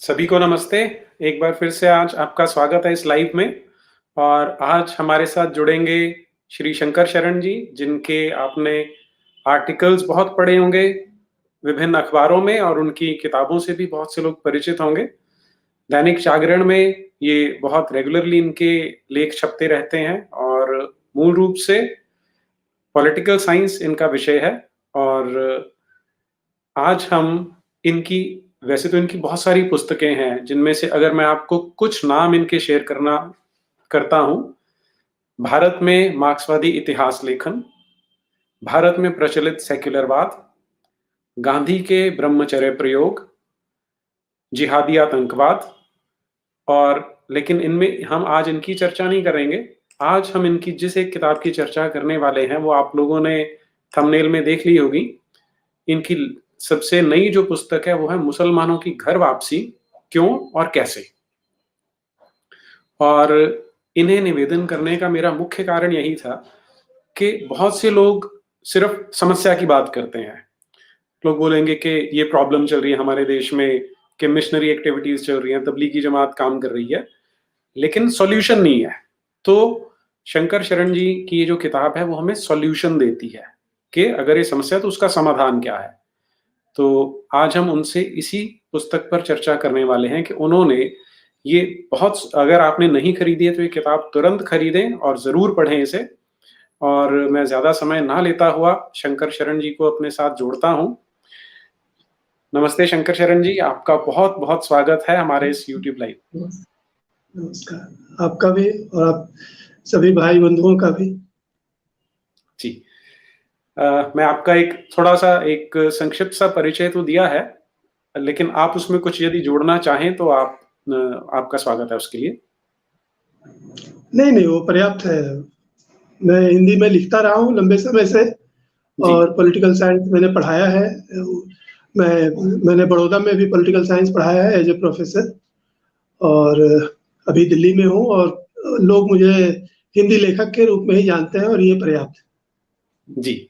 सभी को नमस्ते। एक बार फिर से आज आपका स्वागत है इस लाइव में। और आज हमारे साथ जुड़ेंगे श्री शंकर शरण जी, जिनके आपने आर्टिकल्स बहुत पढ़े होंगे विभिन्न अखबारों में और उनकी किताबों से भी बहुत से लोग परिचित होंगे। दैनिक जागरण में ये बहुत रेगुलरली इनके लेख छपते रहते हैं और मूल रूप से पॉलिटिकल साइंस इनका विषय है। और आज हम इनकी वैसे तो इनकी बहुत सारी पुस्तकें हैं, जिनमें से अगर मैं आपको कुछ नाम इनके शेयर करता हूँ। भारत में मार्क्सवादी इतिहास लेखन, भारत में प्रचलित सेक्युलरवाद, गांधी के ब्रह्मचर्य प्रयोग, जिहादी आतंकवाद। और लेकिन इनमें हम आज इनकी चर्चा नहीं करेंगे। आज हम इनकी जिस एक किताब की चर्चा करने वाले हैं वो आप लोगों ने थंबनेल में देख ली होगी। इनकी सबसे नई जो पुस्तक है वो है मुसलमानों की घर वापसी, क्यों और कैसे। और इन्हें निवेदन करने का मेरा मुख्य कारण यही था कि बहुत से लोग सिर्फ समस्या की बात करते हैं। लोग बोलेंगे कि ये प्रॉब्लम चल रही है हमारे देश में, कि मिशनरी एक्टिविटीज चल रही हैं, तबलीगी जमात काम कर रही है, लेकिन सॉल्यूशन नहीं है। तो शंकर शरण जी की ये जो किताब है वो हमें सॉल्यूशन देती है कि अगर ये समस्या है तो उसका समाधान क्या है। तो आज हम उनसे इसी पुस्तक पर चर्चा करने वाले हैं कि उन्होंने ये बहुत, अगर आपने नहीं खरीदी है तो ये किताब तुरंत खरीदें और ज़रूर पढ़ें इसे। और मैं ज़्यादा समय ना लेता हुआ शंकर शरण जी को अपने साथ जोड़ता हूँ। नमस्ते शंकर शरण जी, आपका बहुत बहुत स्वागत है हमारे इस यूट्यूब लाइव। नमस्कार, आपका भी और आप सभी भाई बंधुओं का भी जी। मैं आपका एक थोड़ा सा एक संक्षिप्त सा परिचय तो दिया है, लेकिन आप उसमें कुछ यदि जोड़ना चाहें तो आपका स्वागत है उसके लिए। नहीं, वो पर्याप्त है। मैं हिंदी में लिखता रहा हूँ लंबे समय से और पॉलिटिकल साइंस मैंने पढ़ाया है। मैंने बड़ौदा में भी पॉलिटिकल साइंस पढ़ाया है एज ए प्रोफेसर, और अभी दिल्ली में हूँ और लोग मुझे हिंदी लेखक के रूप में ही जानते हैं और ये पर्याप्त है। जी।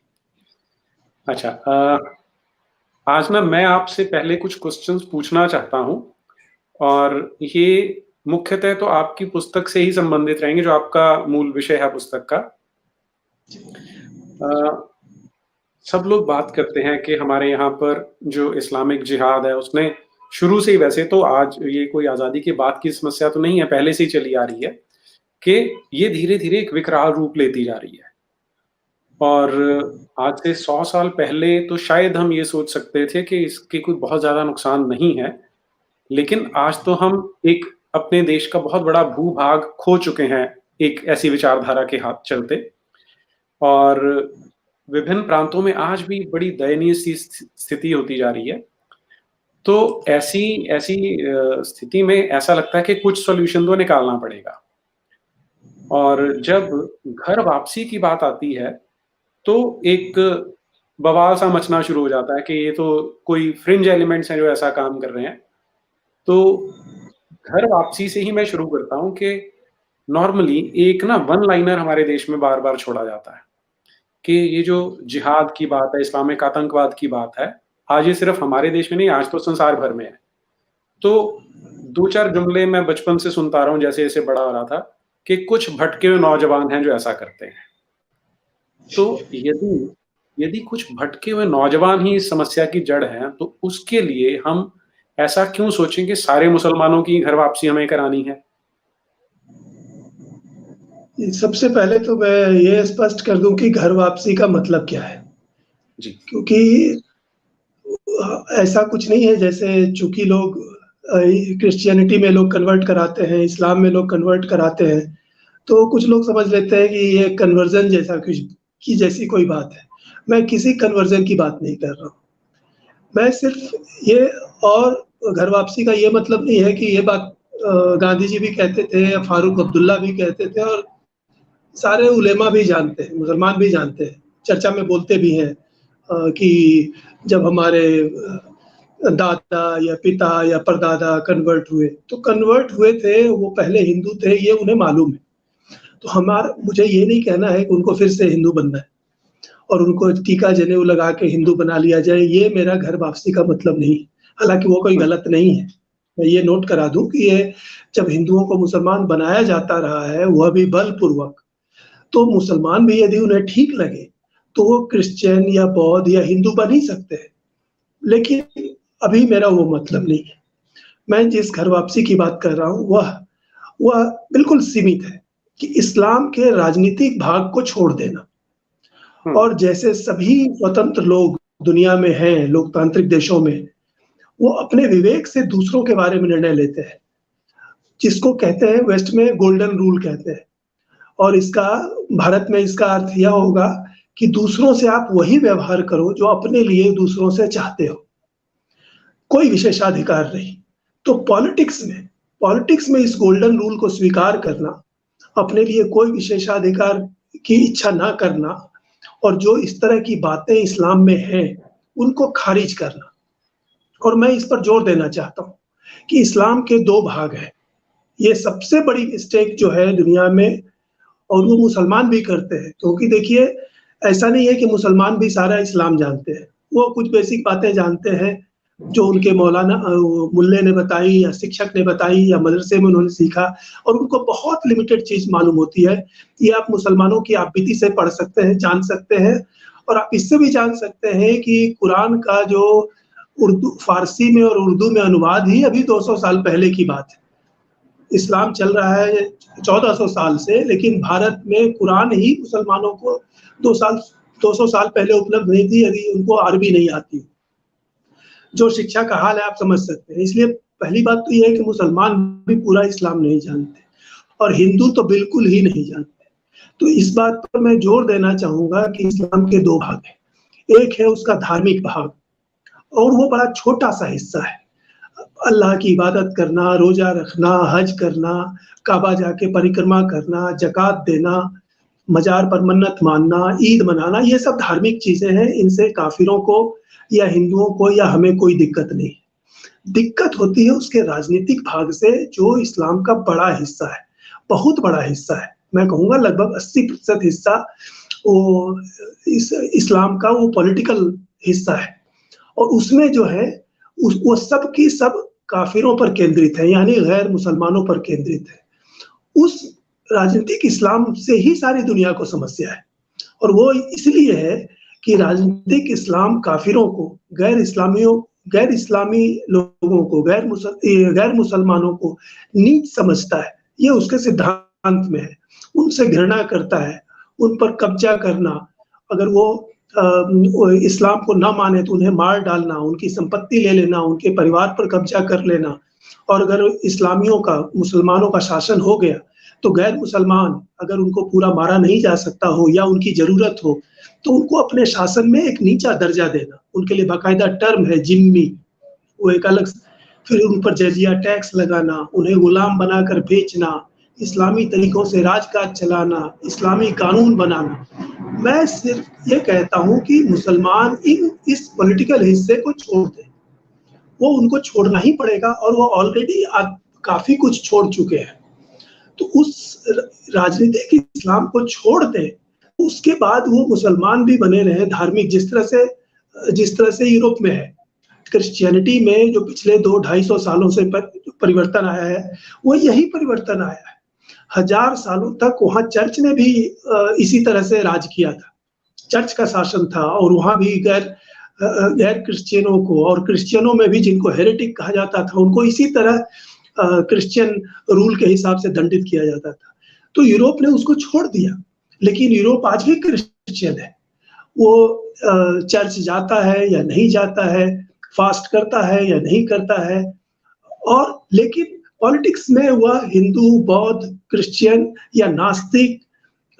अच्छा, आज ना मैं आपसे पहले कुछ क्वेश्चंस पूछना चाहता हूँ और ये मुख्यतः तो आपकी पुस्तक से ही संबंधित रहेंगे, जो आपका मूल विषय है पुस्तक का। सब लोग बात करते हैं कि हमारे यहाँ पर जो इस्लामिक जिहाद है उसने शुरू से ही, वैसे तो आज ये कोई आज़ादी के बाद की समस्या तो नहीं है, पहले से ही चली आ रही है कि ये धीरे-धीरे एक विकराल रूप लेती जा रही है। और आज से 100 साल पहले तो शायद हम ये सोच सकते थे कि इसके कोई बहुत ज़्यादा नुकसान नहीं है, लेकिन आज तो हम एक अपने देश का बहुत बड़ा भूभाग खो चुके हैं एक ऐसी विचारधारा के हाथ चलते। और विभिन्न प्रांतों में आज भी बड़ी दयनीय सी स्थिति होती जा रही है। तो ऐसी ऐसी स्थिति में ऐसा लगता है कि कुछ सॉल्यूशन तो निकालना पड़ेगा। और जब घर वापसी की बात आती है तो एक बवाल सा मचना शुरू हो जाता है कि ये तो कोई फ्रिंज एलिमेंट्स हैं जो ऐसा काम कर रहे हैं। तो घर वापसी से ही मैं शुरू करता हूँ कि नॉर्मली एक ना वन लाइनर हमारे देश में बार-बार छोड़ा जाता है कि ये जो जिहाद की बात है, इस्लामिक आतंकवाद की बात है, आज ये सिर्फ हमारे देश में नहीं, आज तो संसार भर में है। तो 2-4 जुमले मैं बचपन से सुनता आ रहा हूँ जैसे-जैसे बड़ा हो रहा था कि कुछ भटके हुए नौजवान हैं जो ऐसा करते हैं। तो यदि यदि कुछ भटके हुए नौजवान ही इस समस्या की जड़ हैं, तो उसके लिए हम ऐसा क्यों सोचें कि सारे मुसलमानों की घर वापसी हमें करानी है? सबसे पहले तो मैं ये स्पष्ट कर दूं कि घर वापसी का मतलब क्या है। जी। क्योंकि ऐसा कुछ नहीं है, जैसे चूंकि लोग क्रिश्चियनिटी में लोग कन्वर्ट कराते हैं, इस्लाम में लोग कन्वर्ट कराते हैं, तो कुछ लोग समझ लेते हैं कि ये कन्वर्जन जैसा कुछ की जैसी कोई बात है। मैं किसी कन्वर्जन की बात नहीं कर रहा हूँ। मैं सिर्फ ये, और घर वापसी का ये मतलब नहीं है कि ये बात गांधी जी भी कहते थे, फारूक अब्दुल्ला भी कहते थे और सारे उलेमा भी जानते हैं, मुसलमान भी जानते हैं, चर्चा में बोलते भी हैं कि जब हमारे दादा या पिता या परदादा कन्वर्ट हुए, तो कन्वर्ट हुए थे वो पहले हिंदू थे, ये उन्हें मालूम है। तो मुझे ये नहीं कहना है कि उनको फिर से हिंदू बनना है और उनको टीका जनेऊ लगा के हिंदू बना लिया जाए, ये मेरा घर वापसी का मतलब नहीं। हालाँकि वो कोई गलत नहीं है, मैं ये नोट करा दूं कि ये जब हिंदुओं को मुसलमान बनाया जाता रहा है, वह भी बलपूर्वक, तो मुसलमान भी यदि उन्हें ठीक लगे तो वो क्रिश्चियन या बौद्ध या हिंदू बन ही सकते हैं। लेकिन अभी मेरा वो मतलब नहीं है। मैं जिस घर वापसी की बात कर रहा हूँ वह बिल्कुल सीमित है कि इस्लाम के राजनीतिक भाग को छोड़ देना। और जैसे सभी स्वतंत्र लोग दुनिया में हैं, लोकतांत्रिक देशों में, वो अपने विवेक से दूसरों के बारे में निर्णय लेते हैं, जिसको कहते हैं वेस्ट में गोल्डन रूल कहते हैं। और इसका भारत में इसका अर्थ यह होगा कि दूसरों से आप वही व्यवहार करो जो अपने लिए दूसरों से चाहते हो, कोई विशेषाधिकार नहीं। तो पॉलिटिक्स में इस गोल्डन रूल को स्वीकार करना, अपने लिए कोई विशेषाधिकार की इच्छा ना करना, और जो इस तरह की बातें इस्लाम में हैं उनको खारिज करना। और मैं इस पर जोर देना चाहता हूँ कि इस्लाम के 2 भाग हैं। ये सबसे बड़ी मिस्टेक जो है दुनिया में, और वो मुसलमान भी करते हैं, क्योंकि देखिए ऐसा नहीं है कि मुसलमान भी सारा इस्लाम जानते हैं। वो कुछ बेसिक बातें जानते हैं जो उनके मौलाना मुल्ले ने बताई या शिक्षक ने बताई या मदरसे में उन्होंने सीखा, और उनको बहुत लिमिटेड चीज मालूम होती है। ये आप मुसलमानों की आपबीती से पढ़ सकते हैं, जान सकते हैं। और आप इससे भी जान सकते हैं कि कुरान का जो उर्दू, फारसी में और उर्दू में अनुवाद ही अभी 200 साल पहले की बात है। इस्लाम चल रहा है 1400 साल से, लेकिन भारत में कुरान ही मुसलमानों को 200 साल पहले उपलब्ध नहीं थी, यदि उनको अरबी नहीं आती। जो शिक्षा का हाल है आप समझ सकते हैं। इसलिए पहली बात तो यह है कि मुसलमान भी पूरा इस्लाम नहीं जानते, और हिंदू तो बिल्कुल ही नहीं जानते। तो इस बात पर मैं जोर देना चाहूंगा कि इस्लाम के 2 भाग हैं। एक है उसका धार्मिक भाग, और वो बड़ा छोटा सा हिस्सा है। अल्लाह की इबादत करना, रोजा रखना, हज करना, काबा जाके परिक्रमा करना, ज़कात देना, मजार पर मन्नत मानना, ईद मनाना, ये सब धार्मिक चीजें हैं। इनसे काफिरों को या हिंदुओं को या हमें कोई दिक्कत नहीं। दिक्कत होती है उसके राजनीतिक भाग से, जो इस्लाम का बड़ा हिस्सा है, बहुत बड़ा हिस्सा है। मैं कहूँगा लगभग 80% हिस्सा वो इस्लाम का वो पॉलिटिकल हिस्सा है। और उसमें जो है वो सब की सब काफिरों पर केंद्रित है, यानी गैर मुसलमानों पर केंद्रित है। उस राजनीतिक इस्लाम से ही सारी दुनिया को समस्या है, और वो इसलिए है कि राजनीतिक इस्लाम काफिरों को, गैर इस्लामी लोगों को, गैर मुसलमानों को नीच समझता है। ये उसके सिद्धांत में है। उनसे घृणा करता है, उन पर कब्जा करना, अगर वो इस्लाम को ना माने तो उन्हें मार डालना, उनकी संपत्ति ले लेना, उनके परिवार पर कब्जा कर लेना। और अगर इस्लामियों का, मुसलमानों का शासन हो गया तो गैर मुसलमान अगर उनको पूरा मारा नहीं जा सकता हो या उनकी जरूरत हो तो उनको अपने शासन में एक नीचा दर्जा देना। उनके लिए बाकायदा टर्म है जिम्मी, वो एक अलग। फिर उन पर जजिया टैक्स लगाना, उन्हें गुलाम बनाकर बेचना, इस्लामी तरीकों से राजकाज चलाना, इस्लामी कानून बनाना। मैं सिर्फ ये कहता हूँ कि मुसलमान इस पॉलिटिकल हिस्से को छोड़ दें। वो उनको छोड़ना ही पड़ेगा, और वो ऑलरेडी काफी कुछ छोड़ चुके हैं। तो उस राजनीतिक इस्लाम को छोड़ दें, उसके बाद वो मुसलमान भी बने रहे धार्मिक, जिस तरह से यूरोप में है। क्रिश्चियनिटी में जो पिछले 200-250 सालों से परिवर्तन आया है, वो यही परिवर्तन आया है। 1000 सालों तक वहाँ चर्च ने भी इसी तरह से राज किया था, चर्च का शासन था, और वहाँ भी गैर क्रिश्चियनों को, और क्रिश्चियनों में भी जिनको हेरेटिक कहा जाता था, उनको इसी तरह क्रिश्चियन रूल के हिसाब से दंडित किया जाता था। तो यूरोप ने उसको छोड़ दिया, लेकिन यूरोप आज भी क्रिश्चियन है। वो चर्च जाता है या नहीं जाता है, फास्ट करता है या नहीं करता है, और लेकिन पॉलिटिक्स में वह हिंदू, बौद्ध, क्रिश्चियन या नास्तिक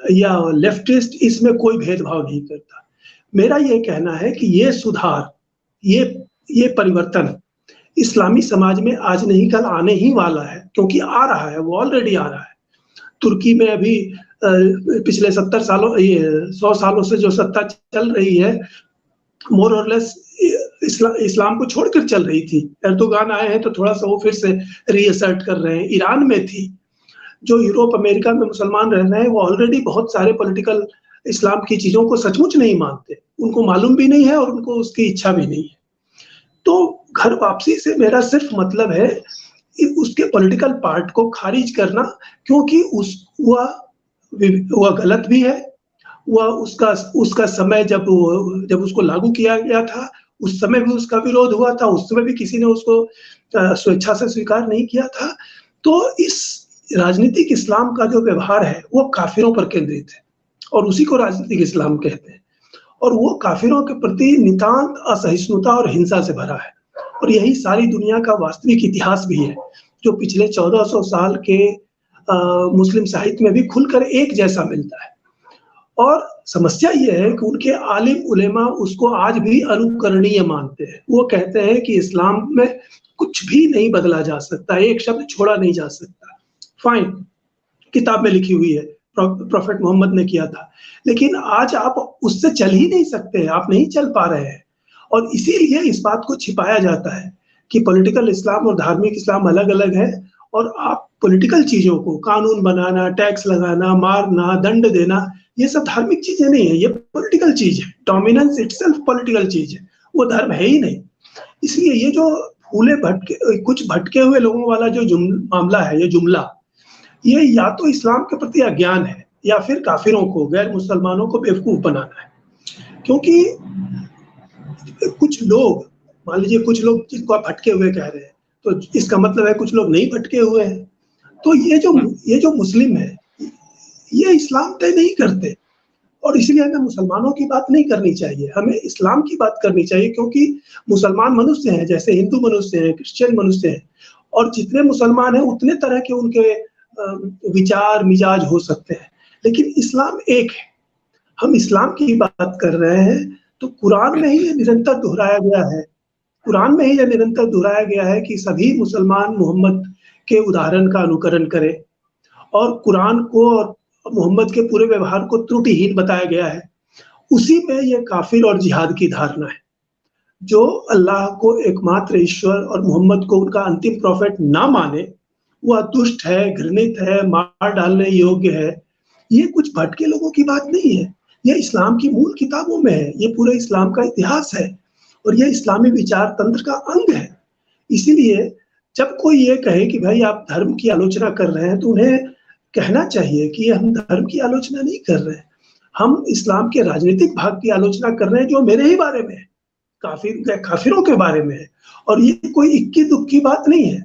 या लेफ्टिस्ट, इसमें कोई भेदभाव नहीं करता। मेरा ये कहना है कि ये सुधार, ये परिवर्तन इस्लामी समाज में आज नहीं कल आने ही वाला है, क्योंकि आ रहा है, वो ऑलरेडी आ रहा है। तुर्की में अभी पिछले 100 सालों से जो सत्ता चल रही है, मोर और लेस इस्लाम को छोड़कर चल रही थी। एर्दोगान आए हैं तो थोड़ा सा वो फिर से रीअसर्ट कर रहे हैं। ईरान में थी, जो यूरोप अमेरिका में मुसलमान रह रहे हैं, वो ऑलरेडी बहुत सारे पॉलिटिकल इस्लाम की चीजों को सचमुच नहीं मानते, उनको मालूम भी नहीं है और उनको उसकी इच्छा भी नहीं है। तो घर वापसी से मेरा सिर्फ मतलब है उसके पॉलिटिकल पार्ट को खारिज करना, क्योंकि वह गलत भी है। वह उसका समय जब उसको लागू किया गया था, उस समय भी उसका विरोध हुआ था, उस समय भी किसी ने उसको स्वेच्छा से स्वीकार नहीं किया था। तो इस राजनीतिक इस्लाम का जो व्यवहार है वो काफिरों पर केंद्रित है और उसी को राजनीतिक इस्लाम कहते हैं। और वो काफिरों के प्रति नितांत असहिष्णुता और हिंसा से भरा है। और यही सारी दुनिया का वास्तविक इतिहास भी है, जो पिछले 1400 साल के मुस्लिम साहित्य में भी खुलकर एक जैसा मिलता है। और समस्या ये है कि उनके आलिम उलेमा उसको आज भी अनुकरणीय मानते हैं। वो कहते हैं कि इस्लाम में कुछ भी नहीं बदला जा सकता, एक शब्द छोड़ा नहीं जा सकता। फाइन, किताब में लिखी हुई है, प्रोफेट मोहम्मद ने किया था, लेकिन आज आप उससे चल ही नहीं सकते, आप नहीं चल पा रहे हैं। और इसीलिए इस बात को छिपाया जाता है कि पॉलिटिकल इस्लाम और धार्मिक इस्लाम अलग अलग है। और आप पॉलिटिकल चीजों को, कानून बनाना, टैक्स लगाना, मारना, दंड देना, ये सब धार्मिक चीजें नहीं है, ये पॉलिटिकल चीज है। डोमिनेंस इटसेल्फ पॉलिटिकल चीज है, वो धर्म है ही नहीं। इसलिए ये जो कुछ भटके हुए लोगों वाला जो मामला है, ये जुमला, ये या तो इस्लाम के प्रति अज्ञान है या फिर काफिरों को, गैर मुसलमानों को बेवकूफ बनाना है। क्योंकि कुछ लोग, मान लीजिए कुछ लोग जिनको आप भटके हुए कह रहे हैं, तो इसका मतलब है कुछ लोग नहीं भटके हुए हैं। तो ये जो मुस्लिम है, ये इस्लाम तय नहीं करते, और इसलिए हमें मुसलमानों की बात नहीं करनी चाहिए, हमें इस्लाम की बात करनी चाहिए। क्योंकि मुसलमान मनुष्य हैं, जैसे हिंदू मनुष्य हैं, क्रिश्चियन मनुष्य हैं, और जितने मुसलमान हैं उतने तरह के उनके विचार मिजाज हो सकते हैं, लेकिन इस्लाम एक है। हम इस्लाम की बात कर रहे हैं तो कुरान में ही ये निरंतर दोहराया गया है, कुरान में ही यह निरंतर दोहराया गया है कि सभी मुसलमान मोहम्मद के उदाहरण का अनुकरण करें, और कुरान को और मोहम्मद के पूरे व्यवहार को त्रुटिहीन बताया गया है। उसी में यह काफिर और जिहाद की धारणा है। जो अल्लाह को एकमात्र ईश्वर और मोहम्मद को उनका अंतिम प्रॉफिट ना माने, वह दुष्ट है, घृणित है, मार डालने योग्य है। ये कुछ भटके लोगों की बात नहीं है, यह इस्लाम की मूल किताबों में है, ये पूरे इस्लाम का इतिहास है और यह इस्लामी विचार तंत्र का अंग है। इसीलिए जब कोई ये कहे कि भाई आप धर्म की आलोचना कर रहे हैं, तो उन्हें कहना चाहिए कि हम धर्म की आलोचना नहीं कर रहे हैं, हम इस्लाम के राजनीतिक भाग की आलोचना कर रहे हैं, जो मेरे ही बारे में है, काफिरों के बारे में है। और ये कोई इक्की दुक्की बात नहीं है।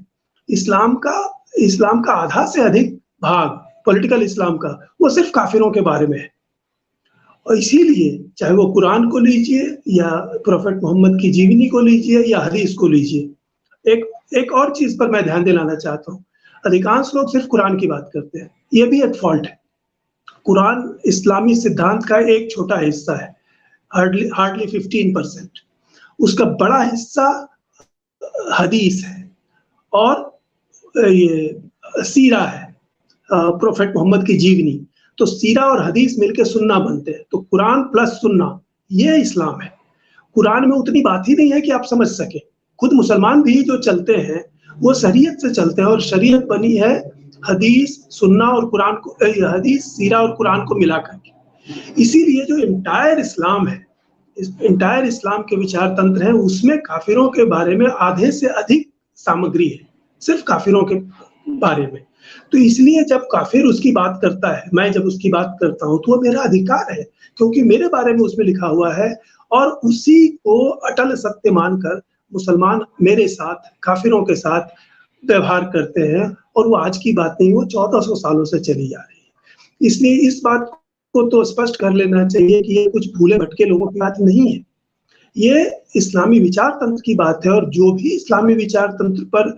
इस्लाम का आधा से अधिक भाग, पॉलिटिकल इस्लाम का, वो सिर्फ काफिरों के बारे में है। और इसीलिए चाहे वो कुरान को लीजिए या प्रोफेट मोहम्मद की जीवनी को लीजिए या हदीस को लीजिए। एक और चीज पर मैं ध्यान दिलाना चाहता हूँ, अधिकांश लोग सिर्फ कुरान की बात करते हैं, ये भी एक फॉल्ट है। कुरान इस्लामी सिद्धांत का एक छोटा हिस्सा है, हार्डली 15%। उसका बड़ा हिस्सा हदीस है और ये सीरा है, प्रोफेट मोहम्मद की जीवनी। तो सीरा और हदीस मिलकर सुन्ना बनते हैं, तो कुरान प्लस सुन्ना, ये इस्लाम है। कुरान में उतनी बात ही नहीं है कि आप समझ सके। खुद मुसलमान भी जो चलते हैं वो शरीयत से चलते हैं, और शरीयत बनी है हदीस, सुन्ना और कुरान को, हदीस, सीरा और कुरान को मिलाकर के। इसीलिए जो एंटायर इस्लाम है, इस एंटायर इस्लाम के विचार तंत्र है, उसमें काफिरों के बारे में आधे से अधिक सामग्री है, सिर्फ काफिरों के बारे में। तो इसलिए जब काफिर उसकी बात करता है, मैं जब उसकी बात करता हूं, तो वो मेरा अधिकार है, क्योंकि मेरे बारे में उसमें लिखा हुआ है, और उसी को अटल सत्य मानकर मुसलमान मेरे साथ, काफिरों के साथ व्यवहार करते हैं। और वो आज की बात नहीं, वो 1400 सालों से चली जा रही है। इसलिए इस बात को तो स्पष्ट कर लेना चाहिए कि ये कुछ भूले भटके लोगों की बात नहीं है, ये इस्लामी विचार तंत्र की बात है। और जो भी इस्लामी विचार तंत्र पर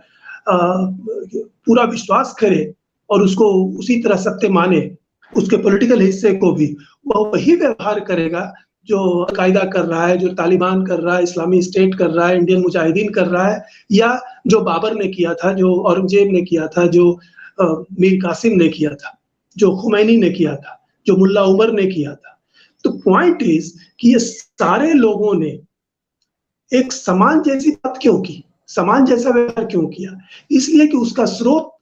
पूरा विश्वास करे और उसको उसी तरह सत्य माने, उसके पॉलिटिकल हिस्से को भी, वह वही व्यवहार करेगा जो अल-कायदा कर रहा है, जो तालिबान कर रहा है, इस्लामी स्टेट कर रहा है, इंडियन मुजाहिदीन कर रहा है, या जो बाबर ने किया था, जो औरंगजेब ने किया था, जो मीर कासिम ने किया था, जो खुमैनी ने किया था, जो मुल्ला उमर ने किया था। तो पॉइंट इज कि ये सारे लोगों ने एक समान जैसी बात क्यों की, समान जैसा व्यवहार क्यों किया? इसलिए कि उसका स्रोत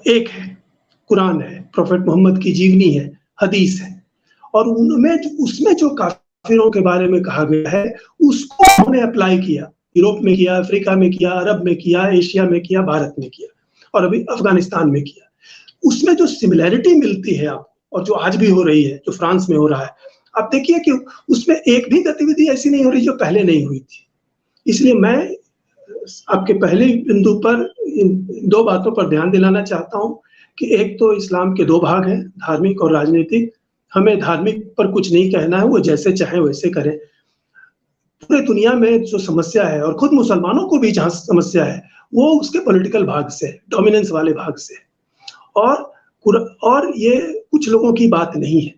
एक है, कुरान है, प्रोफेट मोहम्मद की जीवनी है, हदीस है, और उसमें जो काफिरों के बारे में कहा गया है, उसको उन्होंने अप्लाई किया, यूरोप में किया, अफ्रीका में किया, अरब में किया, एशिया में किया, भारत में किया और अभी अफगानिस्तान में किया। उसमें जो सिमिलैरिटी मिलती है आपको और जो आज भी हो रही है, जो फ्रांस में हो रहा है, आप देखिए कि उसमें एक भी गतिविधि ऐसी नहीं हो रही जो पहले नहीं हुई थी। इसलिए मैं आपके पहले बिंदु पर इन 2 बातों पर ध्यान दिलाना चाहता हूँ कि एक तो इस्लाम के 2 भाग हैं, धार्मिक और राजनीतिक। हमें धार्मिक पर कुछ नहीं कहना है, वो जैसे चाहे वैसे करें। पूरे दुनिया में जो समस्या है और खुद मुसलमानों को भी जहाँ समस्या है, वो उसके पॉलिटिकल भाग से, डोमिनेंस वाले भाग से। और ये कुछ लोगों की बात नहीं है।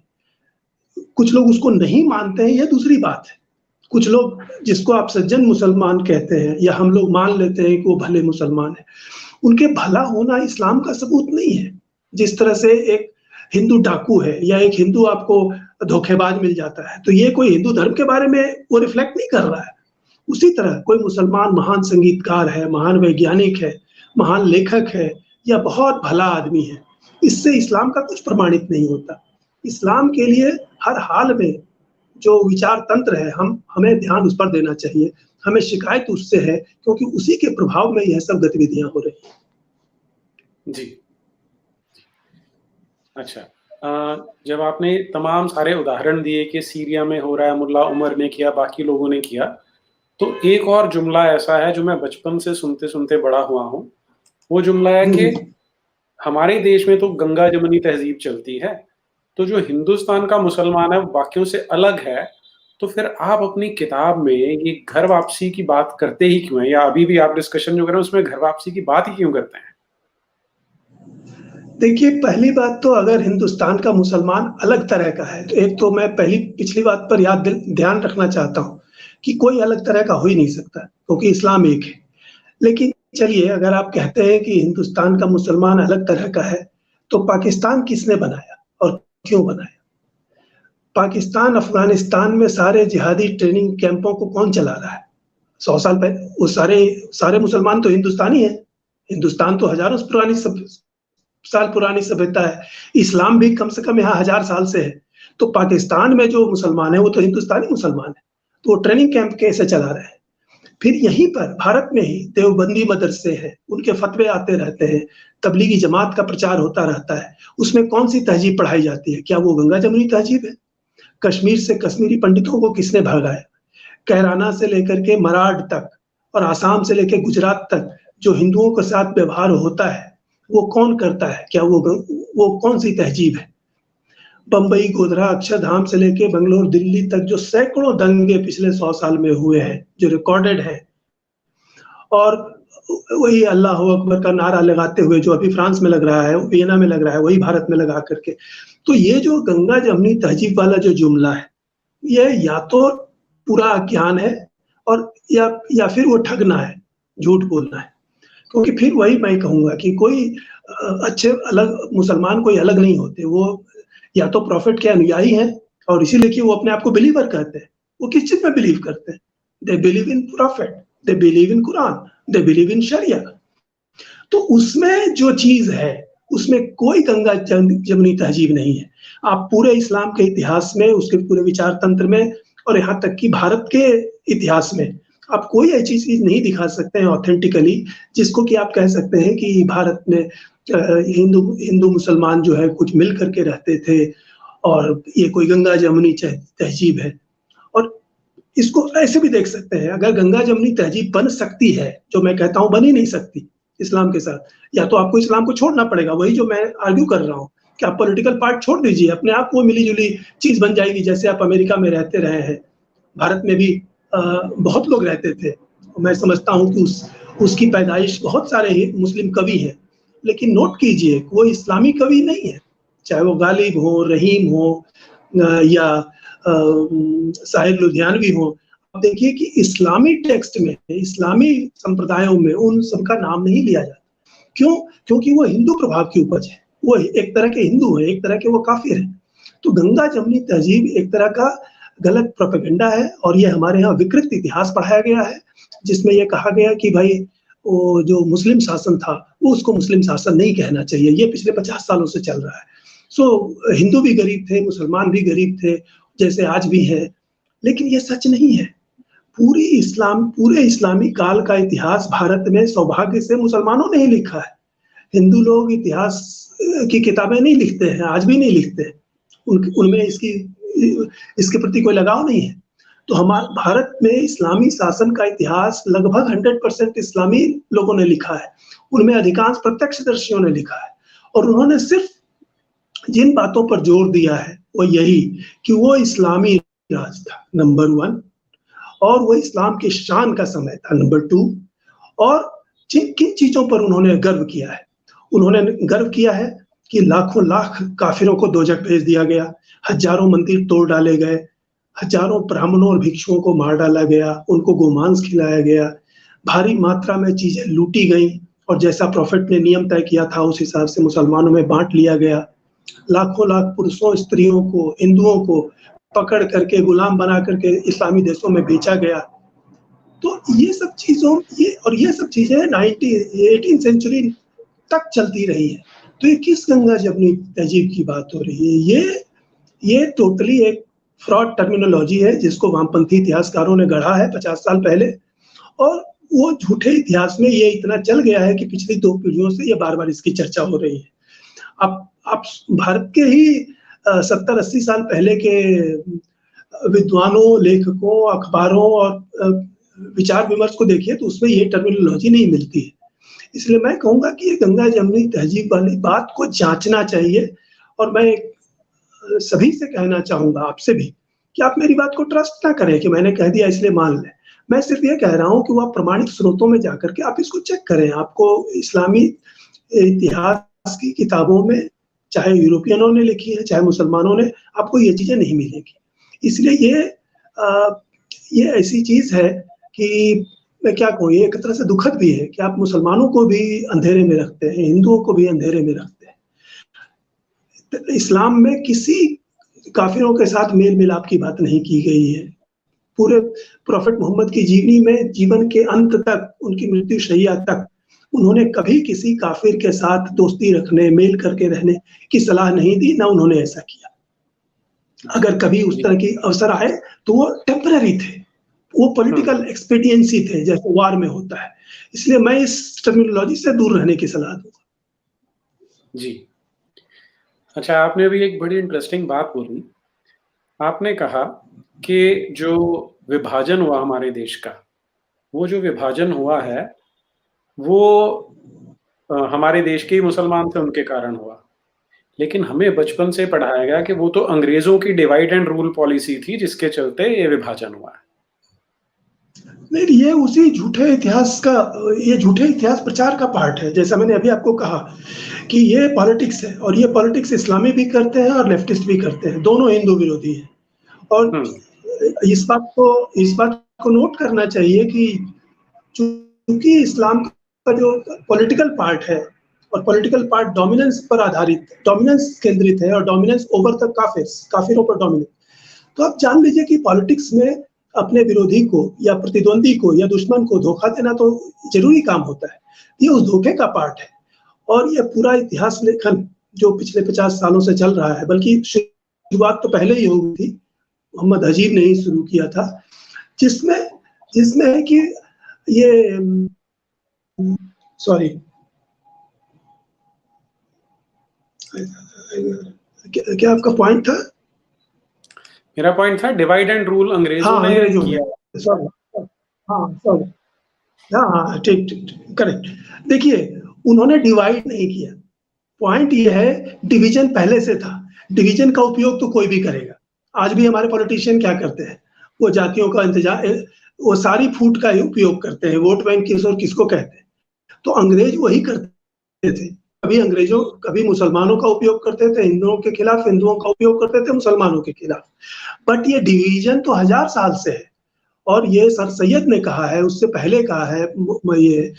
कुछ लोग उसको नहीं मानते हैं, ये दूसरी बात है। कुछ लोग जिसको आप सज्जन मुसलमान कहते हैं या हम लोग मान लेते हैं कि वो भले मुसलमान हैं, उनके भला होना इस्लाम का सबूत नहीं है। जिस तरह से एक हिंदू डाकू है या एक हिंदू आपको धोखेबाज मिल जाता है, तो ये कोई हिंदू धर्म के बारे में वो रिफ्लेक्ट नहीं कर रहा है। उसी तरह कोई मुसलमान महान संगीतकार है, महान वैज्ञानिक है, महान लेखक है या बहुत भला आदमी है, इससे इस्लाम का कुछ प्रमाणित नहीं होता। इस्लाम के लिए हर हाल में जो विचार तंत्र है, हमें ध्यान उस पर देना चाहिए। हमें शिकायत उससे है क्योंकि उसी के प्रभाव में यह सब गतिविधियां हो रही हैं। जी। अच्छा, जब आपने तमाम सारे उदाहरण दिए कि सीरिया में हो रहा है, मुल्ला उमर ने किया, बाकी लोगों ने किया, तो एक और जुमला ऐसा है जो मैं बचपन से सुनते-सुनते बड़ा हुआ हूँ। वो जुमला है कि हमारे देश में तो गंगा जमुनी तहज़ीब चलती है, तो जो हिंदुस्तान का मुसलमान है वो बाकियों से अलग है, तो फिर आप अपनी किताब में ये घर वापसी की बात करते ही क्यों हैं? या अभी भी आप डिस्कशन जो कर रहे हैं उसमें घर वापसी की बात ही क्यों करते हैं? देखिए, पहली बात तो अगर हिंदुस्तान का मुसलमान अलग तरह का है, तो एक तो मैं पिछली बात पर ध्यान रखना चाहता हूँ कि कोई अलग तरह का हो ही नहीं सकता क्योंकि इस्लाम एक है। लेकिन चलिए, अगर आप कहते हैं कि हिंदुस्तान का मुसलमान अलग तरह का है, तो पाकिस्तान किसने बनाया और क्यों बनाया? पाकिस्तान, अफगानिस्तान में सारे जिहादी ट्रेनिंग कैंपों को कौन चला रहा है? 100 साल पहले वो सारे मुसलमान तो हिंदुस्तानी हैं। हिंदुस्तान तो हजारों साल पुरानी सभ्यता है। इस्लाम भी कम से कम यहाँ 1000 साल से है। तो पाकिस्तान में जो मुसलमान है वो तो हिंदुस्तानी मुसलमान है। तो वो ट्रेनिंग कैंप कैसे चला रहे हैं? फिर यहीं पर भारत में ही देवबंदी मदरसे हैं, उनके फतवे आते रहते हैं, तबलीगी जमात का प्रचार होता रहता है। उसमें कौन सी तहजीब पढ़ाई जाती है? क्या वो गंगा जमुनी तहजीब है? कश्मीर से कश्मीरी पंडितों को किसने भगाया? कैराना से लेकर के मराठ तक और आसाम से लेकर गुजरात तक जो हिंदुओं के साथ व्यवहार होता है, वो कौन करता है? क्या वो कौन सी तहजीब है? बंबई, गोधरा, अक्षरधाम से लेके बंगलोर, दिल्ली तक जो सैकड़ों दंगे पिछले 100 साल में हुए हैं, जो रिकॉर्डेड हैं, और वही अल्लाह अकबर का नारा लगाते हुए जो अभी फ्रांस में लग रहा है, वियना में लग रहा है, वही भारत में लगा करके। तो ये जो गंगा जमुनी तहजीब वाला जो जुमला है, ये या तो पूरा अज्ञान है और या फिर वो ठगना है, झूठ बोलना है। क्योंकि फिर वही मैं कहूँगा कि कोई अच्छे अलग मुसलमान कोई अलग नहीं होते। वो या तो प्रॉफिट के अनुयायी हैं और इसीलिए कि वो अपने आप को बिलीवर कहते हैं। वो किस चीज़ में बिलीव करते हैं? They believe in prophet, they believe in Quran, they believe in sharia. तो उसमें जो चीज़ है, उसमें कोई गंगा जमुनी तहजीब नहीं है। आप पूरे इस्लाम के इतिहास में, उसके पूरे विचार तंत्र में और यहाँ तक कि भारत के इतिहास में आप कोई ऐसी चीज़ नहीं दिखा सकते हैं ऑथेंटिकली जिसको कि आप कह सकते हैं कि भारत में हिंदू मुसलमान जो है कुछ मिल करके रहते थे और ये कोई गंगा जमुनी तहजीब है। और इसको ऐसे भी देख सकते हैं, अगर गंगा जमुनी तहजीब बन सकती है, जो मैं कहता हूँ बन ही नहीं सकती इस्लाम के साथ, या तो आपको इस्लाम को छोड़ना पड़ेगा। वही जो मैं आर्ग्यू कर रहा हूँ कि आप पॉलिटिकल पार्ट छोड़ दीजिए, अपने आप वो मिली जुली चीज बन जाएगी। जैसे आप अमेरिका में रहते रहे हैं, भारत में भी बहुत लोग रहते थे। मैं समझता हूँ कि उसकी पैदाइश बहुत सारे ही मुस्लिम कवि हैं, लेकिन नोट कीजिए वो इस्लामी कवि नहीं है। चाहे वो गालिब हो, रहीम हो या साहिर लुधियानवी हो। आप देखिए कि इस्लामी टेक्स्ट में, इस्लामी संप्रदायों में उन सबका नाम नहीं लिया जाता। क्यों? क्योंकि वो हिंदू प्रभाव की उपज है। वो एक तरह के हिंदू है, एक तरह के वो काफिर है। तो गंगा जमुनी तहजीब एक तरह का गलत प्रोपेगेंडा है और ये हमारे यहाँ विकृत इतिहास पढ़ाया गया है, जिसमें ये कहा गया कि भाई वो जो मुस्लिम शासन था वो उसको मुस्लिम शासन नहीं कहना चाहिए। ये पिछले 50 सालों से चल रहा है। हिंदू भी गरीब थे, मुसलमान भी गरीब थे, जैसे आज भी है, लेकिन ये सच नहीं है। पूरे इस्लामी काल का इतिहास भारत में सौभाग्य से मुसलमानों ने ही लिखा है। हिंदू लोग इतिहास की किताबें नहीं लिखते हैं, आज भी नहीं लिखते हैं। उनमें इसके प्रति कोई लगाव नहीं है। तो हमारे भारत में इस्लामी शासन का इतिहास लगभग 100% इस्लामी लोगों ने लिखा है। उनमें अधिकांश प्रत्यक्षदर्शियों ने लिखा है, और उन्होंने सिर्फ जिन बातों पर जोर दिया है वो यही कि वो इस्लामी राज था, नंबर 1, और वो इस्लाम की शान का समय था, नंबर 2, और किन चीजों पर उन्होंने गर्व किया है। उन्होंने गर्व किया है कि लाखों लाख काफिरों को दोजख भेज दिया गया, हजारों मंदिर तोड़ डाले गए, हजारों ब्राह्मणों और भिक्षुओं को मार डाला गया, उनको गोमांस खिलाया गया, भारी मात्रा में चीजें लूटी गई, और जैसा प्रॉफिट ने नियम तय किया था उस हिसाब से मुसलमानों में बांट लिया गया। लाखों लाख पुरुषों, स्त्रियों को, हिंदुओं को पकड़ करके गुलाम बना करके इस्लामी देशों में बेचा गया। तो ये सब चीजें 18th सेंचुरी तक चलती रही है। तो ये किस गंगा जमुनी तहजीब की बात हो रही है? ये टोटली एक फ्रॉड टर्मिनोलॉजी है जिसको वामपंथी इतिहासकारों ने गढ़ा है 50 साल पहले, और वो झूठे इतिहास में ये इतना चल गया है कि पिछली 2 पीढ़ियों से ये बार-बार इसकी चर्चा हो रही है। आप भारत के ही 70-80 साल पहले के विद्वानों, लेखकों, अखबारों और विचार विमर्श को देखिए तो उसमें ये टर्मिनोलॉजी नहीं मिलती है। इसलिए मैं कहूँगा कि ये गंगा जमुनी तहजीब वाली बात को जांचना चाहिए, और मैं सभी से कहना चाहूँगा, आपसे भी, कि आप मेरी बात को ट्रस्ट ना करें कि मैंने कह दिया इसलिए मान लें। मैं सिर्फ ये कह रहा हूँ कि वो आप प्रमाणित स्रोतों में जाकर के आप इसको चेक करें। आपको इस्लामी इतिहास की किताबों में, चाहे यूरोपियनों ने लिखी है चाहे मुसलमानों ने, आपको ये चीजें नहीं मिलेंगी। इसलिए ये ऐसी चीज है कि मैं क्या कहूँ, ये एक तरह से दुखद भी है कि आप मुसलमानों को भी अंधेरे में रखते हैं, हिंदुओं को भी अंधेरे में रखते हैं। तो इस्लाम में किसी काफिरों के साथ मेल मिलाप की बात नहीं की गई है। पूरे प्रॉफिट मोहम्मद की जीवनी में, जीवन के अंत तक, उनकी मृत्यु शैया तक, उन्होंने कभी किसी काफिर के साथ दोस्ती रखने, मेल करके रहने की सलाह नहीं दी, ना उन्होंने ऐसा किया। अगर कभी उस तरह की अवसर आए तो वो टेम्पररी थे, वो पॉलिटिकल एक्सपीडियंसी थे जैसे वार में होता है। इसलिए मैं इस टर्मिनोलॉजी से दूर रहने की सलाह दूंगा। जी। अच्छा, आपने अभी एक बड़ी इंटरेस्टिंग बात बोली। आपने कहा कि जो विभाजन हुआ हमारे देश का, वो जो विभाजन हुआ है, वो हमारे देश के ही मुसलमान थे उनके कारण हुआ। लेकिन हमें बचपन से पढ़ाया गया कि वो तो अंग्रेज़ों की डिवाइड एंड रूल पॉलिसी थी जिसके चलते ये विभाजन हुआ है। नहीं, ये उसी झूठे इतिहास प्रचार का पार्ट है। जैसा मैंने अभी आपको कहा कि ये पॉलिटिक्स है, और ये पॉलिटिक्स इस्लामी भी करते हैं और लेफ्टिस्ट भी करते हैं, दोनों हिंदू विरोधी हैं। और इस बात को नोट करना चाहिए कि चूंकि इस्लाम का जो पॉलिटिकल पार्ट है, और पॉलिटिकल पार्ट डोमिनेंस पर आधारित, डोमिनेंस केंद्रित है, और डोमिनेंस ओवर द काफिरों पर डोमिनेंस। तो आप जान लीजिए कि पॉलिटिक्स में अपने विरोधी को या प्रतिद्वंदी को या दुश्मन को धोखा देना तो जरूरी काम होता है, ये उस धोखे का पार्ट है। और ये पूरा इतिहास लेखन जो पिछले 50 सालों से चल रहा है, बल्कि शुरुआत तो पहले ही हो गई थी, मोहम्मद अजीब ने ही शुरू किया था, जिसमें है कि ये सॉरी क्या आपका पॉइंट था? मेरा पॉइंट था डिवाइड एंड रूल अंग्रेजों ने किया। हाँ, ठीक, करेक्ट। देखिए, उन्होंने डिवाइड नहीं किया। पॉइंट ये है, डिवीजन पहले से था। डिवीजन का उपयोग तो कोई भी करेगा। आज भी हमारे पॉलिटिशियन क्या करते हैं, वो जातियों का इंतजार, वो सारी फूट का उपयोग करते हैं, वोट बैंक किस और किसको कहते हैं। तो अंग्रेज वही करते थे। कभी मुसलमानों का उपयोग करते थे हिंदुओं के खिलाफ, हिंदुओं का उपयोग करते थे मुसलमानों के खिलाफ। बट ये डिवीजन तो 1000 साल से है, और ये सर सैयद ने कहा है, उससे पहले कहा है, ये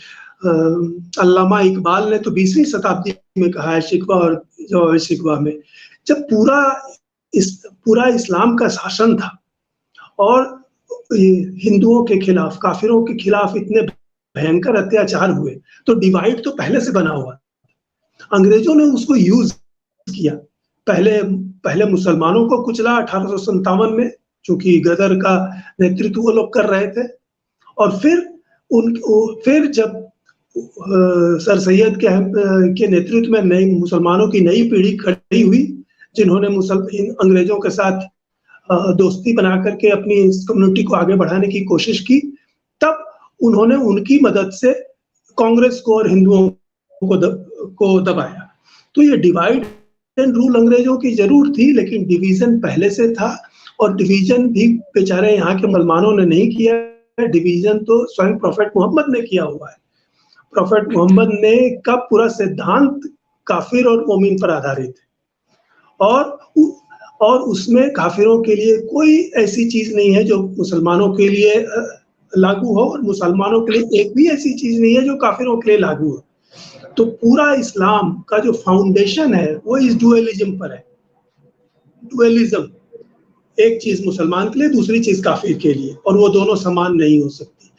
अल्लामा इकबाल ने तो 20वीं शताब्दी में कहा है, शिकवा और जवाब शिकवा में, जब पूरा इस्लाम का शासन था और हिंदुओं के खिलाफ, काफिरों के खिलाफ इतने भयंकर अत्याचार हुए, तो डिवाइड तो पहले से बना हुआ। अंग्रेजों ने उसको यूज किया। पहले मुसलमानों को कुचला 1857 में, चूंकि गदर का नेतृत्व वो लोग कर रहे थे। और फिर जब सर सैयद के नेतृत्व में नई मुसलमानों की नई पीढ़ी खड़ी हुई, जिन्होंने अंग्रेजों के साथ दोस्ती बना करके अपनी इस कम्युनिटी को आगे बढ़ाने की कोशिश की, तब उन्होंने उनकी मदद से कांग्रेस को और हिंदुओं को दबाया। तो ये डिवाइड एंड रूल अंग्रेजों की जरूर थी, लेकिन डिवीजन पहले से था, और डिवीजन भी बेचारे यहाँ के मुसलमानों ने नहीं किया। डिवीजन तो स्वयं प्रोफेट मोहम्मद ने किया हुआ है। प्रोफेट मोहम्मद ने का पूरा सिद्धांत काफिर और मोमिन पर आधारित है, और उसमें काफिरों के लिए कोई ऐसी चीज नहीं है जो मुसलमानों के लिए लागू हो, और मुसलमानों के लिए एक भी ऐसी चीज नहीं है जो काफिरों के लिए लागू हो। तो पूरा इस्लाम का जो फाउंडेशन है वो इस डुअलिज्म पर है। डुअलिज्म, एक चीज मुसलमान के लिए, दूसरी चीज काफिर के लिए, और वो दोनों समान नहीं हो सकती।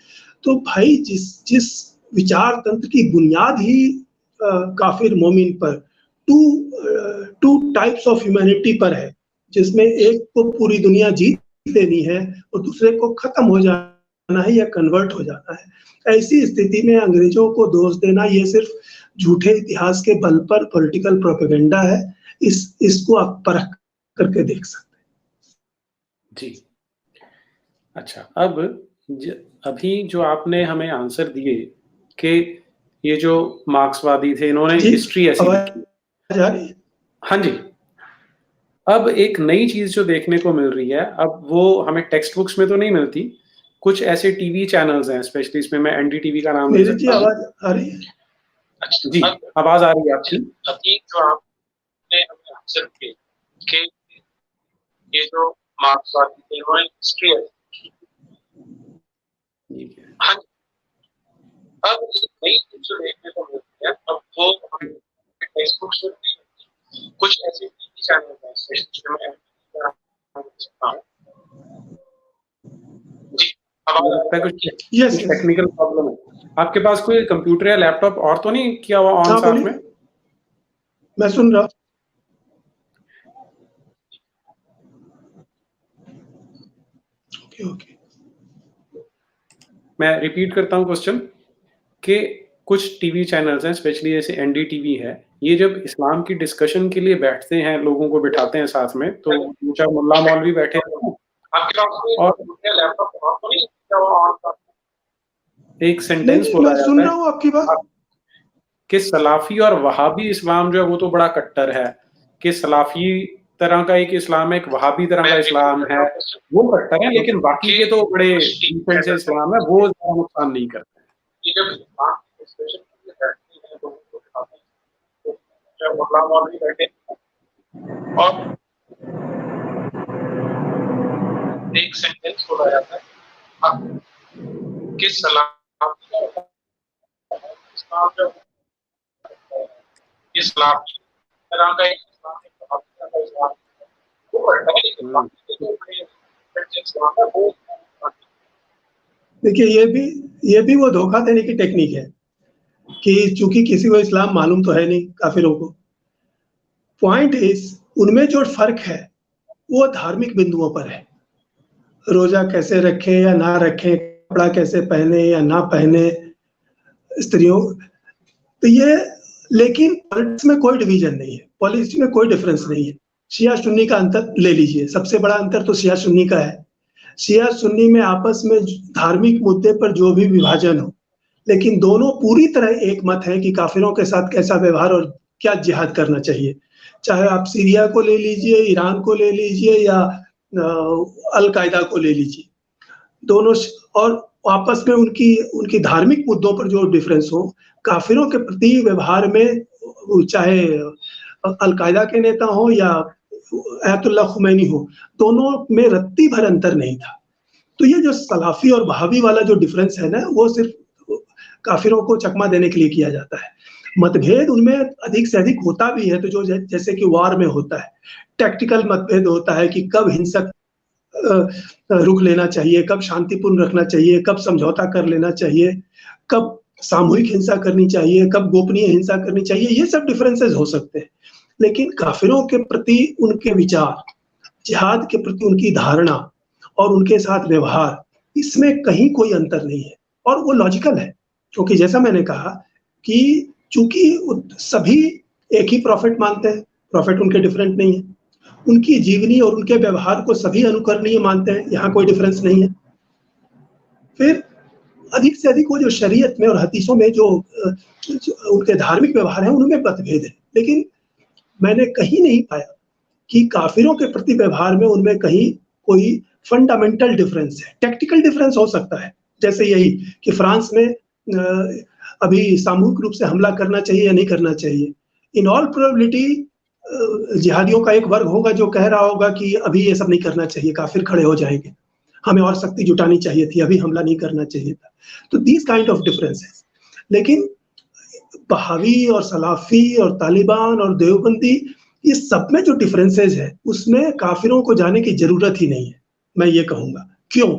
तो भाई जिस विचार तंत्र की बुनियाद ही काफिर मोमिन पर, टू टाइप्स ऑफ ह्यूमैनिटी पर है, जिसमें एक को पूरी दुनिया जीत लेनी है और दूसरे को खत्म हो जाना है या कन्वर्ट हो जाना है। ऐसी स्थिति में अंग्रेजों को दोष देना ये सिर्फ झूठे इतिहास के बल पर पॉलिटिकल प्रोपेगेंडा है। इसको आप परख करके देख सकते हैं। जी, अच्छा, अब अभी जो आपने हमें आंसर दिए कि ये जो मार्क्सवादी थे, इन्होंने हिस्ट्री ऐसी लिखी। हाँ जी, अब एक नई चीज जो देखने को मिल रही है, अब वो हमें टेक्स्ट बुक्स में तो नहीं मिलती, कुछ ऐसे टीवी चैनल्स हैं, स्पेशली इसमें मैं एनडीटीवी का नाम ले सकता हूं। आवाज आ रही है? जी, आवाज आ रही है आपकी। अभी जो आपने हमें आंसर किए कि ये जो मार्क्सवादी थे, इन्होंने हिस्ट्री हाँ, अब नई चीज जो देखने को मिलती है, अब वो टेक्स्ट बुक्स में नहीं मिलती, कुछ ऐसे टीवी चैनल हैं जिसमें मैं सकता हूं। जी, लगता है कुछ टेक्निकल प्रॉब्लम है। आपके पास कोई कंप्यूटर या लैपटॉप और तो नहीं किया हुआ ऑन साथ में? मैं सुन रहा हूं। ओके, मैं रिपीट करता हूं क्वेश्चन कि कुछ टीवी चैनल्स हैं, स्पेशली जैसे एनडीटीवी है, ये जब इस्लाम की डिस्कशन के लिए बैठते हैं, लोगों को बिठाते हैं साथ में, तो दो चार मुल्ला मौलवी बैठे हैं और एक सेंटेंस बोला जाता है आपकी बात कि सलाफी और वहाबी इस्लाम जो है वो तो बड़ा कट्टर है, कि सलाफी तरह का एक इस्लाम है, एक वहाबी तरह का इस्लाम है, वो कट्टर है, लेकिन बाकी के तो बड़े डिफरेंट से इस्लाम है, वो ज्यादा नुकसान नहीं करते हैं। और एक सेंटेंस बोला जाता है कि सलाम इस्लाम तरह का इस्लाम देखिए, ये भी वो धोखा देने की टेक्निक है कि चूंकि किसी को इस्लाम मालूम तो है नहीं काफिरों को। पॉइंट इज, उनमें जो फर्क है वो धार्मिक बिंदुओं पर है। रोजा कैसे रखें या ना रखें, कपड़ा कैसे पहने या ना पहने स्त्रियों, तो ये, लेकिन पॉलिटिक्स में कोई डिवीजन नहीं है, पॉलिटिक्स में कोई डिफरेंस नहीं है। शिया सुन्नी का अंतर ले लीजिए, सबसे बड़ा अंतर तो शिया सुन्नी का है। शिया सुन्नी में आपस में धार्मिक मुद्दे पर जो भी विभाजन हो, लेकिन दोनों पूरी तरह एक मत है कि काफिरों के साथ कैसा व्यवहार और क्या जिहाद करना चाहिए। चाहे आप सीरिया को ले लीजिए, ईरान को ले लीजिए, या अल-कायदा को ले लीजिए, दोनों, और आपस में उनकी धार्मिक मुद्दों पर जो डिफरेंस हो, काफिरों के प्रति व्यवहार में, चाहे अल-कायदा के नेता हो या अयतुल्लाह खुमैनी हो, दोनों में रत्ती भर अंतर नहीं था। तो ये जो सलाफी और वहाबी वाला जो डिफरेंस है ना, वो सिर्फ काफिरों को चकमा देने के लिए किया जाता है। मतभेद उनमें अधिक से अधिक होता भी है, तो जो जैसे कि वार में होता है, टैक्टिकल मतभेद होता है कि कब हिंसक रुख लेना चाहिए, कब शांतिपूर्ण रखना चाहिए, कब समझौता कर लेना चाहिए, कब सामूहिक हिंसा करनी चाहिए, कब गोपनीय हिंसा करनी चाहिए, ये सब डिफरेंसेस हो सकते हैं। लेकिन काफिरों के प्रति उनके विचार, जिहाद के प्रति उनकी धारणा, और उनके साथ व्यवहार, इसमें कहीं कोई अंतर नहीं है और वो लॉजिकल है, क्योंकि जैसा मैंने कहा कि चूंकि सभी एक ही प्रॉफिट मानते हैं, प्रॉफिट उनके डिफरेंट नहीं है, उनकी जीवनी और उनके व्यवहार को सभी अनुकरणीय मानते हैं, यहाँ कोई डिफरेंस नहीं है। फिर अधिक से अधिक वो जो शरीयत में और हदीसों में जो उनके धार्मिक व्यवहार है उनमें मतभेद है, लेकिन मैंने कहीं नहीं पाया कि काफिरों के प्रति व्यवहार में उनमें कहीं कोई फंडामेंटल डिफरेंस है। टैक्टिकल डिफरेंस हो सकता है, जैसे यही कि फ्रांस में अभी सामूहिक रूप से हमला करना चाहिए या नहीं करना चाहिए। इन ऑल प्रोबेबिलिटी जिहादियों का एक वर्ग होगा जो कह रहा होगा कि अभी ये सब नहीं करना चाहिए, काफिर खड़े हो जाएंगे, हमें और शक्ति जुटानी चाहिए थी, अभी हमला नहीं करना चाहिए था। तो दीज काइंड ऑफ डिफरेंसेस। लेकिन बहावी और सलाफी और तालिबान और देवबंदी, ये सब में जो डिफरेंसेस है उसमें काफिरों को जाने की जरूरत ही नहीं है, मैं ये कहूंगा। क्यों?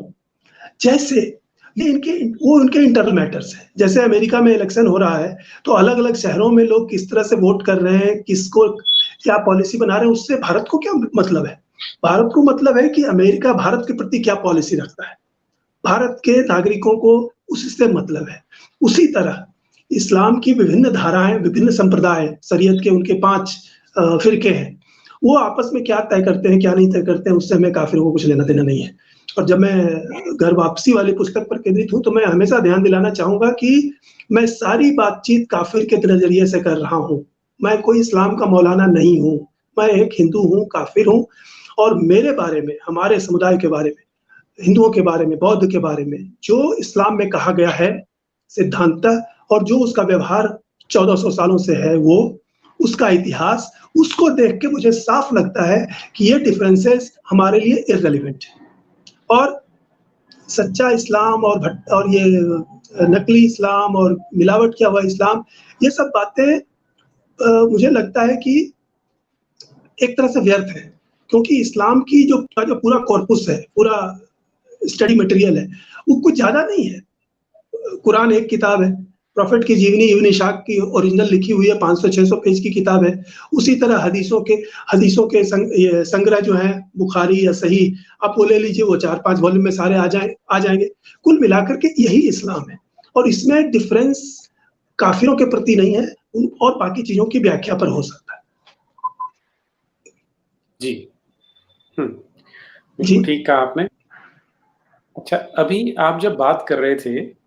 जैसे ये उनके इंटरनल मैटर्स है। जैसे अमेरिका में इलेक्शन हो रहा है तो अलग अलग शहरों में लोग किस तरह से वोट कर रहे हैं, किसको क्या पॉलिसी बना रहे हैं, उससे भारत को क्या मतलब है? भारत को मतलब है कि अमेरिका भारत के प्रति क्या पॉलिसी रखता है, भारत के नागरिकों को उससे मतलब है। उसी तरह इस्लाम की विभिन्न धाराएं, विभिन्न संप्रदाय, शरीयत के उनके 5 फिरके हैं, वो आपस में क्या तय करते हैं, क्या नहीं तय करते हैं, उससे हमें काफिरों को कुछ लेना देना नहीं है। और जब मैं घर वापसी वाली पुस्तक पर केंद्रित हूं तो मैं हमेशा ध्यान दिलाना चाहूंगा कि मैं सारी बातचीत काफिर के नजरिए से कर रहा हूं। मैं कोई इस्लाम का मौलाना नहीं हूं, मैं एक हिंदू हूं, काफिर हूं, और मेरे बारे में, हमारे समुदाय के बारे में, हिंदुओं के बारे में, बौद्ध के बारे में जो इस्लाम में कहा गया है सिद्धांतः, और जो उसका व्यवहार 1400 सालों से है, वो उसका इतिहास, उसको देख के मुझे साफ लगता है कि ये डिफरेंसेस हमारे लिए इररिलेवेंट है। और सच्चा इस्लाम और ये नकली इस्लाम और मिलावट किया हुआ इस्लाम, ये सब बातें मुझे लगता है कि एक तरह से व्यर्थ है, क्योंकि इस्लाम की जो पूरा कॉर्पस है, पूरा स्टडी मटेरियल है, वो कुछ ज्यादा नहीं है। कुरान एक किताब है, प्रॉफिट की जीवनी इब्न इशाक की ओरिजिनल लिखी हुई है, 500-600 पेज की किताब है। उसी तरह हदीसों के संग्रह जो है, बुखारी या सही, आप वो ले लीजिए, वो 4-5 वॉल्यूम में सारे आ जाएंगे। कुल मिलाकर के यही इस्लाम है, और इसमें डिफरेंस काफिरों के प्रति नहीं है, और बाकी चीजों की व्याख्या पर हो सकता है। जी। जी। बिल्कुल ठीक कहा आपने। अच्छा, अभी आप जब बात कर रहे थे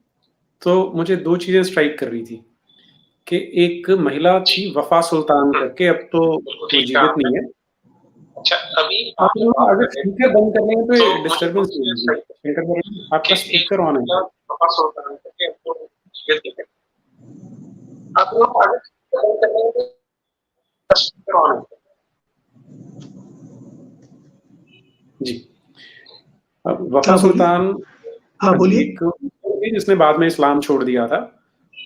तो मुझे 2 चीज़ें स्ट्राइक कर रही थी कि एक महिला थी वफ़ा सुल्तान करके, अब तो वो जीवित नहीं है। अच्छा, अभी आप लोग अगर स्पीकर बंद कर लेंगे तो ये डिस्टर्बेंस नहीं होगी। स्पीकर पर आपका स्पीकर ऑन है। आप लोग अगर बंद कर लेंगे तो स्पीकर ऑन है। जी। अब वफ़ा सुल्तान हाँ, बोलिए। एक जिसने बाद में इस्लाम छोड़ दिया था,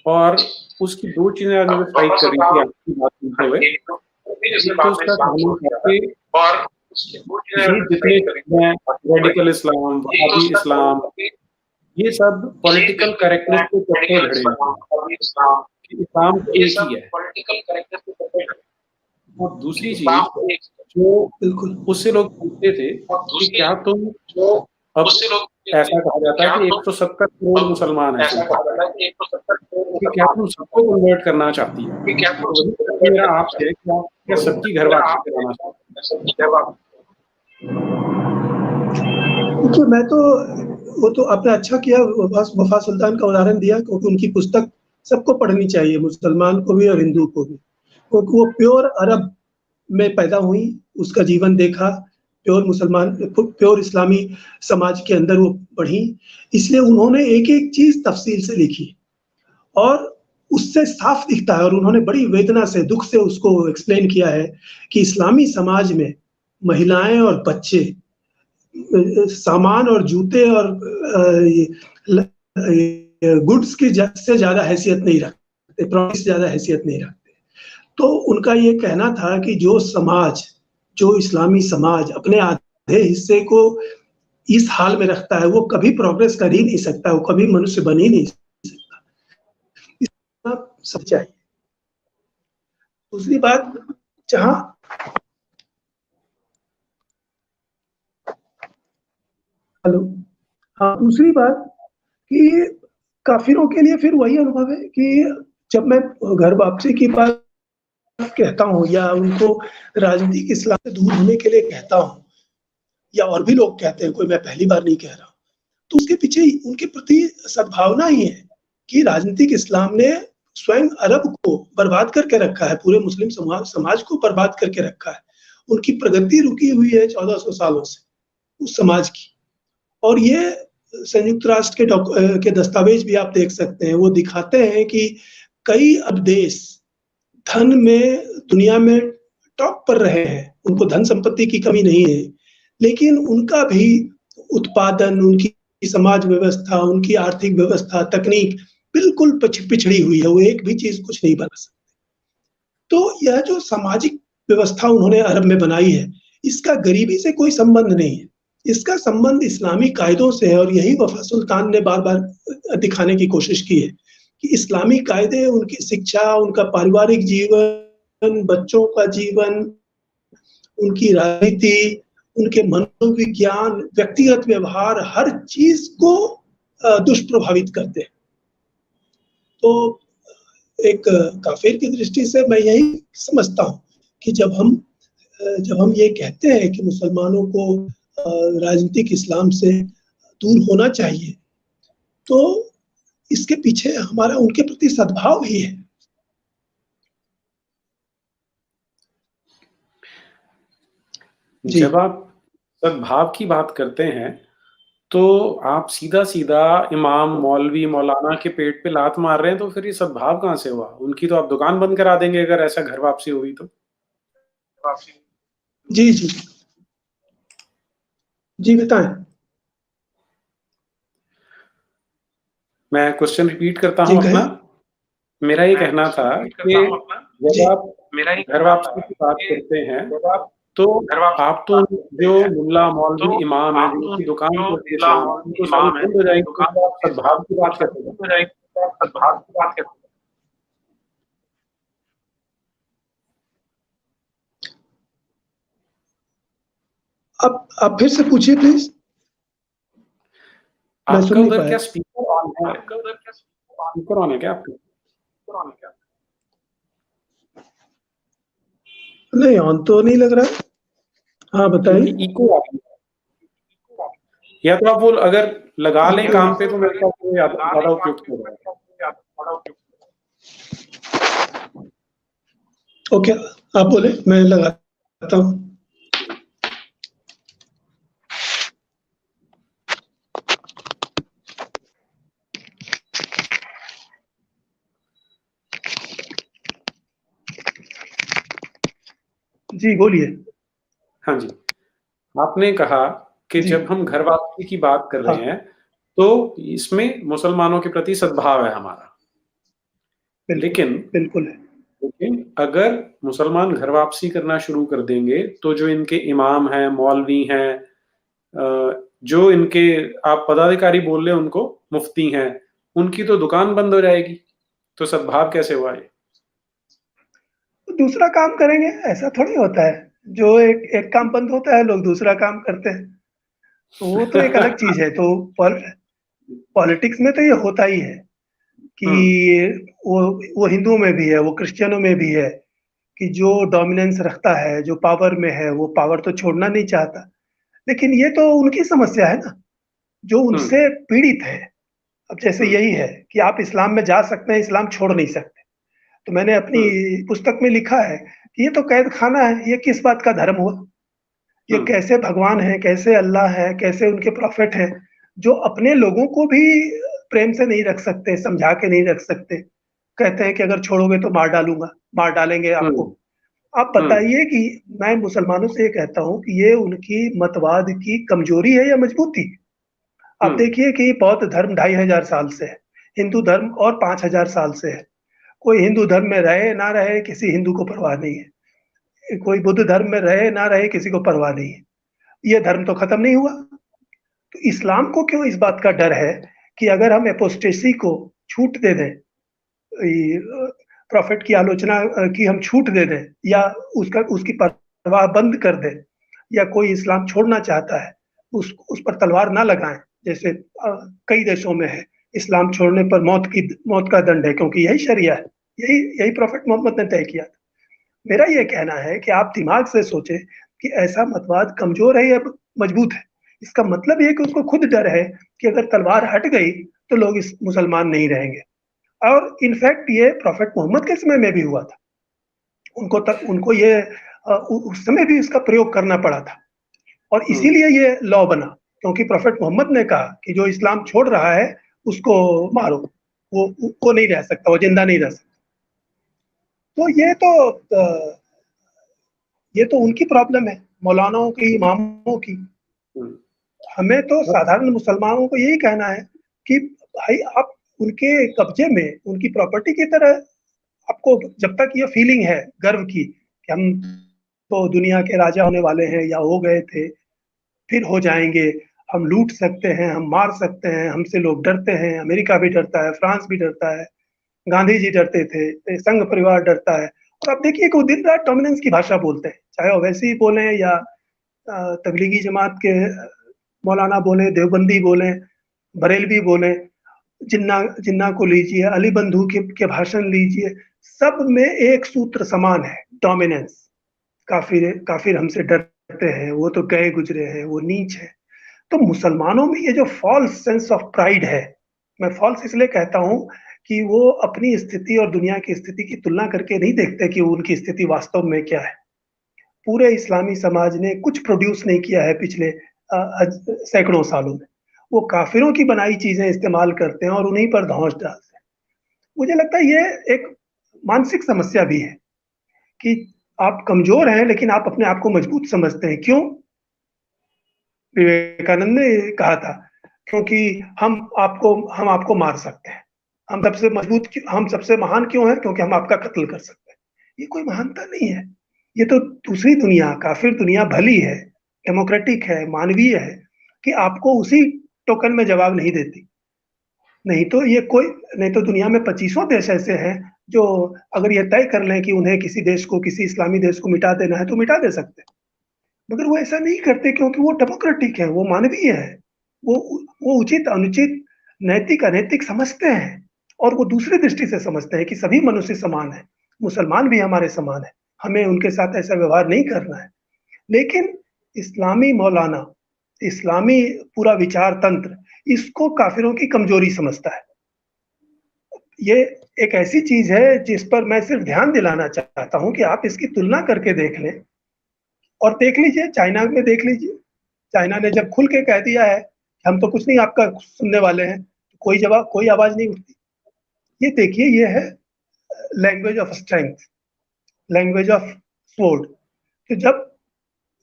और उसकी 2 चीज़ें आज मुझे स्ट्राइक कर रही थी आपकी बात सुनते हुए। एक तो उसका कहना था कि ये जितने हैं रेडिकल इस्लाम, वहाबी इस्लाम, ये सब पॉलिटिकल करेक्टनेस के चक्कर भिड़े हैं कि इस्लाम तो एक ही है। और दूसरी चीज़ जो उससे लोग पूछते थे कि क्या तुम, अब ऐसा कहा जाता है कि 170 करोड़ मुसलमान हैं, कि क्या तुम सबको कन्वर्ट करना चाहती है? तो मेरा आपसे है कि आप क्या सबकी घर वापसी कराना चाहते हैं? देखिए, मैं तो, वो तो आपने अच्छा किया वफ़ा सुल्तान का उदाहरण दिया, क्योंकि उनकी पुस्तक सबको पढ़नी चाहिए, मुसलमान को भी और हिंदू को भी, क्योंकि वो प्योर अरब में पैदा हुई, उसका जीवन देखा, प्योर इस्लामी समाज के अंदर वो बढ़ी, इसलिए उन्होंने एक-एक चीज़ तफ़सील से लिखी, और उससे साफ दिखता है, और उन्होंने बड़ी वेदना से, दुःख से उसको एक्सप्लेन किया है कि इस्लामी समाज में महिलाएँ और बच्चे सामान और जूते और गुड्स की से ज्यादा हैसियत नहीं रखते, प्रॉफिट से ज्यादा हैसियत नहीं रखते। तो उनका ये कहना था कि जो इस्लामी समाज अपने आधे हिस्से को इस हाल में रखता है, वो कभी प्रोग्रेस कर ही नहीं सकता, वो कभी मनुष्य बन ही नहीं सकता। इसका सच्चाई। दूसरी बात, जहाँ हेलो। हाँ, दूसरी बात कि काफ़िरों के लिए फिर वही अनुभव है कि जब मैं घर वापसी की बात कहता हूँ या उनको राजनीतिक इस्लाम से दूर होने के लिए कहता हूँ, या और भी लोग कहते हैं, कोई मैं पहली बार नहीं कह रहा हूँ, तो उसके पीछे उनके प्रति सद्भावना ही है कि राजनीतिक इस्लाम ने स्वयं अरब को बर्बाद करके रखा है, पूरे मुस्लिम समाज को बर्बाद करके रखा है। उनकी प्रगति रुकी हुई है 1400 सालों से, उस समाज की। और ये संयुक्त राष्ट्र के दस्तावेज भी आप देख सकते हैं, वो दिखाते हैं कि कई अब देश धन में दुनिया में टॉप पर रहे हैं, उनको धन संपत्ति की कमी नहीं है, लेकिन उनका भी उत्पादन, उनकी समाज व्यवस्था, उनकी आर्थिक व्यवस्था, तकनीक बिल्कुल पिछड़ी हुई है, वो एक भी चीज़ कुछ नहीं बना सकते। तो यह जो सामाजिक व्यवस्था उन्होंने अरब में बनाई है, इसका गरीबी से कोई संबंध नहीं है। इसका संबंध इस्लामी कायदों से है और यही वफ़ा सुल्तान ने बार-बार दिखाने की कोशिश की है कि इस्लामी कायदे, उनकी शिक्षा, उनका पारिवारिक जीवन, बच्चों का जीवन, उनकी राजनीति, उनके मनोविज्ञान, व्यक्तिगत व्यवहार, हर चीज़ को दुष्प्रभावित करते हैं। तो एक काफ़िर की दृष्टि से मैं यही समझता हूँ कि जब हम ये कहते हैं कि मुसलमानों को राजनीतिक इस्लाम से दूर होना चाहिए, तो इसके पीछे हमारा उनके प्रति सद्भाव ही है। जब आप सद्भाव की बात करते हैं, तो आप सीधा-सीधा इमाम, मौलवी, मौलाना के पेट पे लात मार रहे हैं, तो फिर ये सद्भाव कहाँ से हुआ? उनकी तो आप दुकान बंद करा देंगे अगर ऐसा घर वापसी हुई तो। जी, जी। जी, बताएँ। मैं क्वेश्चन रिपीट करता जी, हूँ कहें। अपना। मेरा ये कहना था कि जब आप घर वापसी की बात करते हैं, तो आप तो जो मुल्ला, मौलवी, इमाम हैं, जिनकी दुकान चलती है इस्लाम, उनको सारी बंद हो जाएगी, तो आप सद्भाव की बात कैसे करें? आप फिर से पूछिए प्लीज़। मैं सुन आपका नहीं उधर पाया। क्या स्पीकर ऑन है? स्पीकर ऑन है क्या आपके? नहीं, ऑन तो नहीं लग रहा है। हाँ, क्योंकि बताइए। इको आ रही है। या तो आप वो अगर लगा लें कान पे तो मेरे ख्याल से ज़्यादा उपयुक्त होगा। ओके, आप बोले, मैं लगाता हूँ। जी, बोलिए। हाँ जी। आपने कहा कि जी। जब हम घर वापसी की बात कर रहे हाँ, हैं, तो इसमें मुसलमानों के प्रति सद्भाव है हमारा। बिल्कुल, लेकिन बिल्कुल है। अगर मुसलमान घर वापसी करना शुरू कर देंगे, तो जो इनके इमाम हैं, मौलवी हैं, जो इनके आप पदाधिकारी बोल लें उनको, मुफ्ती हैं, उनकी तो दुकान बंद हो जाएगी। तो सद्भाव कैसे हुआ ये? तो दूसरा काम करेंगे, ऐसा थोड़ी होता है। जो एक काम बंद होता है, लोग दूसरा काम करते हैं। तो वो तो एक अलग चीज़ है। तो पॉलिटिक्स में तो ये होता ही है हुँ, कि वो हिंदुओं में भी है, वो क्रिश्चियनों में भी है कि जो डोमिनेंस रखता है, जो पावर में है, वो पावर तो छोड़ना नहीं चाहता। लेकिन ये तो उनकी समस्या है ना, जो हुँ, उनसे पीड़ित है। अब जैसे हुँ, यही है कि आप इस्लाम में जा सकते हैं, इस्लाम छोड़ नहीं सकते। तो मैंने अपनी हुँ, पुस्तक में लिखा है कि ये तो कैद खाना है, ये किस बात का धर्म हुआ? ये हुँ, कैसे भगवान हैं, कैसे अल्लाह है, कैसे उनके प्रॉफिट हैं, जो अपने लोगों को भी प्रेम से नहीं रख सकते, समझा के नहीं रख सकते। कहते हैं कि अगर छोड़ोगे तो मार डालूँगा, मार डालेंगे हुँ, आपको। आप हुँ, बताइए कि मैं मुसलमानों से ये कहता हूँ कि ये उनकी मतवाद की कमज़ोरी है या मजबूती? हुँ, आप देखिए कि बौद्ध धर्म 2500 साल से है, हिंदू धर्म और 5000 साल से है। कोई हिंदू धर्म में रहे, ना रहे, किसी हिंदू को परवाह नहीं है। कोई बुद्ध धर्म में रहे, ना रहे, किसी को परवाह नहीं है। ये धर्म तो खत्म नहीं हुआ। तो इस्लाम को क्यों इस बात का डर है कि अगर हम एपोस्टेसी को छूट दे दें, प्रॉफिट की आलोचना की हम छूट दे दें या उसकी परवाह बंद कर दें, या कोई इस्लाम छोड़ना चाहता है, उस पर तलवार ना लगाएं, जैसे कई देशों में है, इस्लाम छोड़ने पर मौत का दंड है, क्योंकि यही शरिया है, यही यही प्रॉफेट मोहम्मद ने तय किया था। मेरा ये कहना है कि आप दिमाग से सोचें कि ऐसा मतवाद कमजोर है या मजबूत है। इसका मतलब ये कि उसको खुद डर है कि अगर तलवार हट गई तो लोग इस मुसलमान नहीं रहेंगे। और इनफैक्ट ये प्रॉफेट मोहम्मद के समय में भी हुआ था। उनको ये उस समय भी इसका प्रयोग करना पड़ा था, और इसीलिए ये लॉ बना, क्योंकि प्रॉफेट मोहम्मद ने कहा कि जो इस्लाम छोड़ रहा है उसको मारो, वो नहीं रह सकता, वो जिंदा नहीं रह सकता। तो ये तो उनकी प्रॉब्लम है, मौलानाओं की, इमामों की। हमें तो साधारण मुसलमानों को यही कहना है कि भाई आप उनके कब्जे में, उनकी प्रॉपर्टी की तरह, आपको जब तक ये फीलिंग है गर्व की कि हम तो दुनिया के राजा होने वाले हैं या हो गए थे, फिर हो जाएंगे, हम लूट सकते हैं, हम मार सकते हैं, हमसे लोग डरते हैं, अमेरिका भी डरता है, फ्रांस भी डरता है, गांधी जी डरते थे, संघ परिवार डरता है। और आप देखिए कि वो दिन रात डोमिनेंस की भाषा बोलते हैं, चाहे ओवैसी बोले या तबलीगी जमात के मौलाना बोले, देवबंदी बोले, बरेलवी बोले, जिन्ना जिन्ना को लीजिए, अली बंधु के भाषण लीजिए, सब में एक सूत्र समान है, डोमिनेंस। काफिर हमसे डरते हैं, वो तो गए गुजरे हैं, वो नीच है। तो मुसलमानों में ये जो फॉल्स सेंस ऑफ प्राइड है, मैं फॉल्स इसलिए कहता हूं कि वो अपनी स्थिति और दुनिया की स्थिति की तुलना करके नहीं देखते कि उनकी स्थिति वास्तव में क्या है। पूरे इस्लामी समाज ने कुछ प्रोड्यूस नहीं किया है पिछले सैकड़ों सालों में। वो काफिरों की बनाई चीजें इस्तेमाल करते हैं और उन्हीं पर धौंस डालते हैं। मुझे लगता है ये एक मानसिक समस्या भी है कि आप कमजोर हैं लेकिन आप अपने आप को मजबूत समझते हैं। क्यों? विवेकानंद ने कहा था, क्योंकि हम आपको मार सकते हैं। हम सबसे महान क्यों हैं? क्योंकि हम आपका कत्ल कर सकते हैं। ये कोई महानता नहीं है। ये तो दूसरी दुनिया, काफिर दुनिया भली है, डेमोक्रेटिक है, मानवीय है, कि आपको उसी टोकन में जवाब नहीं देती। नहीं तो दुनिया में 25 देश ऐसे हैं जो अगर ये तय कर लें कि उन्हें किसी देश को, किसी इस्लामी देश को मिटा देना है तो मिटा दे सकते हैं। मगर वो ऐसा नहीं करते, क्योंकि वो डेमोक्रेटिक है, वो मानवीय है, वो उचित अनुचित, नैतिक अनैतिक समझते हैं, और वो दूसरी दृष्टि से समझते हैं कि सभी मनुष्य समान है, मुसलमान भी हमारे समान है, हमें उनके साथ ऐसा व्यवहार नहीं करना है। लेकिन इस्लामी मौलाना, इस्लामी पूरा विचार तंत्र इसको काफिरों की कमजोरी समझता है। ये एक ऐसी चीज है जिस पर मैं सिर्फ ध्यान दिलाना चाहता हूं कि आप इसकी तुलना करके देख लें, और देख लीजिए चाइना में, देख लीजिए चाइना ने जब खुल के कह दिया है कि हम तो कुछ नहीं आपका सुनने वाले हैं, तो कोई आवाज नहीं उठती। ये देखिए, ये है language of strength, language of sword. तो जब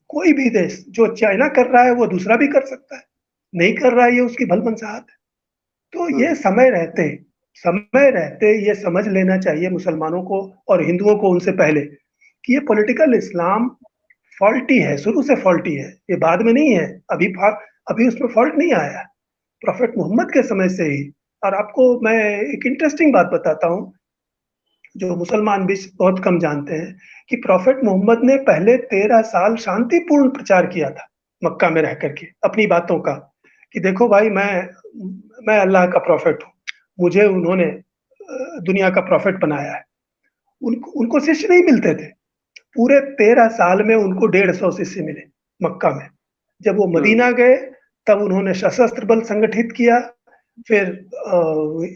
कोई भी देश जो चाइना कर रहा है वो दूसरा भी कर सकता है, नहीं कर रहा है ये उसकी भलमनसाहत है। तो ये समय रहते ये समझ लेना चाहिए मुसलमानों को और हिंदुओं को उनसे पहले, कि ये पॉलिटिकल इस्लाम फॉल्टी है, शुरू से फॉल्टी है, ये बाद में नहीं है, अभी उसमें फॉल्ट नहीं आया, प्रॉफेट मोहम्मद के समय से ही। और आपको मैं एक इंटरेस्टिंग बात बताता हूँ जो मुसलमान भी बहुत कम जानते हैं, कि प्रॉफेट मोहम्मद ने पहले 13 साल शांतिपूर्ण प्रचार किया था मक्का में रह करके अपनी बातों का, कि देखो भाई, मैं अल्लाह का प्रॉफिट हूँ, मुझे उन्होंने दुनिया का प्रॉफिट बनाया है। उनको शिष्य नहीं मिलते थे, पूरे 13 साल में उनको 150 शिष्य मिले मक्का में। जब वो मदीना गए तब उन्होंने सशस्त्र बल संगठित किया, फिर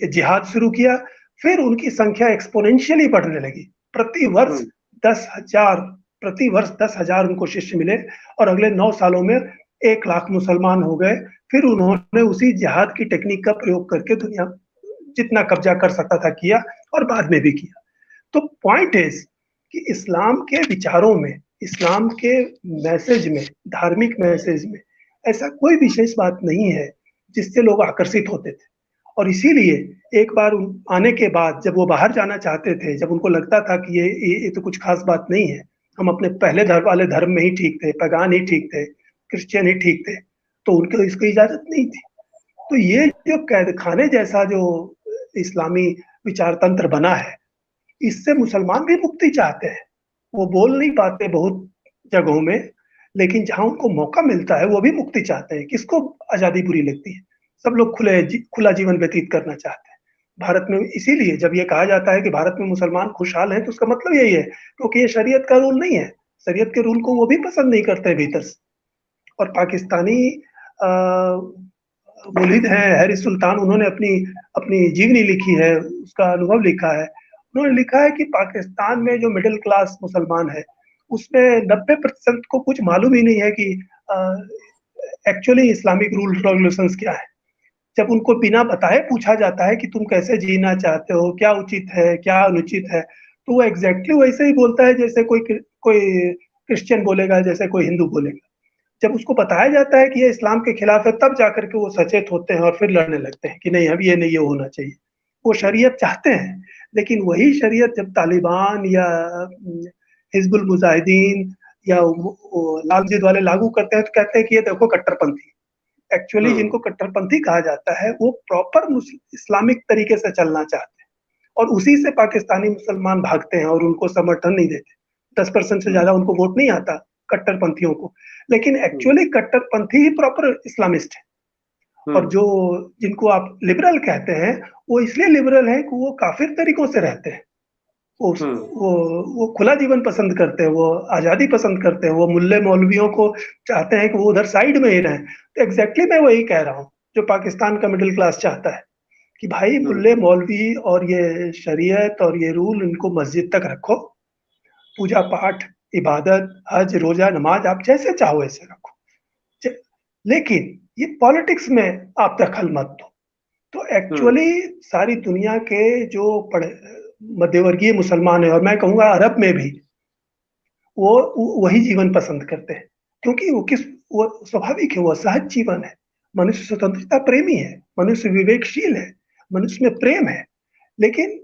जिहाद शुरू किया, फिर उनकी संख्या एक्सपोनेंशियली बढ़ने लगी। प्रतिवर्ष 10,000 उनको शिष्य मिले, और अगले 9 सालों में 1 लाख मुसलमान हो गए। फिर उन्होंने उसी जिहाद की टेक्निक का प्रयोग करके दुनिया जितना कब्जा कर सकता था किया, और बाद में भी किया। तो पॉइंट इज कि इस्लाम के विचारों में, इस्लाम के मैसेज में, धार्मिक मैसेज में ऐसा कोई विशेष बात नहीं है जिससे लोग आकर्षित होते थे। और इसीलिए एक बार आने के बाद जब वो बाहर जाना चाहते थे, जब उनको लगता था कि ये तो कुछ खास बात नहीं है, हम अपने पहले वाले धर्म में ही ठीक थे, पैगान ही ठीक थे, क्रिश्चियन ही ठीक थे, तो उनको इसकी इजाजत नहीं थी। तो ये जो कैद खाने जैसा जो इस्लामी विचार तंत्र बना है, इससे मुसलमान भी मुक्ति चाहते हैं। वो बोल नहीं पाते बहुत जगहों में, लेकिन जहाँ उनको मौका मिलता है वो भी मुक्ति चाहते हैं। किसको आज़ादी बुरी लगती है? सब लोग खुला जीवन व्यतीत करना चाहते हैं। भारत में इसीलिए जब ये कहा जाता है कि भारत में मुसलमान खुशहाल हैं, तो उसका मतलब यही है, क्योंकि ये शरीयत का रूल नहीं है। शरीयत के रूल को वो भी पसंद नहीं करते भीतर से। और पाकिस्तानी मुल्हिद हैं हैरिस सुल्तान, उन्होंने अपनी अपनी जीवनी लिखी है, उसका अनुभव लिखा है। उन्होंने लिखा है कि पाकिस्तान में जो मिडिल क्लास मुसलमान है, उसमें 90% को कुछ मालूम ही नहीं है कि एक्चुअली इस्लामिक रूल रेगुलेशंस क्या है। जब उनको बिना बताए पूछा जाता है कि तुम कैसे जीना चाहते हो, क्या उचित है, क्या अनुचित है, तो वो एग्जैक्टली वैसे ही बोलता है जैसे कोई क्रिश्चियन बोलेगा, जैसे कोई हिंदू बोलेगा। जब उसको बताया जाता है कि ये इस्लाम के खिलाफ है, तब जाकर के वो सचेत होते हैं और फिर लड़ने लगते हैं कि नहीं, अब ये नहीं, ये होना चाहिए। वो शरीयत चाहते हैं, लेकिन वही शरीयत जब तालिबान या हिजबुल मुजाहिदीन या लालजीद वाले लागू करते हैं, तो कहते हैं कि ये देखो कट्टरपंथी। एक्चुअली जिनको कट्टरपंथी कहा जाता है, वो प्रॉपर इस्लामिक तरीके से चलना चाहते हैं, और उसी से पाकिस्तानी मुसलमान भागते हैं और उनको समर्थन नहीं देते। 10% से ज्यादा उनको वोट नहीं आता कट्टरपंथियों को, लेकिन एक्चुअली कट्टरपंथी ही प्रॉपर इस्लामिस्ट है। और जो जिनको आप लिबरल कहते हैं, वो इसलिए लिबरल है कि वो काफिर तरीकों से रहते हैं। वो खुला जीवन पसंद करते हैं, वो आजादी पसंद करते हैं, वो मुल्ले मौलवियों को चाहते हैं कि वो उधर साइड में ही रहें। तो एग्जैक्टली मैं वही कह रहा हूँ जो पाकिस्तान का मिडिल क्लास चाहता है कि भाई मुल्ले मौलवी और ये शरीयत और ये रूल, इनको मस्जिद तक रखो, पूजा पाठ, इबादत, हज, रोजा, नमाज आप जैसे चाहो ऐसे रखो, लेकिन ये पॉलिटिक्स में आप दखल मत दो। तो एक्चुअली सारी दुनिया के जो मध्यवर्गीय मुसलमान है, और मैं कहूंगा अरब में भी, वो वही जीवन पसंद करते हैं, क्योंकि वो स्वाभाविक है, वो सहज जीवन है। मनुष्य स्वतंत्रता प्रेमी है, मनुष्य विवेकशील है, मनुष्य में प्रेम है। लेकिन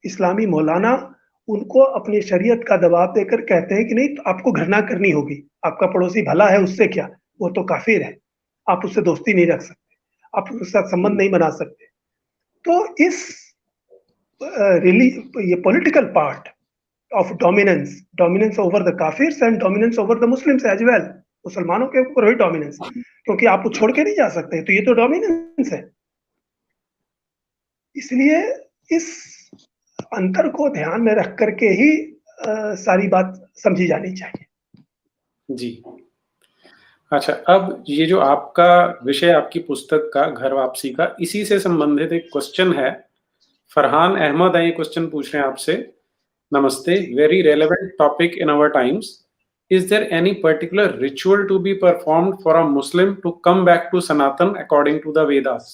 इस्लामी मौलाना उनको अपनी शरीयत का दबाव देकर कहते हैं कि नहीं, तो आपको घृणा करनी होगी, आपका पड़ोसी भला है, उससे क्या, वो तो काफिर है, आप उससे दोस्ती नहीं रख सकते, आप उसके साथ संबंध नहीं बना सकते। तो इस ये political part of dominance over the kafirs and dominance over the Muslims as well, मुसलमानों के ऊपर वही डोमिनेंस, क्योंकि आप वो छोड़ के नहीं जा सकते, तो ये तो डोमिनेंस है। इसलिए इस अंतर को ध्यान में रख करके ही सारी बात समझी जानी चाहिए। जी। अच्छा, अब ये जो आपका विषय, आपकी पुस्तक का, घर वापसी का, इसी से संबंधित एक क्वेश्चन है। फरहान अहमद है, ये क्वेश्चन पूछ रहे हैं आपसे। नमस्ते, very relevant topic in our times. Is there any particular ritual to be performed for a Muslim to come back to Sanatan according to the Vedas?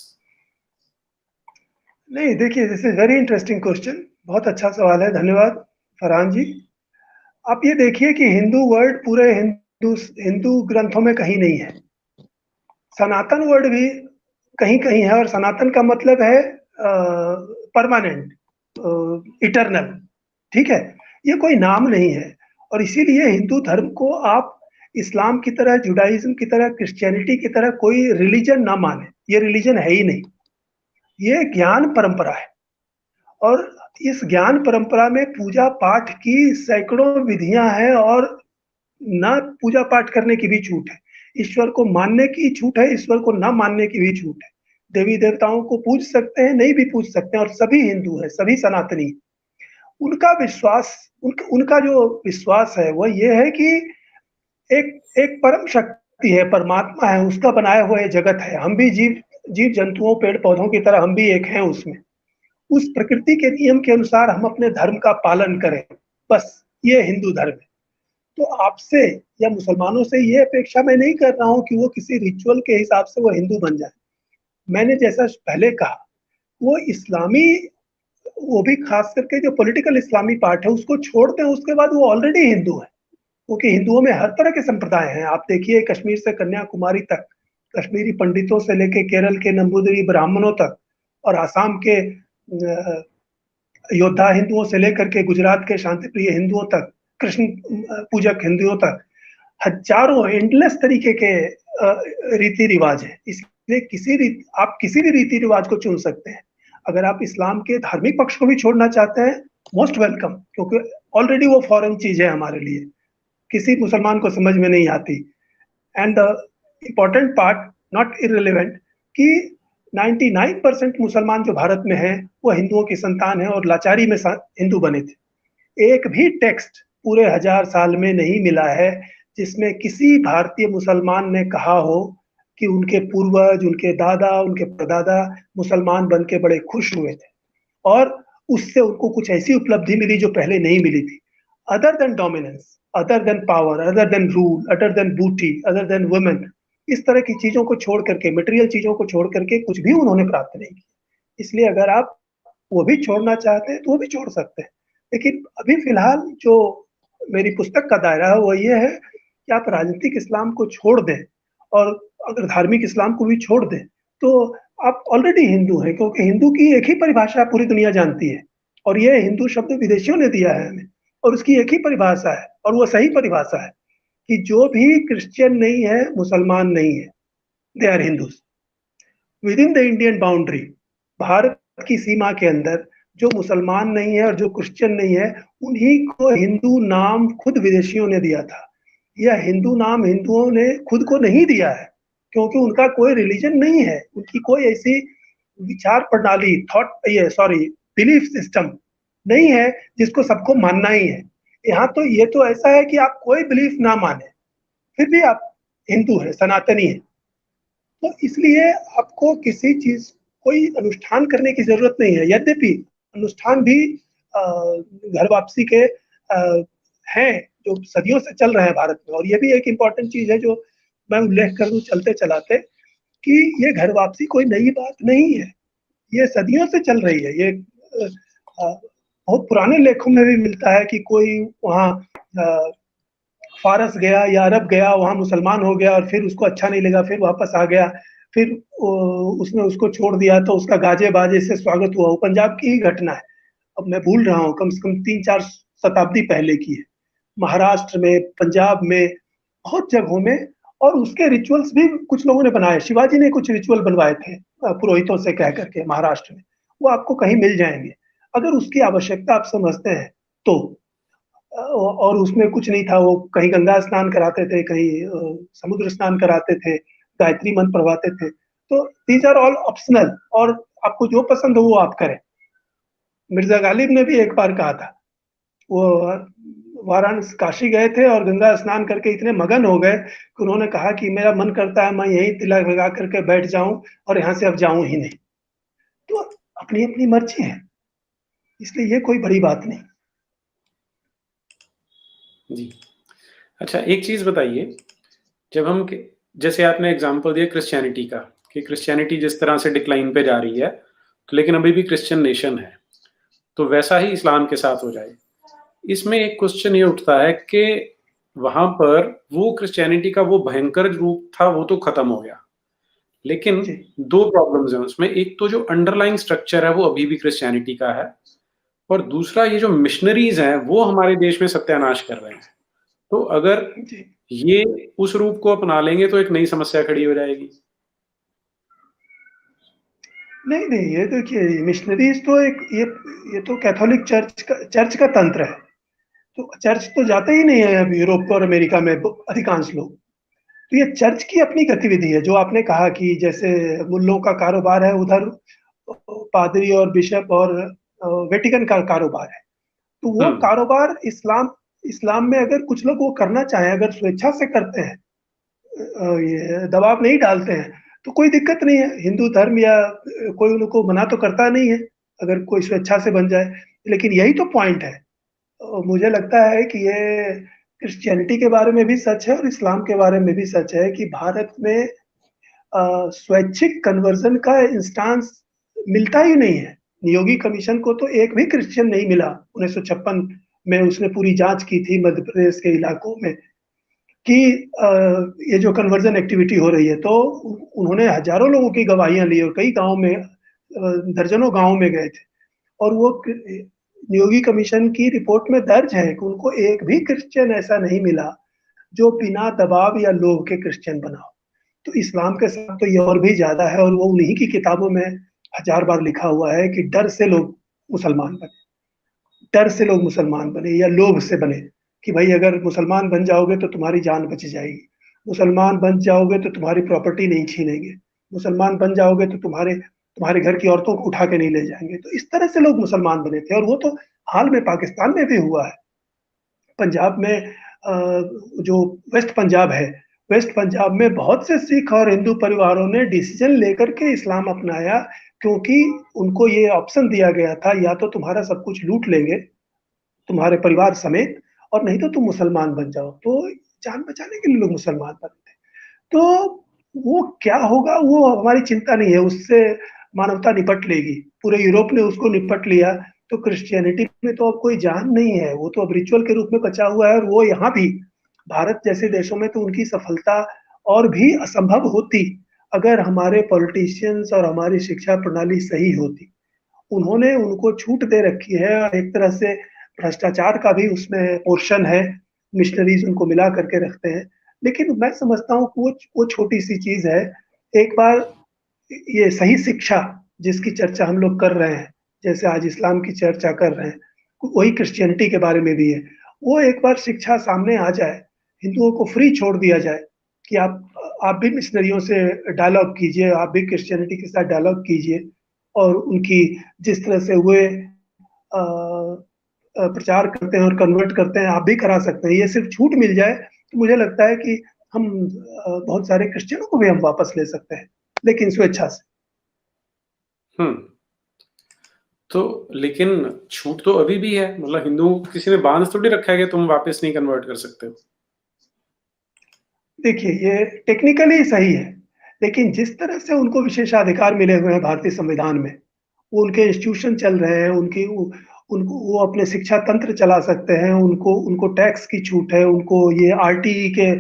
नहीं, देखिए, this is very interesting question, बहुत अच्छा सवाल है, धन्यवाद फरहान जी। आप ये देखिए कि हिंदू वर्ड पूरे हिंदू ग्रंथों में कहीं नहीं है, सनातन वर्ड भी कहीं कहीं है, और सनातन का मतलब है परमानेंट, इटरनल, ठीक है, ये कोई नाम नहीं है। और इसीलिए हिंदू धर्म को आप इस्लाम की तरह, जुडाइज्म की तरह, क्रिश्चियनिटी की तरह कोई रिलीजन ना माने, ये रिलीजन है ही नहीं, ये ज्ञान परंपरा है। और इस ज्ञान परंपरा में पूजा पाठ की सैकड़ों विधियां हैं, और ना पूजा पाठ करने की भी छूट है, ईश्वर को मानने की छूट है, ईश्वर को ना मानने की भी छूट है। देवी देवताओं को पूज सकते हैं, नहीं भी पूज सकते हैं, और सभी हिंदू हैं, सभी सनातनी। उनका विश्वास, उनका जो विश्वास है वो ये है कि एक परम शक्ति है, परमात्मा है, उसका बनाया हुआ ये जगत है, हम भी जीव जंतुओं, पेड़ पौधों की तरह हम भी एक हैं उसमें। उस प्रकृति के नियम के अनुसार हम अपने धर्म का पालन करें, बस ये हिंदू धर्म है। तो आपसे या मुसलमानों से ये अपेक्षा मैं नहीं कर रहा हूं कि वो किसी रिचुअल के हिसाब से वो हिंदू बन जाए। मैंने जैसा पहले कहा, वो इस्लामी, वो भी खास करके जो पॉलिटिकल इस्लामी पार्ट है, उसको छोड़ दें, उसके बाद वो ऑलरेडी हिंदू है, क्योंकि हिंदुओं में हर तरह के संप्रदाय हैं। आप देखिए, कश्मीर से कन्याकुमारी तक, कश्मीरी पंडितों से लेके केरल के नंबूदरी ब्राह्मणों तक, और आसाम के योद्धा हिंदुओं से लेकर के गुजरात के शांतिप्रिय हिंदुओं तक, कृष्ण पूजक हिंदुओं तक, हजारों एंडलेस तरीके के रीति रिवाज है। इसलिए आप किसी भी रीति रिवाज को चुन सकते हैं। अगर आप इस्लाम के धार्मिक पक्ष को भी छोड़ना चाहते हैं, मोस्ट वेलकम, क्योंकि ऑलरेडी वो फॉरेन चीज है हमारे लिए, किसी मुसलमान को समझ में नहीं आती। And the important part, not irrelevant, कि 99% मुसलमान जो भारत में हैं वो हिंदुओं की संतान है और लाचारी में हिंदू बने थे। एक भी टेक्स्ट पूरे 1000 साल में नहीं मिला है जिसमें किसी भारतीय मुसलमान ने कहा हो कि उनके पूर्वज, उनके दादा, उनके परदादा मुसलमान बन के बड़े खुश हुए थे और उससे उनको कुछ ऐसी उपलब्धि मिली जो पहले नहीं मिली थी। Other than dominance, other than power, other than rule, other than बूटी, अदर देन वुमेन, इस तरह की चीजों को छोड़ करके, मटेरियल चीजों को छोड़ करके कुछ भी उन्होंने प्राप्त नहीं किया। इसलिए अगर आप वो भी छोड़ना चाहते हैं तो वो भी छोड़ सकते हैं। लेकिन अभी फिलहाल जो मेरी पुस्तक का दायरा है वो ये है कि आप राजनीतिक इस्लाम को छोड़ दें और अगर धार्मिक इस्लाम को भी छोड़ दें तो आप ऑलरेडी हिंदू हैं, क्योंकि हिंदू की एक ही परिभाषा पूरी दुनिया जानती है और ये हिंदू शब्द विदेशियों ने दिया है हमें और उसकी एक ही परिभाषा है और वो सही परिभाषा है कि जो भी क्रिश्चियन नहीं है, मुसलमान नहीं है, they are Hindus within the Indian boundary. Bharat की सीमा के अंदर जो मुसलमान नहीं है और जो क्रिश्चियन नहीं है, उन्हीं को हिंदू नाम खुद विदेशियों ने दिया था। यह हिंदू नाम हिंदुओं ने खुद को नहीं दिया है क्योंकि उनका कोई रिलीजन नहीं है, उनकी कोई ऐसी विचार प्रणाली, बिलीफ सिस्टम नहीं है जिसको सबको मानना ही है। यहाँ तो ये तो ऐसा है कि आप कोई बिलीफ ना माने फिर भी आप हिंदू है, सनातनी है। तो इसलिए आपको किसी चीज, कोई अनुष्ठान करने की जरूरत नहीं है। यद्यपि अनुष्ठान भी घर वापसी के हैं जो सदियों से चल रहे हैं भारत में, और ये भी एक इम्पॉर्टेंट चीज है जो मैं उल्लेख कर दूं चलते चलाते कि ये घर वापसी कोई नई बात नहीं है, ये सदियों से चल रही है। ये बहुत पुराने लेखों में भी मिलता है कि कोई वहाँ फारस गया या अरब गया, वहाँ मुसलमान हो गया और फिर उसको अच्छा नहीं लगा, फिर वापस आ गया, फिर उसने उसको छोड़ दिया तो उसका गाजे बाजे से स्वागत हुआ। वो पंजाब की ही घटना है, अब मैं भूल रहा हूँ, कम से कम 3-4 शताब्दी पहले की है। महाराष्ट्र में, पंजाब में, बहुत जगहों में, और उसके रिचुअल्स भी कुछ लोगों ने बनाए। शिवाजी ने कुछ रिचुअल बनवाए थे पुरोहितों से कह करके महाराष्ट्र में, वो आपको कहीं मिल जाएंगे अगर उसकी आवश्यकता आप समझते हैं तो। और उसमें कुछ नहीं था, वो कहीं गंगा स्नान कराते थे, कहीं समुद्र स्नान कराते थे, गायत्री मंत्र पढ़वाते थे। तो दीज आर ऑल ऑप्शनल और आपको जो पसंद हो वो आप करें। मिर्जा गालिब ने भी एक बार कहा था, वो वाराणसी काशी गए थे और गंगा स्नान करके इतने मगन हो गए कि उन्होंने कहा कि मेरा मन करता है मैं यहीं तिलक लगा करके बैठ जाऊं और यहाँ से अब जाऊं ही नहीं। तो अपनी अपनी मर्जी है, इसलिए ये कोई बड़ी बात नहीं। जी। अच्छा, एक चीज बताइए, जब हम जैसे आपने एग्जांपल दिया क्रिश्चियनिटी का कि क्रिश्चियनिटी जिस तरह से डिक्लाइन पे जा रही है, तो लेकिन अभी भी क्रिश्चियन नेशन है, तो वैसा ही इस्लाम के साथ हो जाए। इसमें एक क्वेश्चन ये उठता है कि वहां पर वो क्रिश्चियनिटी का वो भयंकर रूप था वो तो खत्म हो गया, लेकिन दो प्रॉब्लम्स हैं उसमें। एक तो जो अंडरलाइंग स्ट्रक्चर है वो अभी भी क्रिश्चियनिटी का है, और दूसरा ये जो मिशनरीज हैं वो हमारे देश में सत्यानाश कर रहे हैं। तो अगर ये उस रूप को अपना लेंगे तो एक नई समस्या खड़ी हो जाएगी। नहीं, ये देखिए, मिशनरीज तो ये तो कैथोलिक चर्च का तंत्र है। तो चर्च तो जाते ही नहीं है अब यूरोप और अमेरिका में अधिकांश लोग। तो ये चर्च की अपनी गतिविधि है। जो आपने कहा कि जैसे मुल्लों का कारोबार है, उधर पादरी और बिशप और वेटिकन का कारोबार है। तो वो कारोबार इस्लाम में अगर कुछ लोग वो करना चाहें, अगर स्वेच्छा से करते हैं, ये दबाव नहीं डालते हैं, तो कोई दिक्कत नहीं है। हिंदू धर्म या कोई उनको मना तो करता नहीं है अगर कोई स्वेच्छा से बन जाए। लेकिन यही तो पॉइंट है। मुझे लगता है कि ये क्रिश्चियनिटी के बारे में भी सच है और इस्लाम के बारे में भी सच है कि भारत में स्वैच्छिक कन्वर्जन का इंस्टांस मिलता ही नहीं है। नियोगी कमीशन को तो एक भी क्रिश्चियन नहीं मिला 1956 में। उसने पूरी जांच की थी मध्य प्रदेश के इलाकों में कि ये जो कन्वर्जन एक्टिविटी हो रही है, तो उन्होंने हजारों लोगों की गवाहियां ली और कई गांव में, दर्जनों गांव में गए थे, और वो नियोगी कमीशन की रिपोर्ट में दर्ज है कि उनको एक भी क्रिश्चियन ऐसा नहीं मिला जो बिना दबाव या लोभ के क्रिश्चियन बना हो। तो इस्लाम के साथ तो ये और भी ज्यादा है, और वो उन्हीं की किताबों में 1000 बार लिखा हुआ है कि डर से लोग मुसलमान बने, डर से लोग मुसलमान बने या लोभ से बने, कि भाई अगर मुसलमान बन जाओगे तो तुम्हारी जान बच जाएगी, मुसलमान बन जाओगे तो तुम्हारी प्रॉपर्टी नहीं छीनेंगे, मुसलमान बन जाओगे तो तुम्हारे घर की औरतों को उठा के नहीं ले जाएंगे। तो इस तरह से लोग मुसलमान बने थे, और वो तो हाल में पाकिस्तान में भी हुआ है। पंजाब में जो वेस्ट पंजाब है, वेस्ट पंजाब में बहुत से सिख और हिंदू परिवारों ने डिसीजन लेकर के इस्लाम अपनाया, क्योंकि उनको ये ऑप्शन दिया गया था, या तो तुम्हारा सब कुछ लूट लेंगे तुम्हारे परिवार समेत, और नहीं तो तुम मुसलमान बन जाओ। तो जान बचाने के लिए लोग मुसलमान बनते। तो वो क्या होगा वो हमारी चिंता नहीं है, उससे मानवता निपट लेगी। पूरे यूरोप ने उसको निपट लिया, तो क्रिश्चियनिटी में तो अब कोई जान नहीं है, वो तो अब रिचुअल के रूप में बचा हुआ है। और वो यहाँ भी भारत जैसे देशों में तो उनकी सफलता और भी असंभव होती अगर हमारे पॉलिटिशियंस और हमारी शिक्षा प्रणाली सही होती। उन्होंने उनको छूट दे रखी है, और एक तरह से भ्रष्टाचार का भी उसमें पोर्शन है, मिशनरीज उनको मिला करके रखते हैं। लेकिन मैं समझता हूँ कि वो छोटी सी चीज है। एक बार ये सही शिक्षा जिसकी चर्चा हम लोग कर रहे हैं, जैसे आज इस्लाम की चर्चा कर रहे हैं, वही क्रिश्चियनिटी के बारे में भी है। वो एक बार शिक्षा सामने आ जाए, हिंदुओं को फ्री छोड़ दिया जाए कि आप भी मिशनरियों से डायलॉग कीजिए, आप भी क्रिश्चियनिटी के साथ डायलॉग कीजिए, और उनकी जिस तरह से वे प्रचार करते हैं और कन्वर्ट करते हैं, आप भी करा सकते हैं। ये सिर्फ छूट मिल जाए तो मुझे लगता है कि हम बहुत सारे क्रिश्चियनों को भी हम वापस ले सकते हैं, लेकिन स्वेच्छा से। तो लेकिन छूट तो अभी भी है, मतलब हिंदुओं को किसी ने बांध थोड़ी रखा है कि तुम वापस नहीं कन्वर्ट कर सकते हो। देखिए, ये टेक्निकली सही है, लेकिन जिस तरह से उनको विशेषाधिकार मिले हुए हैं भारतीय संविधान में, वो उनके इंस्टीट्यूशन चल रहे हैं, उनकी उनको वो अपने शिक्षा तंत्र चला सकते हैं, उनको टैक्स की छूट है, उनको ये आरटीई के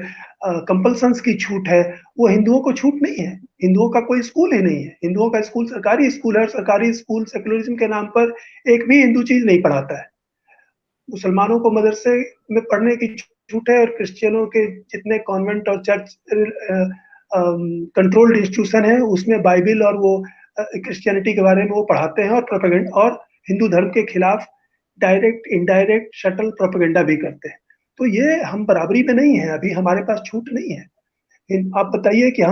कंपल्सन्स की छूट है। वो हिंदुओं को छूट नहीं है। हिंदुओं का कोई स्कूल ही नहीं है। हिंदुओं का स्कूल सरकारी स्कूल है, और सरकारी स्कूल सेकुलरिज्म के नाम पर एक भी हिंदू चीज नहीं पढ़ाता है। मुसलमानों को मदरसे में पढ़ने की छूट है, और क्रिश्चियनों के जितने कॉन्वेंट और चर्च कंट्रोल्ड इंस्टीट्यूशन है, उसमें बाइबिल और वो क्रिश्चियनिटी के बारे में वो पढ़ाते हैं, और प्रोपेगेंडा और हिंदू धर्म के खिलाफ डायरेक्ट इनडायरेक्ट शटल प्रोपेगेंडा भी करते हैं। तो ये हम बराबरी में नहीं है, अभी हमारे पास छूट नहीं है। आप बताइए कि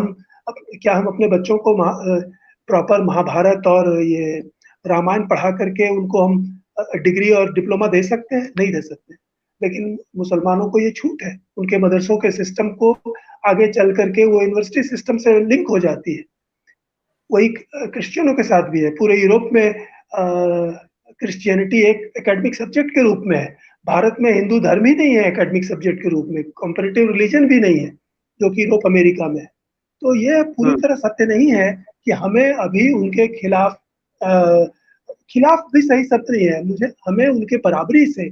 क्या हम अपने बच्चों को प्रॉपर महाभारत और ये रामायण पढ़ा करके उनको हम डिग्री और डिप्लोमा दे सकते हैं? नहीं दे सकते। लेकिन मुसलमानों को ये छूट है, उनके मदरसों के सिस्टम को आगे चल करके वो यूनिवर्सिटी सिस्टम से लिंक हो जाती है। वही क्रिश्चियनों के साथ भी है। पूरे यूरोप में क्रिश्चियनिटी एक एकेडमिक सब्जेक्ट के रूप में है। भारत में हिंदू धर्म ही नहीं है एकेडमिक सब्जेक्ट के रूप में, कंपैरेटिव रिलीजन भी नहीं है, जो कि यूरोप अमेरिका में है। तो ये पूरी तरह सत्य नहीं है कि हमें अभी उनके खिलाफ भी सही शब्द नहीं है, हमें उनके बराबरी से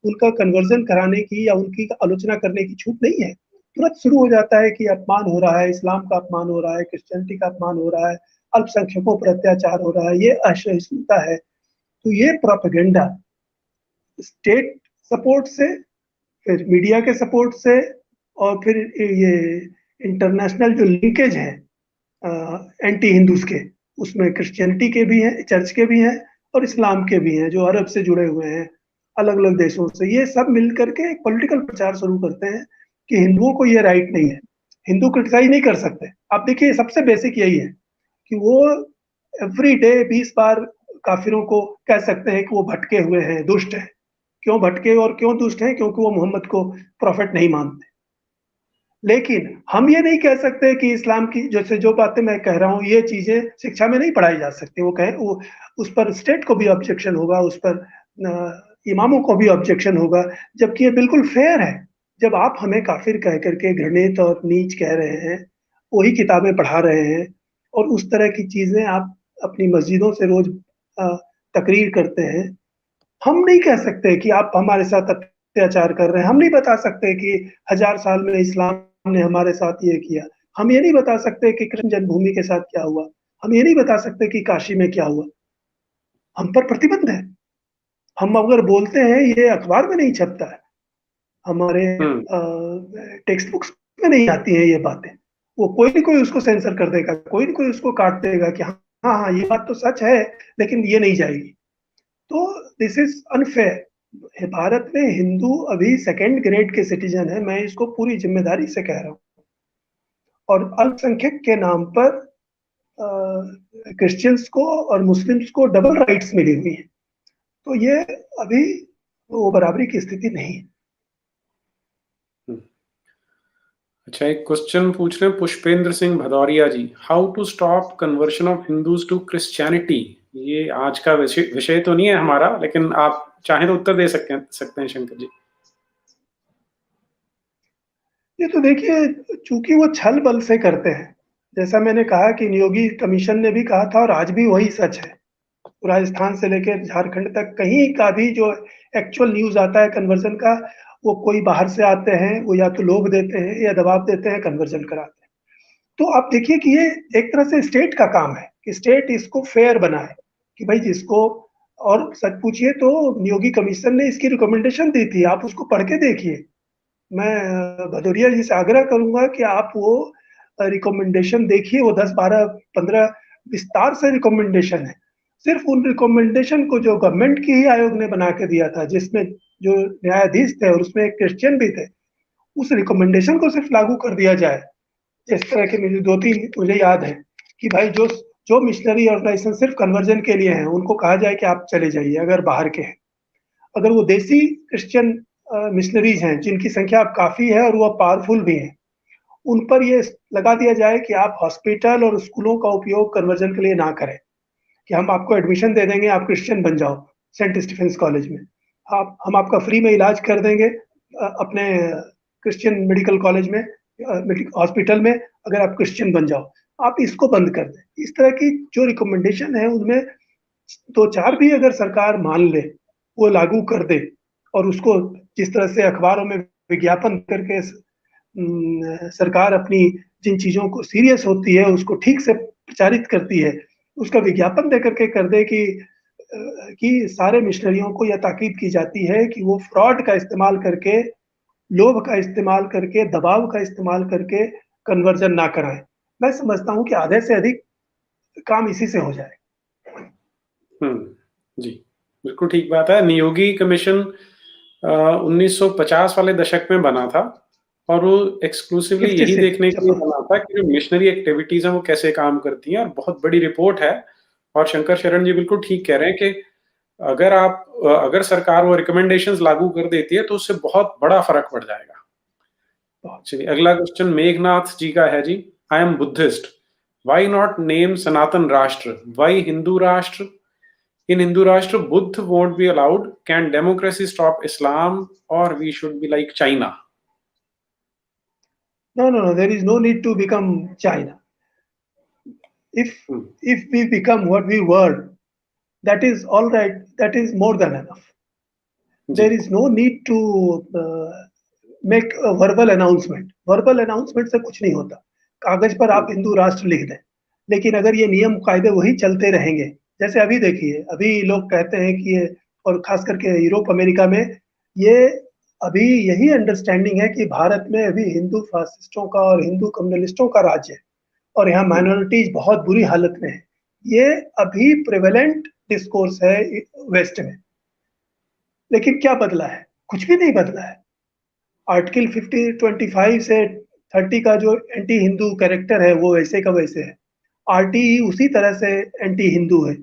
उनका कन्वर्जन कराने की या उनकी आलोचना करने की छूट नहीं है। तुरंत शुरू हो जाता है कि अपमान हो रहा है, इस्लाम का अपमान हो रहा है, क्रिश्चियनिटी का अपमान हो रहा है, अल्पसंख्यकों पर अत्याचार हो रहा है, ये असहिष्णुता है। तो ये प्रोपेगेंडा स्टेट सपोर्ट से, फिर मीडिया के सपोर्ट से, और फिर ये इंटरनेशनल जो लिंकेज है एंटी हिंदूज के, उसमें क्रिश्चियनिटी के भी हैं, चर्च के भी हैं, और इस्लाम के भी हैं जो अरब से जुड़े हुए हैं, अलग अलग देशों से। ये सब मिलकर के एक पॉलिटिकल प्रचार शुरू करते हैं कि हिंदुओं को ये राइट नहीं है, हिंदू क्रिटिसाइज नहीं कर सकते। आप देखिए, सबसे बेसिक यही है कि वो एवरी डे 20 बार काफिरों को कह सकते हैं कि वो भटके हुए हैं, दुष्ट हैं। क्यों भटके और क्यों दुष्ट हैं? क्योंकि वो मोहम्मद को प्रॉफिट नहीं मानते। लेकिन हम ये नहीं कह सकते कि इस्लाम की जैसे जो बातें मैं कह रहा हूँ, ये चीजें शिक्षा में नहीं पढ़ाई जा सकती। वो उस पर स्टेट को भी ऑब्जेक्शन होगा, उस पर इमामों को भी ऑब्जेक्शन होगा, जबकि ये बिल्कुल फेयर है। जब आप हमें काफिर कह करके घृणित और नीच कह रहे हैं, वही किताबें पढ़ा रहे हैं, और उस तरह की चीजें आप अपनी मस्जिदों से रोज तकरीर करते हैं, हम नहीं कह सकते कि आप हमारे साथ अत्याचार कर रहे हैं। हम नहीं बता सकते कि 1000 साल में इस्लाम ने हमारे साथ ये किया। हम ये नहीं बता सकते कि कृष्ण जन्मभूमि के साथ क्या हुआ। हम ये नहीं बता सकते कि काशी में क्या हुआ। हम पर प्रतिबंध है। हम अगर बोलते हैं, ये अखबार में नहीं छपता है, हमारे टेक्स्ट बुक्स में नहीं आती है ये बातें, वो कोई न कोई उसको सेंसर कर देगा, कोई न कोई उसको काट देगा कि हाँ हाँ ये बात तो सच है, लेकिन ये नहीं जाएगी। तो दिस इज अनफेयर। भारत में हिंदू अभी सेकंड ग्रेड के सिटीजन है, मैं इसको पूरी जिम्मेदारी से कह रहा हूँ। और अल्पसंख्यक के नाम पर क्रिश्चियंस को और मुस्लिम्स को डबल राइट्स मिली हुई है। तो ये अभी वो बराबरी की स्थिति नहीं है। अच्छा, एक क्वेश्चन पूछ रहे हैं Pushpendra Singh Bhadauria ji, how to stop conversion of Hindus to Christianity. ये आज का विषय तो नहीं है हमारा, लेकिन आप चाहें तो उत्तर दे सकते हैं शंकर जी। ये तो देखिए, चूंकि वो छल बल से करते हैं, जैसा मैंने कहा कि नियोगी कमीशन ने भी कहा था और आज भी वही सच है। राजस्थान से लेकर झारखंड तक कहीं का भी जो एक्चुअल न्यूज आता है कन्वर्जन का, वो कोई बाहर से आते हैं, वो या तो लोग देते हैं या दबाव देते हैं, कन्वर्जन कराते हैं। तो आप देखिए कि ये एक तरह से स्टेट का काम है कि स्टेट इसको फेयर बनाए, कि भाई जिसको, और सच पूछिए तो नियोगी कमीशन ने इसकी रिकमेंडेशन दी थी, आप उसको पढ़ के देखिए। मैं भदौरिया जी से आग्रह करूंगा कि आप वो रिकमेंडेशन देखिए, वो 10, 12, 15 विस्तार से रिकमेंडेशन है। सिर्फ उन रिकमेंडेशन को जो गवर्नमेंट की ही आयोग ने बना के दिया था, जिसमें जो न्यायाधीश थे और उसमें एक क्रिश्चियन भी थे, उस रिकमेंडेशन को सिर्फ लागू कर दिया जाए। इस तरह के मुझे 2-3 मुझे याद है कि भाई जो जो मिशनरी ऑर्गेनाइजेशन सिर्फ कन्वर्जन के लिए हैं, उनको कहा जाए कि आप चले जाइए अगर बाहर के हैं। अगर वो देसी क्रिश्चियन मिशनरीज हैं जिनकी संख्या अब काफी है और वो पावरफुल भी हैं, उन पर ये लगा दिया जाए कि आप हॉस्पिटल और स्कूलों का उपयोग कन्वर्जन के लिए ना करें, कि हम आपको एडमिशन दे देंगे, आप क्रिश्चियन बन जाओ सेंट स्टीफेंस कॉलेज में, आप हम आपका फ्री में इलाज कर देंगे अपने क्रिश्चियन मेडिकल कॉलेज में, हॉस्पिटल में, अगर आप क्रिश्चियन बन जाओ। आप इसको बंद कर दें। इस तरह की जो रिकमेंडेशन है उनमें 2-4 भी अगर सरकार मान ले, वो लागू कर दे, और उसको जिस तरह से अखबारों में विज्ञापन करके सरकार अपनी जिन चीजों को सीरियस होती है उसको ठीक से प्रचारित करती है, उसका विज्ञापन दे करके कर दे कि सारे मिशनरियों को यह ताकीद की जाती है कि वो फ्रॉड का इस्तेमाल करके, लोभ का इस्तेमाल करके, दबाव का इस्तेमाल करके कन्वर्जन ना कराएं। मैं समझता हूं कि आधे से अधिक काम इसी से हो जाए। जी, बिल्कुल ठीक बात है। नियोगी कमीशन 1950 वाले दशक में बना था और वो एक्सक्लूसिवली यही 56 देखने के लिए बना था कि जो मिशनरी एक्टिविटीज हैं वो कैसे काम करती हैं, और बहुत बड़ी रिपोर्ट है। और शंकर शरण जी बिल्कुल ठीक कह रहे हैं कि अगर सरकार वो रिकमेंडेशंस लागू कर देती है तो उससे बहुत बड़ा फर्क पड़ जाएगा। चलिए, अगला क्वेश्चन मेघनाथ जी का है जी, I am Buddhist, why not name Sanatan Rashtra, why Hindu राष्ट्र? In Hindu Rashtra, Buddha won't be allowed. Can democracy stop Islam, or we should be like China? No. There is no need to become China. If we become what we were, that is all right. That is more than enough. There is no need to make a verbal announcement. Verbal announcement से कुछ नहीं होता। कागज पर आप हिंदू राष्ट्र लिख दें, लेकिन अगर ये नियम कायदे वही चलते रहेंगे, जैसे अभी देखिए, अभी लोग कहते हैं कि ये, और खास करके यूरोप अमेरिका में, ये अभी यही अंडरस्टैंडिंग है कि भारत में अभी हिंदू फासिस्टों का और हिंदू कम्युनलिस्टों का राज्य है और यहाँ माइनॉरिटीज बहुत बुरी हालत में है। ये अभी प्रेवेलेंट डिस्कोर्स है वेस्ट में। लेकिन क्या बदला है? कुछ भी नहीं बदला है। आर्टिकल 25 से 30 का जो एंटी हिंदू कैरेक्टर है वो वैसे का वैसे है। आरटीई उसी तरह से एंटी हिंदू है।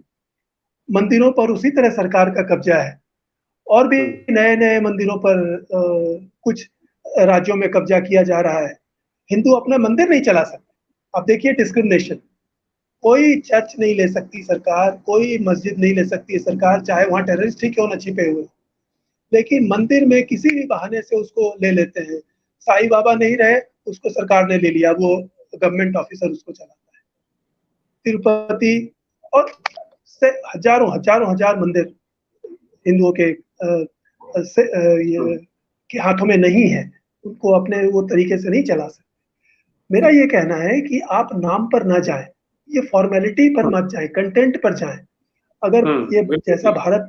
मंदिरों पर उसी तरह सरकार का कब्जा है, और भी नए नए मंदिरों पर कुछ राज्यों में कब्जा किया जा रहा है। हिंदू अपना मंदिर नहीं चला सकते। अब देखिए डिस्क्रिमिनेशन, कोई चर्च नहीं ले सकती सरकार, कोई मस्जिद नहीं ले सकती सरकार, चाहे वहां टेररिस्ट ही क्यों न छिपे हुए, लेकिन मंदिर में किसी भी बहाने से उसको ले लेते हैं। साईं बाबा नहीं रहे, उसको सरकार ने ले लिया, वो गवर्नमेंट ऑफिसर उसको चलाता है। तिरुपति और से हजारों हजारों हजार मंदिर हिंदुओं के के हाथों में नहीं है, उनको अपने वो तरीके से नहीं चला सकते। मेरा ये कहना है कि आप नाम पर ना जाएं, ये फॉर्मेलिटी पर मत जाएं, कंटेंट पर जाएं। अगर ये जैसा भारत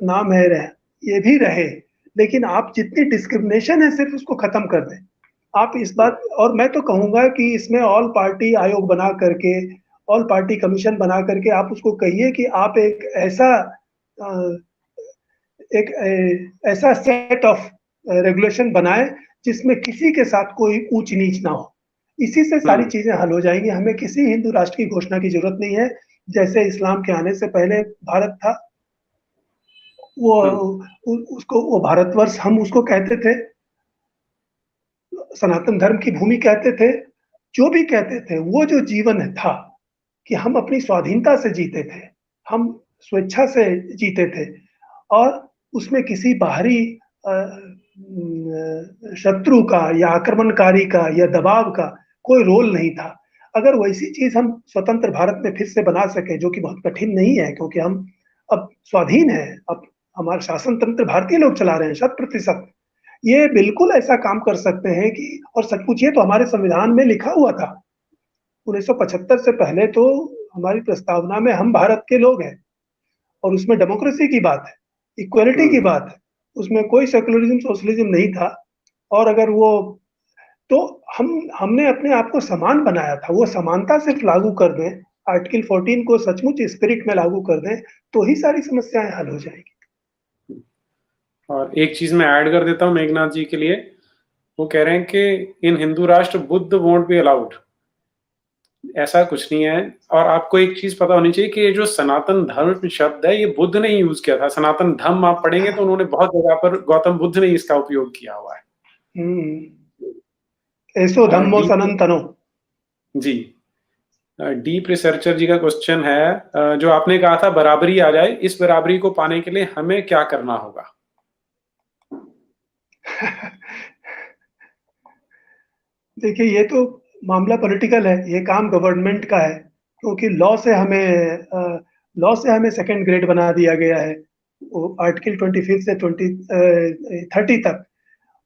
नाम है ये भी रहे, लेकिन आप जितनी डिस्क्रिमिनेशन है सिर्फ उसको खत्म कर दें। आप इस बात, और मैं तो कहूंगा कि इसमें ऑल पार्टी आयोग बना करके, ऑल पार्टी कमीशन बना करके आप उसको कहिए कि आप एक ऐसा ऐसा सेट ऑफ रेगुलेशन बनाए जिसमें किसी के साथ कोई ऊंच नीच ना हो। इसी से सारी चीजें हल हो जाएंगी। हमें किसी हिंदू राष्ट्र की घोषणा की जरूरत नहीं है। जैसे इस्लाम के आने से पहले भारत था, वो उसको वो भारतवर्ष हम उसको कहते थे, सनातन धर्म की भूमि कहते थे। जो भी कहते थे, वो जो जीवन था कि हम अपनी स्वाधीनता से जीते थे, हम स्वेच्छा से जीते थे, और उसमें किसी बाहरी शत्रु का या आक्रमणकारी का या दबाव का कोई रोल नहीं था। अगर वैसी चीज हम स्वतंत्र भारत में फिर से बना सके, जो कि बहुत कठिन नहीं है क्योंकि हम अब स्वाधीन है, अब हमारा शासन तंत्र भारतीय लोग चला रहे हैं 100%। ये बिल्कुल ऐसा काम कर सकते हैं कि, और सच पूछिए तो हमारे संविधान में लिखा हुआ था 1975 से पहले, तो हमारी प्रस्तावना में हम भारत के लोग हैं, और उसमें डेमोक्रेसी की बात है, इक्वलिटी की बात है, उसमें कोई सेकुलरिज्म सोशलिज्म नहीं था। और अगर वो, तो हमने अपने आप को समान बनाया था, वो समानता सिर्फ लागू कर दें, आर्टिकल 14 को सचमुच स्पिरिट में लागू कर दें, तो ही सारी समस्याएं हल हो जाएंगी। और एक चीज मैं ऐड कर देता हूँ मेघनाथ जी के लिए, वो कह रहे हैं कि इन हिंदू राष्ट्र बुद्ध वोंट बी अलाउड। ऐसा कुछ नहीं है। और आपको एक चीज पता होनी चाहिए कि ये जो सनातन धर्म शब्द है, ये बुद्ध ने यूज किया था। सनातन धम्म आप पढ़ेंगे तो उन्होंने बहुत जगह पर गौतम बुद्ध ने इसका उपयोग किया हुआ है। ऐसो धम्मो सनातनो। जी, डीप रिसर्चर जी का क्वेश्चन है, जो आपने कहा था बराबरी आ जाए, इस बराबरी को पाने के लिए हमें क्या करना होगा? देखिए, ये तो मामला पॉलिटिकल है, ये काम गवर्नमेंट का है, क्योंकि लॉ से हमें सेकंड ग्रेड बना दिया गया है। आर्टिकल 25 से 30 तक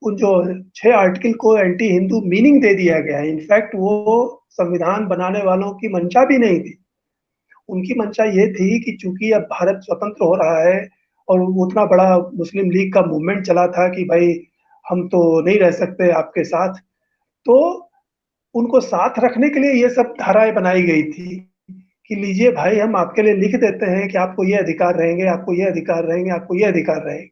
उन जो 6 आर्टिकल को एंटी हिंदू मीनिंग दे दिया गया है। इनफैक्ट वो संविधान बनाने वालों की मंशा भी नहीं थी। उनकी मंशा ये थी कि चूंकि अब भारत स्वतंत्र हो रहा है और उतना बड़ा मुस्लिम लीग का मूवमेंट चला था कि भाई हम तो नहीं रह सकते आपके साथ, तो उनको साथ रखने के लिए ये सब धाराएं बनाई गई थी कि लीजिए भाई, हम आपके लिए लिख देते हैं कि आपको ये अधिकार रहेंगे, आपको ये अधिकार रहेंगे, आपको ये अधिकार रहेंगे।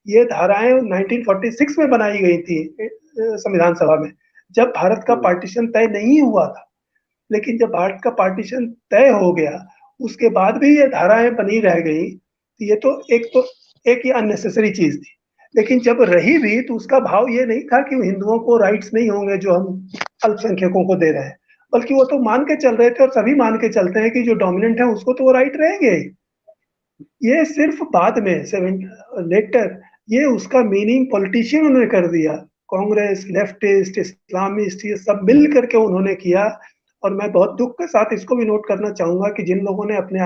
ये धाराएं 1946 में बनाई गई थी संविधान सभा में, जब भारत का पार्टीशन तय नहीं हुआ था। लेकिन जब भारत का पार्टीशन तय हो गया, उसके बाद भी ये धाराएं बनी रह गई। तो एक ये अननेसेसरी चीज थी। लेकिन जब रही भी तो उसका भाव ये नहीं था कि हिंदुओं को राइट्स नहीं होंगे जो हम अल्पसंख्यकों को दे रहे हैं, बल्कि वो तो मान के चल रहे थे, और सभी मान के चलते हैं कि जो डोमिनेंट है उसको तो वो राइट रहेंगे। ये सिर्फ बाद में लेटर ये उसका मीनिंग पॉलिटिशियन ने कर दिया। कांग्रेस, लेफ्टिस्ट, इस्लामिस्ट, ये सब मिल करके उन्होंने किया। और मैं बहुत दुख के साथ इसको भी नोट करना चाहूंगा कि जिन लोगों ने अपने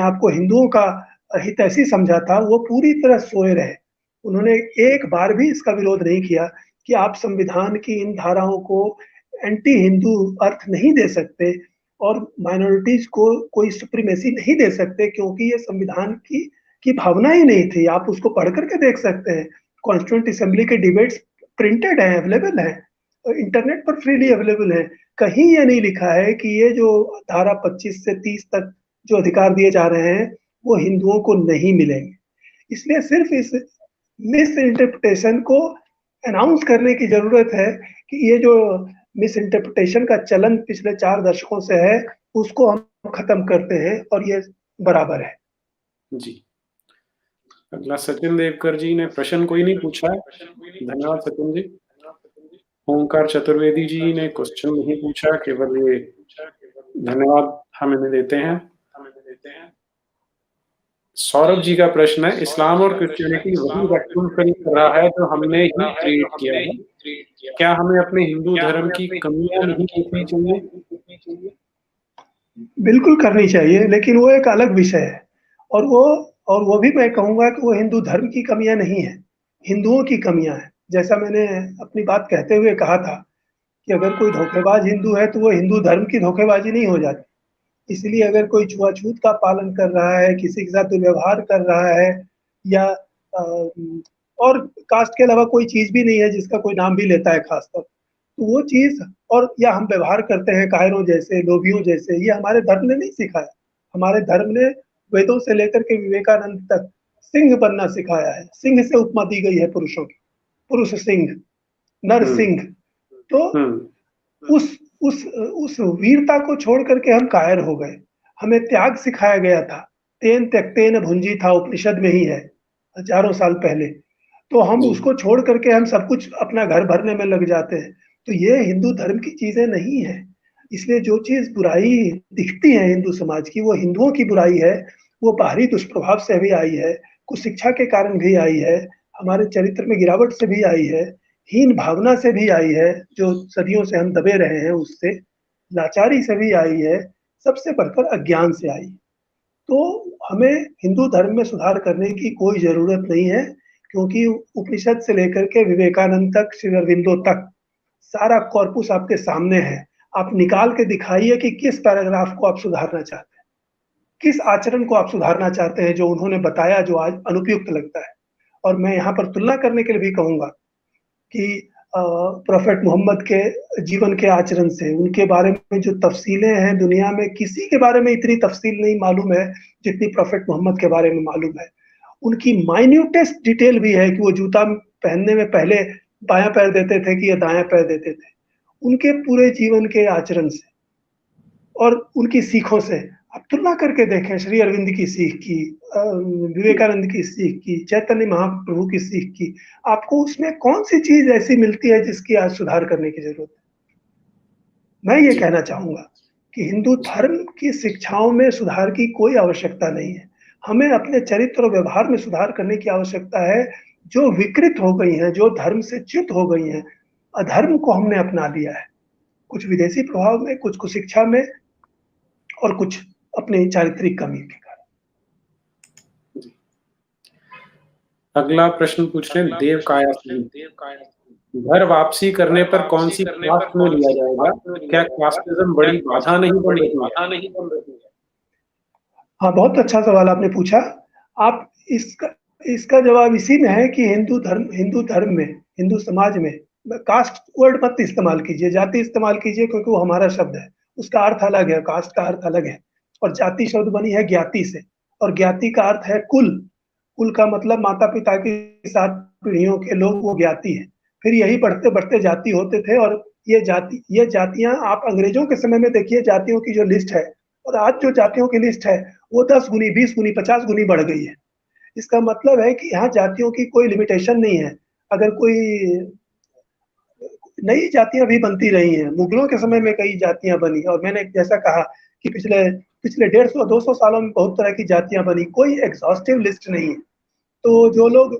आप को हिंदुओं का हितैषी समझा था, वो पूरी तरह सोए रहे। उन्होंने एक बार भी इसका विरोध नहीं किया कि आप संविधान की इन धाराओं को एंटी हिंदू अर्थ नहीं दे सकते और माइनॉरिटीज को कोई सुप्रीमेसी नहीं दे सकते, क्योंकि ये संविधान की भावना ही नहीं थी। आप उसको पढ़ करके देख सकते हैं, कॉन्स्टिट्यूएंट असेंबली के डिबेट्स प्रिंटेड है, अवेलेबल है, इंटरनेट पर फ्रीली अवेलेबल है। कहीं ये नहीं लिखा है कि ये जो धारा 25 से 30 तक जो अधिकार दिए जा रहे हैं वो हिंदुओं को नहीं मिलेंगे। इसलिए सिर्फ इस मिस इंटरप्रिटेशन को अनाउंस करने की जरूरत है कि ये जो मिस इंटरप्रिटेशन का चलन पिछले 4 दशकों से है, उसको हम खत्म करते हैं और ये बराबर है। जी, अगला सचिन देवकर जी ने प्रश्न कोई नहीं पूछा है। धन्यवाद सचिन जी। ओंकार चतुर्वेदी जी ने क्वेश्चन नहीं पूछा, केवल ये धन्यवाद हम इन्हें देते हैं। सौरभ जी का प्रश्न है, इस्लाम और क्रिश्चियनिटी वही रेक्टिफाई कर रहा है जो हमने ही क्रिएट किया है, क्या हमें अपने हिंदू धर्म की कमियां नहीं देखनी चाहिए? बिल्कुल करनी चाहिए, लेकिन वो एक अलग विषय है। और वो भी मैं कहूंगा कि वो हिंदू धर्म की कमियां नहीं है, हिंदुओं की कमियां हैं। जैसा मैंने अपनी बात कहते हुए कहा था कि अगर कोई धोखेबाज हिंदू है तो वो हिंदू धर्म की धोखेबाजी नहीं हो जाती। इसलिए अगर कोई छुआछूत का पालन कर रहा है, किसी के साथ दुर्व्यवहार कर रहा है, या और कास्ट के अलावा कोई चीज भी नहीं है जिसका कोई नाम भी लेता है खासकर, तो वो चीज, और या हम व्यवहार करते हैं कायरों जैसे, लोभियों जैसे, ये हमारे धर्म ने नहीं सिखाया। हमारे धर्म ने वेदों से लेकर के विवेकानंद तक सिंह बनना सिखाया है। सिंह से उपमा दी गई है पुरुषों की, पुरुष सिंह, नर सिंह। तो उस वीरता को छोड़ करके हम कायर हो गए। हमें त्याग सिखाया गया था, तेन त्यक्तेन भुंजी था, उपनिषद में ही है, हजारों साल पहले। तो हम उसको छोड़ करके हम सब कुछ अपना घर भरने में लग जाते हैं। तो ये हिंदू धर्म की चीजें नहीं है। इसलिए जो चीज बुराई दिखती है हिंदू समाज की, वो हिंदुओं की बुराई है, वो बाहरी दुष्प्रभाव से भी आई है, कुछ शिक्षा के कारण भी आई है, हमारे चरित्र में गिरावट से भी आई है, हीन भावना से भी आई है, जो सदियों से हम दबे रहे हैं उससे, लाचारी से भी आई है, सबसे बढ़कर अज्ञान से आई। तो हमें हिंदू धर्म में सुधार करने की कोई जरूरत नहीं है, क्योंकि उपनिषद से लेकर के विवेकानंद तक, श्री अरविंदो तक सारा कॉर्पुस आपके सामने है। आप निकाल के दिखाइए कि किस पैराग्राफ को आप सुधारना चाहते हैं, किस आचरण को आप सुधारना चाहते हैं जो उन्होंने बताया, जो आज अनुपयुक्त लगता है। और मैं यहाँ पर तुलना करने के लिए भी कहूंगा कि प्रोफेट मोहम्मद के जीवन के आचरण से, उनके बारे में जो तफसीलें हैं, दुनिया में किसी के बारे में इतनी तफसील नहीं मालूम है जितनी प्रोफेट मोहम्मद के बारे में मालूम है। उनकी माइन्यूटेस्ट डिटेल भी है कि वो जूता पहनने में पहले बायां पैर देते थे कि या दायां पैर देते थे। उनके पूरे जीवन के आचरण से और उनकी सीखों से आप तुलना करके देखें, श्री अरविंद की सीख की, विवेकानंद की सीख की, चैतन्य महाप्रभु की सीख की, आपको उसमें कौन सी चीज ऐसी मिलती है जिसकी आज सुधार करने की जरूरत है? मैं ये कहना चाहूंगा कि हिंदू धर्म की शिक्षाओं में सुधार की कोई आवश्यकता नहीं है। हमें अपने चरित्र और व्यवहार में सुधार करने की आवश्यकता है। जो विकृत हो गई हैं, जो धर्म से च्युत हो गई हैं, अधर्म को हमने अपना लिया है, कुछ विदेशी प्रभाव में, कुछ कुशिक्षा में, और कुछ अपनी चारित्रिक कमी के कारण। अगला प्रश्न पूछ रहे हैं देव काया सिंह, घर वापसी करने पर कौन सी कास्ट में लिया जाएगा? क्या कास्टिज्म बड़ी बाधा नहीं बन रही है? हाँ, बहुत अच्छा सवाल आपने पूछा। आप इसका जवाब इसी में है कि हिंदू धर्म में, हिंदू समाज में कास्ट वर्ड मत इस्तेमाल कीजिए, जाति इस्तेमाल कीजिए, क्योंकि वो हमारा शब्द है, उसका अर्थ अलग है, कास्ट का अर्थ अलग है। और जाति शब्द बनी है ज्ञाति से, और ज्ञाति का अर्थ है कुल। कुल का मतलब माता पिता की 7 पीढ़ियों के लोग, वो ज्ञाति है। फिर यही बढ़ते बढ़ते जाति होते थे, और ये जातियां आप अंग्रेजों के समय में देखिए, जातियों की जो लिस्ट है, और आज जो जातियों की लिस्ट है वो 10 गुनी, 20 गुनी, 50 गुनी बढ़ गई है। इसका मतलब है कि यहाँ जातियों की कोई लिमिटेशन नहीं है। अगर कोई नई जातियां भी बनती रही हैं, मुगलों के समय में कई जातियां बनी, और मैंने जैसा कहा कि पिछले 150-200 सालों में बहुत तरह की जातियां बनी, कोई एग्जॉस्टिव लिस्ट नहीं है। तो जो लोग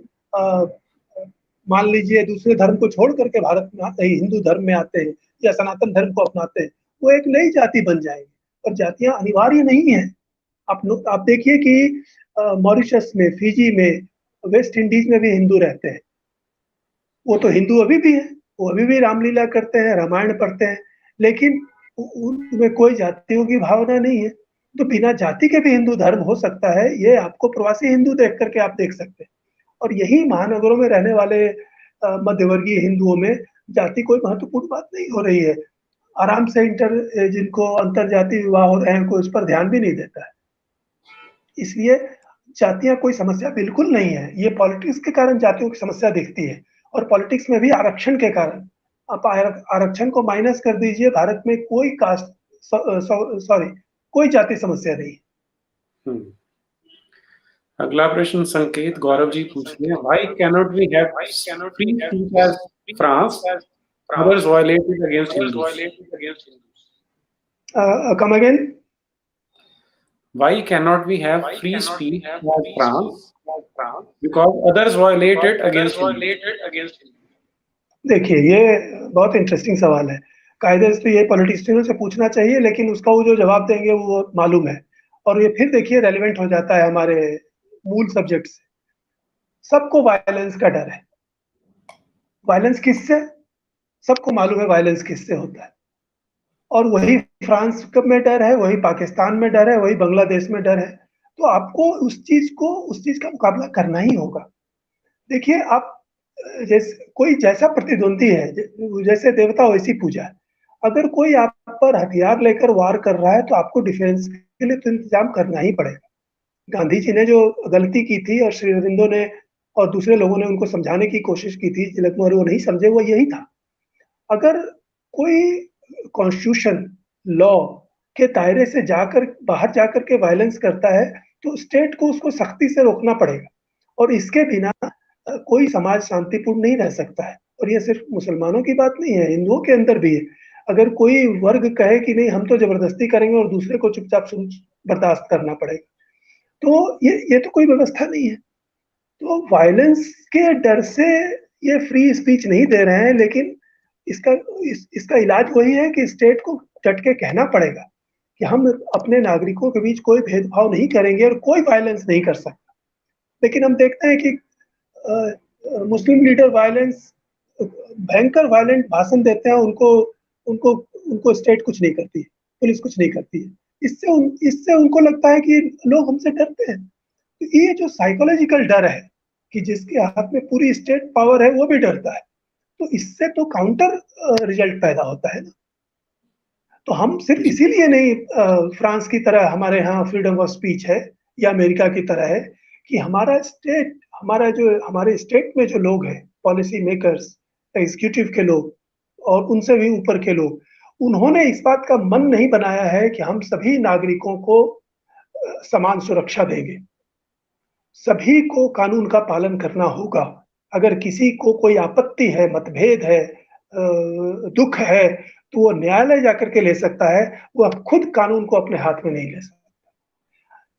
मान लीजिए दूसरे धर्म को छोड़ करके भारत में आते हैं, हिंदू धर्म में आते हैं या सनातन धर्म को अपनाते हैं, वो एक नई जाति बन जाएंगे। और जातियां अनिवार्य नहीं है। आप देखिए कि मॉरिशस में, फिजी में, वेस्ट इंडीज में भी हिंदू रहते हैं। वो तो हिंदू अभी भी है, वो अभी भी रामलीला करते हैं, रामायण पढ़ते हैं, लेकिन उनमें कोई जातियों की भावना नहीं है। तो बिना जाति के भी हिंदू धर्म हो सकता है, ये आपको प्रवासी हिंदू देख करके आप देख सकते हैं। और यही महानगरों में रहने वाले मध्यवर्गीय हिंदुओं में जाति कोई महत्वपूर्ण बात नहीं हो रही है। आराम से जिनको अंतर जाति विवाह हो रहे हैं, कोई उस पर ध्यान भी नहीं देता है। इसलिए जातियां कोई समस्या बिल्कुल नहीं है। ये पॉलिटिक्स के कारण जातियों की समस्या दिखती है, और पॉलिटिक्स में भी आरक्षण के कारण। आप आरक्षण को माइनस कर दीजिए, भारत में कोई कोई जाति समस्या नहीं। अगला प्रश्न संकेत गौरव जी पूछ रहे हैं, why cannot we have free speech as France, others violated against Hindus? Come again? Why cannot we have free speech as France, because others violated against Hindus? देखिए, ये बहुत इंटरेस्टिंग सवाल है। कायदे से तो ये पॉलिटिशियनों से पूछना चाहिए, लेकिन उसका वो जो जवाब देंगे वो मालूम है। और ये फिर देखिए रेलिवेंट हो जाता है हमारे मूल सब्जेक्ट से। सबको वायलेंस का डर है। वायलेंस किससे? सबको मालूम है वायलेंस किससे होता है। और वही फ्रांस में डर है, वही पाकिस्तान में डर है, वही बांग्लादेश में डर है। तो आपको उस चीज का मुकाबला करना ही होगा। देखिए, आप कोई जैसा प्रतिद्वंदी है, जैसे देवता वैसी पूजा है। अगर कोई आप पर हथियार लेकर वार कर रहा है, तो आपको डिफेंस के लिए तो इंतजाम करना ही पड़ेगा। गांधी जी ने जो गलती की थी और श्री अरबिंदो ने और दूसरे लोगों ने उनको समझाने की कोशिश की थी, तिलक कुमार वो नहीं समझे, वो यही था। अगर कोई कॉन्स्टिट्यूशन, लॉ के दायरे से जाकर बाहर जाकर के वायलेंस करता है, तो स्टेट को उसको सख्ती से रोकना पड़ेगा और इसके बिना कोई समाज शांतिपूर्ण नहीं रह सकता है। और ये सिर्फ मुसलमानों की बात नहीं है, हिंदुओं के अंदर भी है। अगर कोई वर्ग कहे कि नहीं हम तो जबरदस्ती करेंगे और दूसरे को चुपचाप बर्दाश्त करना पड़ेगा, तो ये तो कोई व्यवस्था नहीं है। तो वायलेंस के डर से ये फ्री स्पीच नहीं दे रहे हैं, लेकिन इसका इलाज वही है कि स्टेट को डट के कहना पड़ेगा कि हम अपने नागरिकों के बीच कोई भेदभाव नहीं करेंगे और कोई वायलेंस नहीं कर सकता। लेकिन हम देखते हैं कि मुस्लिम लीडर वायलेंस, भयंकर वायलेंट भाषण देते हैं, उनको उनको उनको स्टेट कुछ नहीं करती है, पुलिस कुछ नहीं करती है। इससे उनको लगता है कि लोग हमसे डरते हैं। तो ये जो साइकोलॉजिकल डर है कि जिसके हाथ में पूरी स्टेट पावर है वो भी डरता है, तो इससे तो काउंटर रिजल्ट पैदा होता है ना। तो हम सिर्फ इसीलिए नहीं फ्रांस की तरह हमारे यहाँ फ्रीडम ऑफ स्पीच है या अमेरिका की तरह है कि हमारे स्टेट में जो लोग हैं, पॉलिसी मेकर्स, एग्जीक्यूटिव के लोग और उनसे भी ऊपर के लोग, उन्होंने इस बात का मन नहीं बनाया है कि हम सभी नागरिकों को समान सुरक्षा देंगे। सभी को कानून का पालन करना होगा। अगर किसी को कोई आपत्ति है, मतभेद है, दुख है, तो वो न्यायालय जाकर के ले सकता है, वो अब खुद कानून को अपने हाथ में नहीं ले सकता।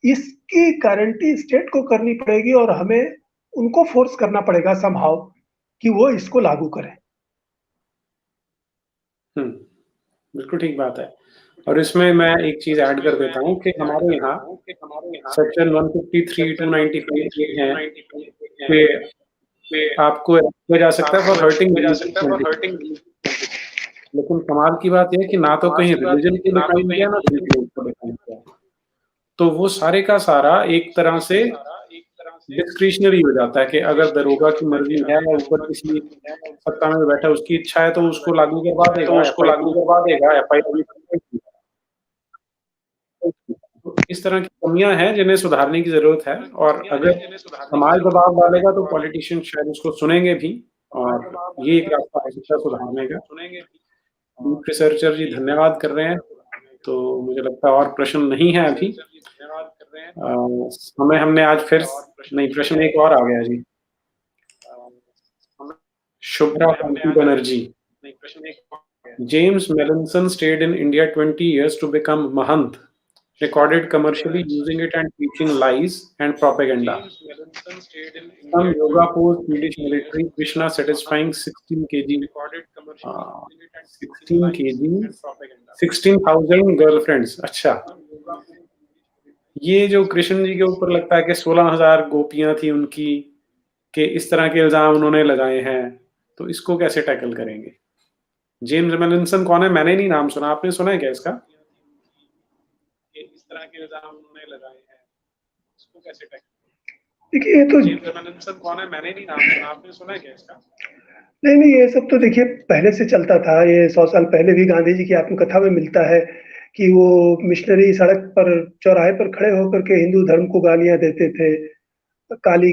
इसकी गारंटी स्टेट को करनी पड़ेगी और हमें उनको फोर्स करना पड़ेगा समहाउ कि वो इसको लागू करें। बिल्कुल ठीक बात है। और इसमें मैं एक चीज़ ऐड कर देता हूँ कि हमारे यहाँ सेक्शन 153 टू 95 ये है कि आपको किया जा सकता है फॉर हर्टिंग। लेकिन कमाल की बात ये है कि ना तो कहीं रिलीजन को डिफाइन किया, ना रिलीजन को डिफाइन किया। तो वो सारे का सारा एक तरह से डिस्क्रिशनरी हो जाता है कि अगर दरोगा की मर्जी है या ऊपर किसी सत्ता में बैठा उसकी इच्छा है तो उसको लागू करवा देगा, तो इस तरह की कमियां हैं जिन्हें सुधारने की जरूरत है। और अगर समाज दबाव डालेगा तो पॉलिटिशियन शायद उसको सुनेंगे भी, और ये एक रास्ता हो सकता है सुधारने का। डीप रिसर्चर जी धन्यवाद कर रहे हैं। तो मुझे लगता है और प्रश्न नहीं है अभी। हमने आज फिर नहीं, प्रश्न एक और आ गया जी। Shubhra Banerjee, James Melanson stayed in India 20 years to become Mahant, recorded commercially using it and teaching lies and propaganda. Some yoga pose Swedish military, Krishna satisfying 16 kg, 16,000 girlfriends. अच्छा, ये जो कृष्ण जी के ऊपर लगता है कि 16,000 गोपियां थी उनकी, कि इस तरह के इल्जाम उन्होंने लगाए हैं, तो इसको कैसे टैकल करेंगे? जेम्स मेलिंसन कौन है? मैंने नहीं नाम सुना, आपने सुना है क्या इसका? इस तरह के इल्जाम उन्होंने लगाए हैं, इसको कैसे टैकल? देखिए, ये तो जेम्स मेलिंसन कौन है? मैंने नहीं नाम सुना, आपने सुना है क्या इसका? नहीं, ये सब तो देखिए पहले से चलता था। ये 100 साल पहले भी गांधी जी की आत्मकथा में मिलता है कि वो मिशनरी सड़क पर, चौराहे पर खड़े होकर के हिंदू धर्म को गालियां देते थे। काली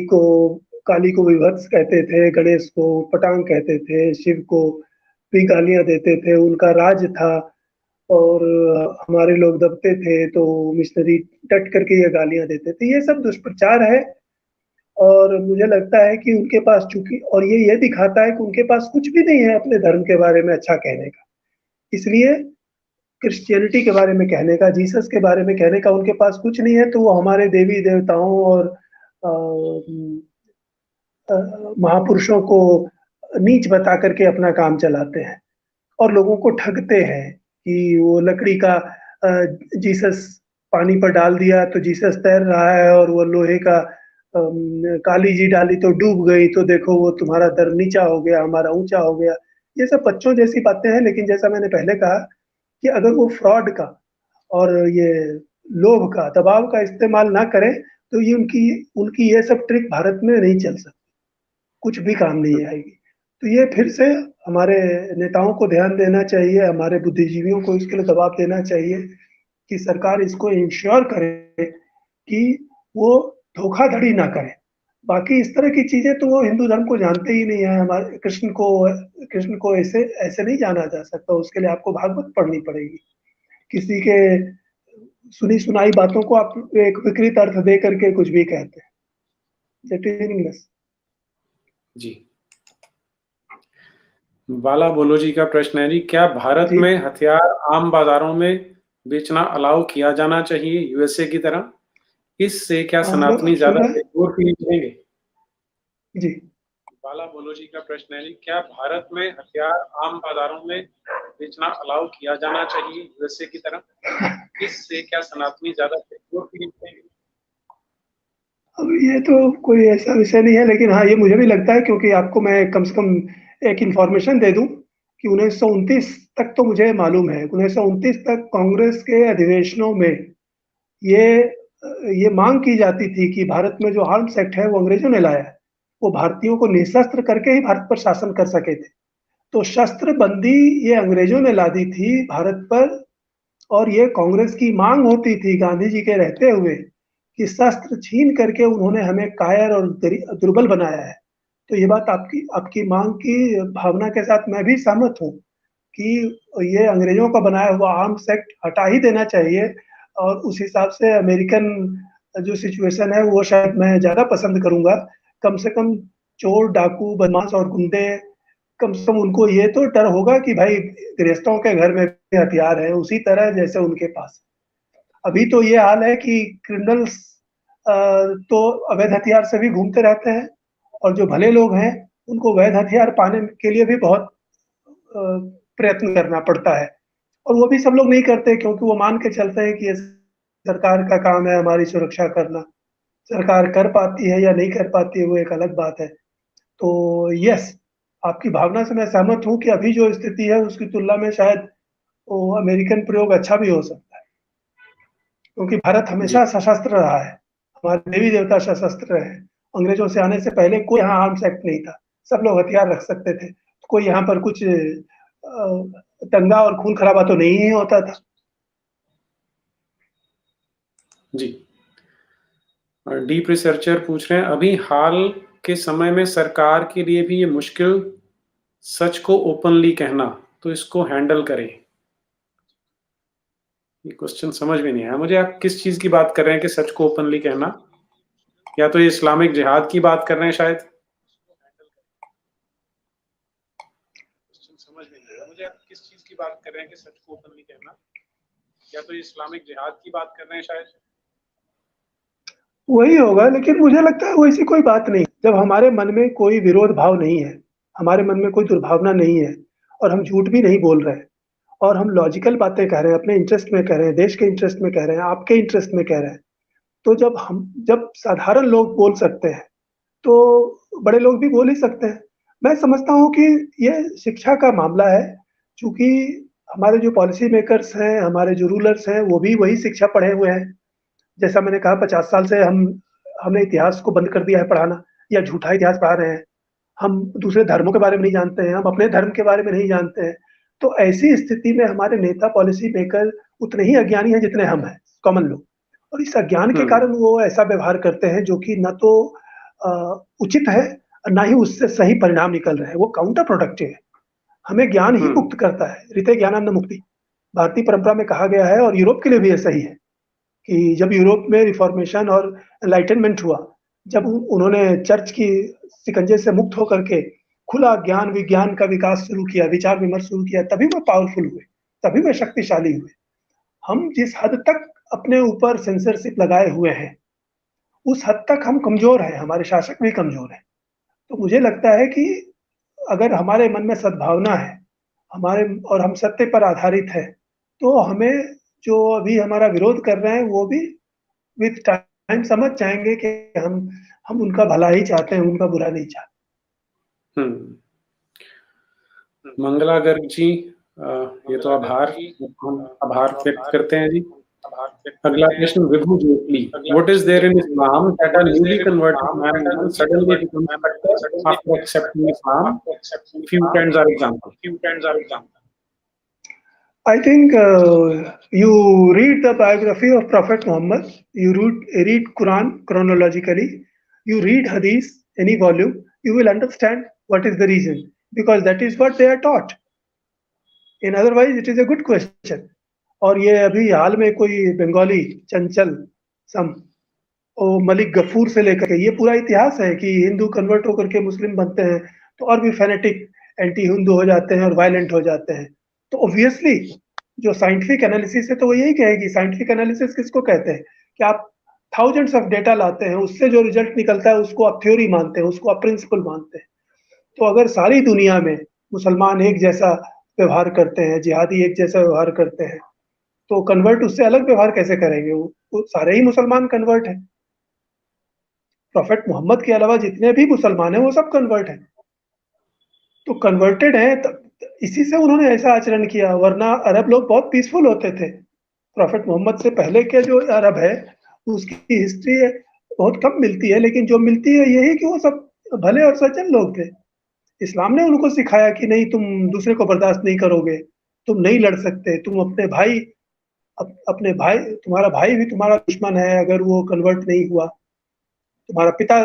को विभत्स कहते थे, गणेश को पटांग कहते थे, शिव को भी गालियां देते थे। उनका राज था और हमारे लोग दबते थे तो मिशनरी डट करके ये गालियां देते थे। ये सब दुष्प्रचार है और मुझे लगता है कि उनके पास चूंकि, और ये दिखाता है कि उनके पास कुछ भी नहीं है अपने धर्म के बारे में अच्छा कहने का। इसलिए क्रिश्चियनिटी के बारे में कहने का, जीसस के बारे में कहने का उनके पास कुछ नहीं है, तो वो हमारे देवी देवताओं और महापुरुषों को नीच बता करके अपना काम चलाते हैं और लोगों को ठगते हैं कि वो लकड़ी का जीसस पानी पर डाल दिया तो जीसस तैर रहा है, और वो लोहे का काली जी डाली तो डूब गई, तो देखो वो तुम्हारा दर नीचा हो गया, हमारा ऊंचा हो गया। ये सब बच्चों जैसी बातें हैं। लेकिन जैसा मैंने पहले कहा कि अगर वो फ्रॉड का और ये लोभ का, दबाव का इस्तेमाल ना करें तो ये उनकी ये सब ट्रिक भारत में नहीं चल सकती, कुछ भी काम नहीं आएगी। तो ये फिर से हमारे नेताओं को ध्यान देना चाहिए, हमारे बुद्धिजीवियों को इसके लिए दबाव देना चाहिए कि सरकार इसको इंश्योर करे कि वो धोखाधड़ी ना करें। बाकी इस तरह की चीज़ें तो वो हिंदू धर्म को जानते ही नहीं है। हमारे कृष्ण को ऐसे ऐसे नहीं जाना जा सकता, उसके लिए आपको भागवत पढ़नी पड़ेगी। किसी के सुनी-सुनाई बातों को आप एक विकृत अर्थ दे करके कुछ भी कहते हैं। That is meaningless. जी। बाला बोलो जी का प्रश्न है जी, क्या भारत जी। में हथियार आम बाज़ारों में बेचना अलाउ किया जाना चाहिए यूएसए की तरह? इससे क्या हाँ, सनातनी सुन ज़्यादा रहे हैं? सिक्योर फील करेंगे? जी। बाला बोलो जी का प्रश्न है जी, क्या भारत में हथियार आम बाज़ारों में बेचना अलाउ किया जाना चाहिए यूएसए की तरह? इससे क्या सनातनी ज़्यादा सिक्योर फील करेंगे? अब ये तो कोई ऐसा विषय नहीं है, लेकिन हाँ, ये मुझे भी लगता है, क्योंकि आपको मैं कम से कम एक इन्फॉर्मेशन दे दूँ कि 1929 तक तो मुझे मालूम है, 1929 तक कांग्रेस के अधिवेशनों में ये ये माँग की जाती थी कि भारत में जो आर्म्स एक्ट है वो अंग्रेज़ों ने लाया है, वो भारतीयों को निःशस्त्र करके ही भारत पर शासन कर सके थे। तो शस्त्र बंदी ये अंग्रेज़ों ने ला दी थी भारत पर, और ये कांग्रेस की माँग होती थी गांधी जी के रहते हुए कि शस्त्र छीन करके उन्होंने हमें कायर और दुर्बल बनाया है। तो ये बात आपकी आपकी माँग की भावना के साथ मैं भी सहमत हूँ कि ये अंग्रेज़ों का बनाया हुआ आर्म्स एक्ट हटा ही देना चाहिए, और उस हिसाब से अमेरिकन जो सिचुएशन है वो शायद मैं ज़्यादा पसंद करूँगा। कम से कम चोर, डाकू, बदमाश और गुंडे, कम से कम उनको ये तो डर होगा कि भाई गृहस्थों के घर में भी हथियार है, उसी तरह जैसे उनके पास। अभी तो ये हाल है कि क्रिमिनल्स तो अवैध हथियार से भी घूमते रहते हैं, और जो भले लोग हैं, उनको वैध हथियार पाने के लिए भी बहुत अ, प्रयत्न करना पड़ता है। और वो भी सब लोग नहीं करते, क्योंकि वो मान के चलते हैं कि ये सरकार का काम है हमारी सुरक्षा करना। सरकार कर पाती है या नहीं कर पाती है, वो एक अलग बात है। तो यस, आपकी भावना से मैं सहमत हूँ कि अभी जो स्थिति है उसकी तुलना में शायद वो अमेरिकन प्रयोग अच्छा भी हो सकता है, क्योंकि भारत जी। हमेशा सशस्त्र रहा है। हमारे देवी-देवता सशस्त्र रहे हैं। अंग्रेज़ों से आने से पहले कोई यहाँ आर्म्स एक्ट नहीं था। सब लोग हथियार रख सकते थे। कोई यहाँ पर कुछ दंगा और खून-खराबा तो नहीं ही होता था। जी। डीप रिसर्चर पूछ रहे हैं, अभी हाल के समय में सरकार के लिए भी ये मुश्किल सच को ओपनली कहना, तो इसको हैंडल करें। ये क्वेश्चन समझ में नहीं आया मुझे, आप किस चीज़ की बात कर रहे हैं कि सच को ओपनली कहना? या तो ये इस्लामिक जिहाद की बात कर रहे हैं शायद? क्वेश्चन समझ में नहीं आया मुझे, आप किस चीज़ की बात कर रहे हैं कि सच को ओपनली कहना? या तो ये इस्लामिक जिहाद की बात कर रहे हैं शायद? वही होगा, लेकिन मुझे लगता है वैसी कोई बात नहीं। जब हमारे मन में कोई विरोध भाव नहीं है, हमारे मन में कोई दुर्भावना नहीं है, और हम झूठ भी नहीं बोल रहे हैं, और हम लॉजिकल बातें कह रहे हैं, अपने इंटरेस्ट में कह रहे हैं, देश के इंटरेस्ट में कह रहे हैं, आपके इंटरेस्ट में कह रहे हैं। तो जब साधारण लोग बोल सकते हैं, तो बड़े लोग भी बोल ही सकते हैं। मैं समझता हूँ कि ये शिक्षा का मामला है, चूँकि हमारे जो पॉलिसी मेकर्स हैं, हमारे जो रूलर्स हैं, वो भी वही शिक्षा पढ़े हुए हैं। जैसा मैंने कहा, 50 साल से हमने इतिहास को बंद कर दिया है पढ़ाना, या झूठा इतिहास पढ़ा रहे हैं। हम दूसरे धर्मों के बारे में नहीं जानते हैं, हम अपने धर्म के बारे में नहीं जानते हैं। तो ऐसी स्थिति में हमारे नेता, पॉलिसी मेकर उतने ही अज्ञानी हैं जितने हम हैं, कॉमन लोग। और इस अज्ञान के हुँ। कारण वो ऐसा व्यवहार करते हैं जो कि ना तो उचित है, और ना ही उससे सही परिणाम निकल रहे हैं। वो काउंटर प्रोडक्टिव है। हमें ज्ञान ही हुँ। मुक्त करता है, ऋते ज्ञानान्न मुक्ति। भारतीय परंपरा में कहा गया है, और यूरोप के लिए भी ऐसा ही है। कि जब यूरोप में रिफॉर्मेशन और एनलाइटनमेंट हुआ, जब उन्होंने चर्च की शिकंजे से मुक्त होकर के खुला ज्ञान विज्ञान का विकास शुरू किया, विचार विमर्श शुरू किया, तभी वो पावरफुल हुए, तभी वे शक्तिशाली हुए। हम जिस हद तक अपने ऊपर सेंसरशिप लगाए हुए हैं, उस हद तक हम कमजोर हैं, हमारे शासक भी कमजोर हैं। तो मुझे लगता है कि अगर हमारे मन में सद्भावना है, हमारे और हम सत्य पर आधारित है, तो हमें जो अभी हमारा विरोध कर रहे हैं, वो भी विथ टाइम समझ जाएँगे कि हम उनका भला ही चाहते हैं, उनका बुरा नहीं चाहते। हुँ। मंगला गर्ग जी, ये तो आभार, हम आभार व्यक्त करते हैं जी। अगला प्रश्न Vibhu Jaitley, what is there in Islam that a newly converted man woman suddenly becomes better after accepting Islam? Few trends are example. I think you read the biography of Prophet Muhammad, you read Quran chronologically, you read Hadith, any volume, you will understand what is the reason, because that is what they are taught. In otherwise, it is a good question. और ये अभी हाल में कोई बंगाली चंचल सम और मलिक गफूर से लेकर के ये पूरा इतिहास है कि हिंदू कन्वर्ट होकर के मुस्लिम बनते हैं तो और भी फेनेटिक एंटी हिंदू हो जाते हैं और वायलेंट हो जाते हैं। तो ऑब्वियसली जो साइंटिफिक एनालिसिस है तो वो यही कहेगी। साइंटिफिक एनालिसिस किसको कहते हैं कि आप थाउजेंड्स ऑफ डेटा लाते हैं, उससे जो रिजल्ट निकलता है उसको आप थ्योरी मानते हैं, उसको आप प्रिंसिपल मानते हैं। तो अगर सारी दुनिया में मुसलमान एक जैसा व्यवहार करते हैं, जिहादी एक जैसा व्यवहार करते हैं, तो कन्वर्ट उससे अलग व्यवहार कैसे करेंगे? वो सारे ही मुसलमान कन्वर्ट हैं। प्रोफेट मोहम्मद के अलावा जितने भी मुसलमान हैं वो सब कन्वर्ट हैं। तो कन्वर्टेड हैं इसी से उन्होंने ऐसा आचरण किया, वरना अरब लोग बहुत पीसफुल होते थे। प्रोफेट मोहम्मद से पहले के जो अरब है उसकी हिस्ट्री बहुत कम मिलती है, लेकिन जो मिलती है यही कि वो सब भले और सज्जन लोग थे। इस्लाम ने उनको सिखाया कि नहीं, तुम दूसरे को बर्दाश्त नहीं करोगे, तुम नहीं लड़ सकते, तुम अपने भाई, तुम्हारा भाई भी तुम्हारा दुश्मन है अगर वो कन्वर्ट नहीं हुआ, तुम्हारा पिता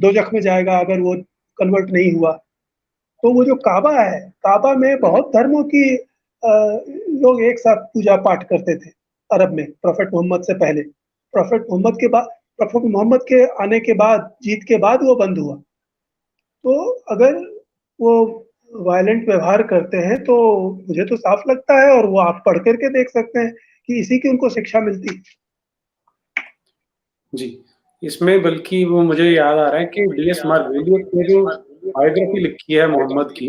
दोजख में जाएगा अगर वो कन्वर्ट नहीं हुआ। तो वो जो काबा है, काबा में बहुत धर्मों की लोग एक साथ पूजा पाठ करते थे अरब में प्रोफेट मोहम्मद से पहले। प्रोफेट मोहम्मद के आने के बाद, जीत के बाद वो बंद हुआ। तो अगर वो वायलेंट व्यवहार करते हैं तो मुझे तो साफ लगता है, और वो आप पढ़ करके देख सकते हैं कि इसी की उनको शिक्षा मिलती। जी, इसमें बल्कि वो मुझे याद आ रहा है कि डी.एस. मार्गवेलियस ने जो बायोग्राफी लिखी है मोहम्मद की,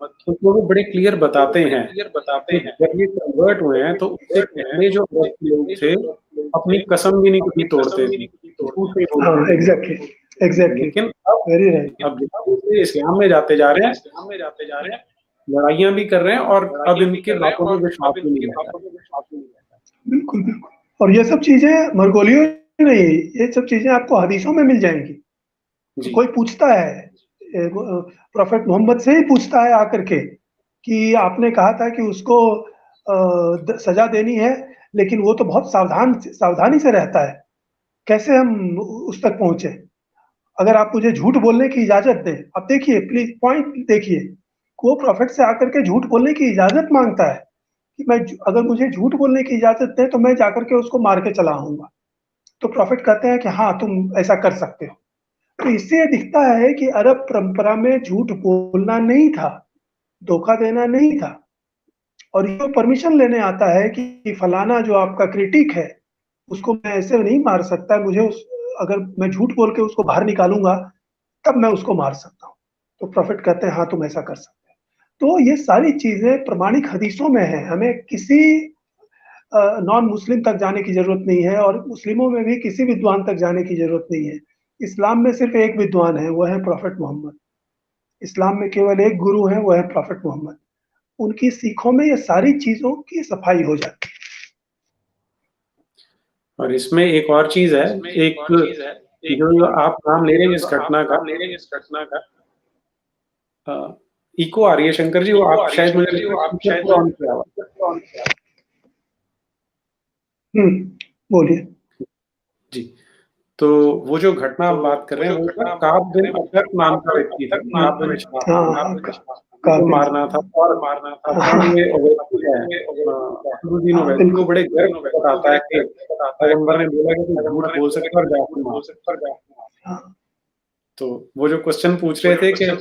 उसमें वो बड़े क्लियर बताते हैं कि जब ये कन्वर्ट हुए हैं तो उससे पहले जो अरब के लोग थे, अपनी कसम भी नहीं कभी तोड़ते थे, झूठ नहीं हाँ, बोलते थे। एग्ज़ैक्टली, लेकिन अब वेरी राइट। अब जैसे इस्लाम में जाते जा रहे हैं, लड़ाइयाँ भी कर रहे हैं और अब इनके बातों पे विश्वास भी नहीं रह रहा है। बिल्कुल, बिल्कुल। और ये सब चीज़ें मरगोलियो नहीं, ये सब चीज़ें आपको हदीसों में मिल जाएँगी। जी, कोई पूछता है प्रोफेट मोहम्मद से ही पूछता है आकर के कि आपने कहा था कि उसको सजा देनी है, लेकिन वो तो बहुत सावधानी से रहता है, कैसे हम उस तक पहुंचे? अगर आप मुझे झूठ बोलने की इजाजत दें, अब देखिए प्लीज पॉइंट देखिए, वो प्रोफेट से आकर के झूठ बोलने की इजाजत मांगता है कि अगर मुझे झूठ बोलने की इजाजत दें तो मैं जाकर के उसको मार के चला आऊंगा। तो प्रोफेट कहते हैं कि हाँ, तुम ऐसा कर सकते हो। तो इससे ये दिखता है कि अरब परंपरा में झूठ बोलना नहीं था, धोखा देना नहीं था। और ये परमिशन लेने आता है कि फलाना जो आपका क्रिटिक है, उसको मैं ऐसे नहीं मार सकता, अगर मैं झूठ बोल के उसको बाहर निकालूंगा तब मैं उसको मार सकता हूँ। तो प्रोफेट कहते हैं हाँ, तुम ऐसा कर सकते हैं। तो ये सारी चीजें प्रमाणिक हदीसों में है, हमें किसी नॉन मुस्लिम तक जाने की जरूरत नहीं है, और मुस्लिमों में भी किसी विद्वान तक जाने की जरूरत नहीं है। इस्लाम में सिर्फ एक विद्वान है, वो है प्रोफेट मोहम्मद। इस्लाम में केवल एक गुरु है, वो है प्रोफेट मोहम्मद। उनकी सीखों में ये सारी चीजों की सफाई हो जाती है। और इसमें एक और चीज़ है, एक जो आप नाम ले रहे हैं इस घटना का, इको आ रही है शंकर जी, वो आप शायद मुझे लगता है स्पीकर को ऑन किया हुआ है। बोलिए। जी, तो वो जो घटना आप बात कर रहे हैं, वो था काब बिन अशरफ नाम का व्यक्ति था, काब बिन अशरफ, उसको मारना था। और अपना ये ओवैसी है, असदुद्दीन ओवैसी, वो बड़े गर्व से बताता है कि पैगंबर ने बोला कि तू झूठ बोल सकता है और जाके मार। तो वो जो क्वेश्चन पूछ रहे थे कि वो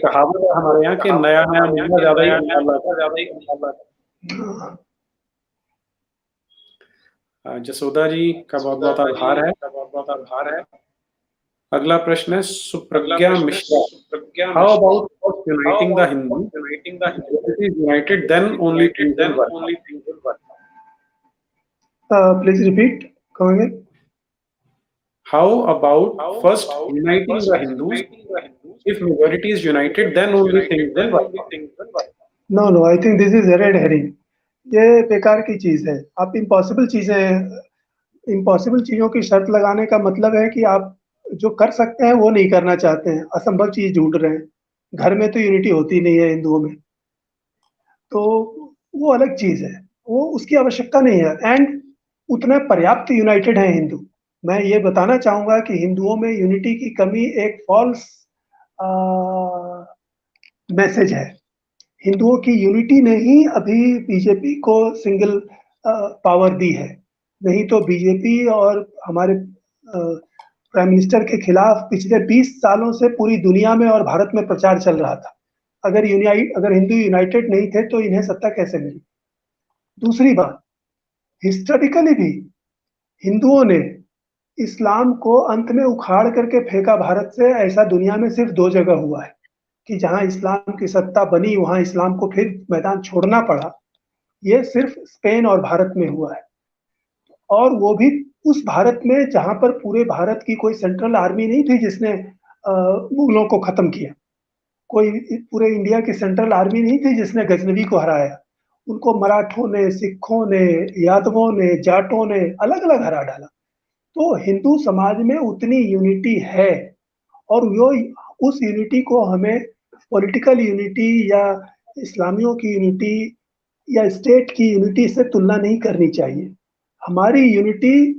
कहावत है हमारे यहाँ कि नया-नया मुर्गा ज़्यादा ही अंडा लाता है। जसोदा जी का बहुत-बहुत आभार है। अगला प्रश्न है Supragya Mishra. How about first uniting the Hindu? If it is united, then only things will work. Please repeat. Come again. How about first uniting the Hindus? If majority is united, then only things will work. No, I think this is a red herring. ये बेकार की चीज है। आप impossible चीजों की शर्त लगाने का मतलब है कि आप जो कर सकते हैं वो नहीं करना चाहते हैं, असंभव चीज ढूंढ रहे हैं। घर में तो यूनिटी होती नहीं है हिंदुओं में। तो वो अलग चीज़ है, वो उसकी आवश्यकता नहीं है। एंड उतना पर्याप्त यूनाइटेड है हिंदू। मैं ये बताना चाहूँगा कि हिंदुओं में यूनिटी की कमी एक फ़ॉल्स मैसेज है। हिंदुओं की यूनिटी ने ही अभी बीजेपी को सिंगल पावर दी है। नहीं तो बीजेपी और हमारे प्राइम मिनिस्टर के खिलाफ पिछले 20 सालों से पूरी दुनिया में और भारत में प्रचार चल रहा था। अगर हिंदू यूनाइटेड नहीं थे तो इन्हें सत्ता कैसे मिली? दूसरी बात, हिस्टोरिकली भी हिंदुओं ने इस्लाम को अंत में उखाड़ करके फेंका भारत से। ऐसा दुनिया में सिर्फ 2 जगह हुआ है कि जहां इस्लाम की सत्ता बनी वहां इस्लाम को फिर मैदान छोड़ना पड़ा। ये सिर्फ स्पेन और भारत में हुआ है, और वो भी उस भारत में जहां पर पूरे भारत की कोई सेंट्रल आर्मी नहीं थी जिसने मुगलों को खत्म किया। कोई पूरे इंडिया की सेंट्रल आर्मी नहीं थी जिसने गजनवी को हराया। उनको मराठों ने, सिखों ने, यादवों ने, जाटों ने अलग अलग हरा डाला। तो हिंदू समाज में उतनी यूनिटी है, और वो उस यूनिटी को हमें पॉलिटिकल यूनिटी या इस्लामियों की यूनिटी या स्टेट की यूनिटी से तुलना नहीं करनी चाहिए। हमारी यूनिटी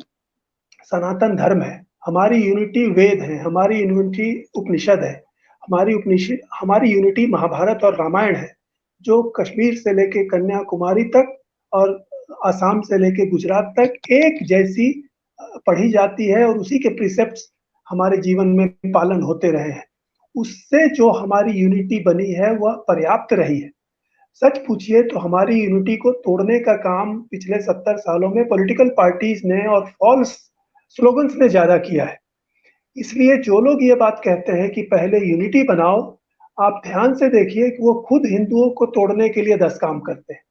सनातन धर्म है, हमारी यूनिटी वेद है, हमारी यूनिटी उपनिषद है, हमारी यूनिटी महाभारत और रामायण है, जो कश्मीर से लेके कन्याकुमारी तक और असम से लेके गुजरात तक एक जैसी पढ़ी जाती है, और उसी के प्रिसेप्ट्स हमारे जीवन में पालन होते रहे हैं। उससे जो हमारी यूनिटी बनी है वह पर्याप्त रही है। सच पूछिए तो हमारी यूनिटी को तोड़ने का काम पिछले 70 सालों में पॉलिटिकल पार्टीज ने और फॉल्स स्लोगन्स ने ज्यादा किया है। इसलिए जो लोग ये बात कहते हैं कि पहले यूनिटी बनाओ, आप ध्यान से देखिए कि वो खुद हिंदुओं को तोड़ने के लिए 10 काम करते हैं।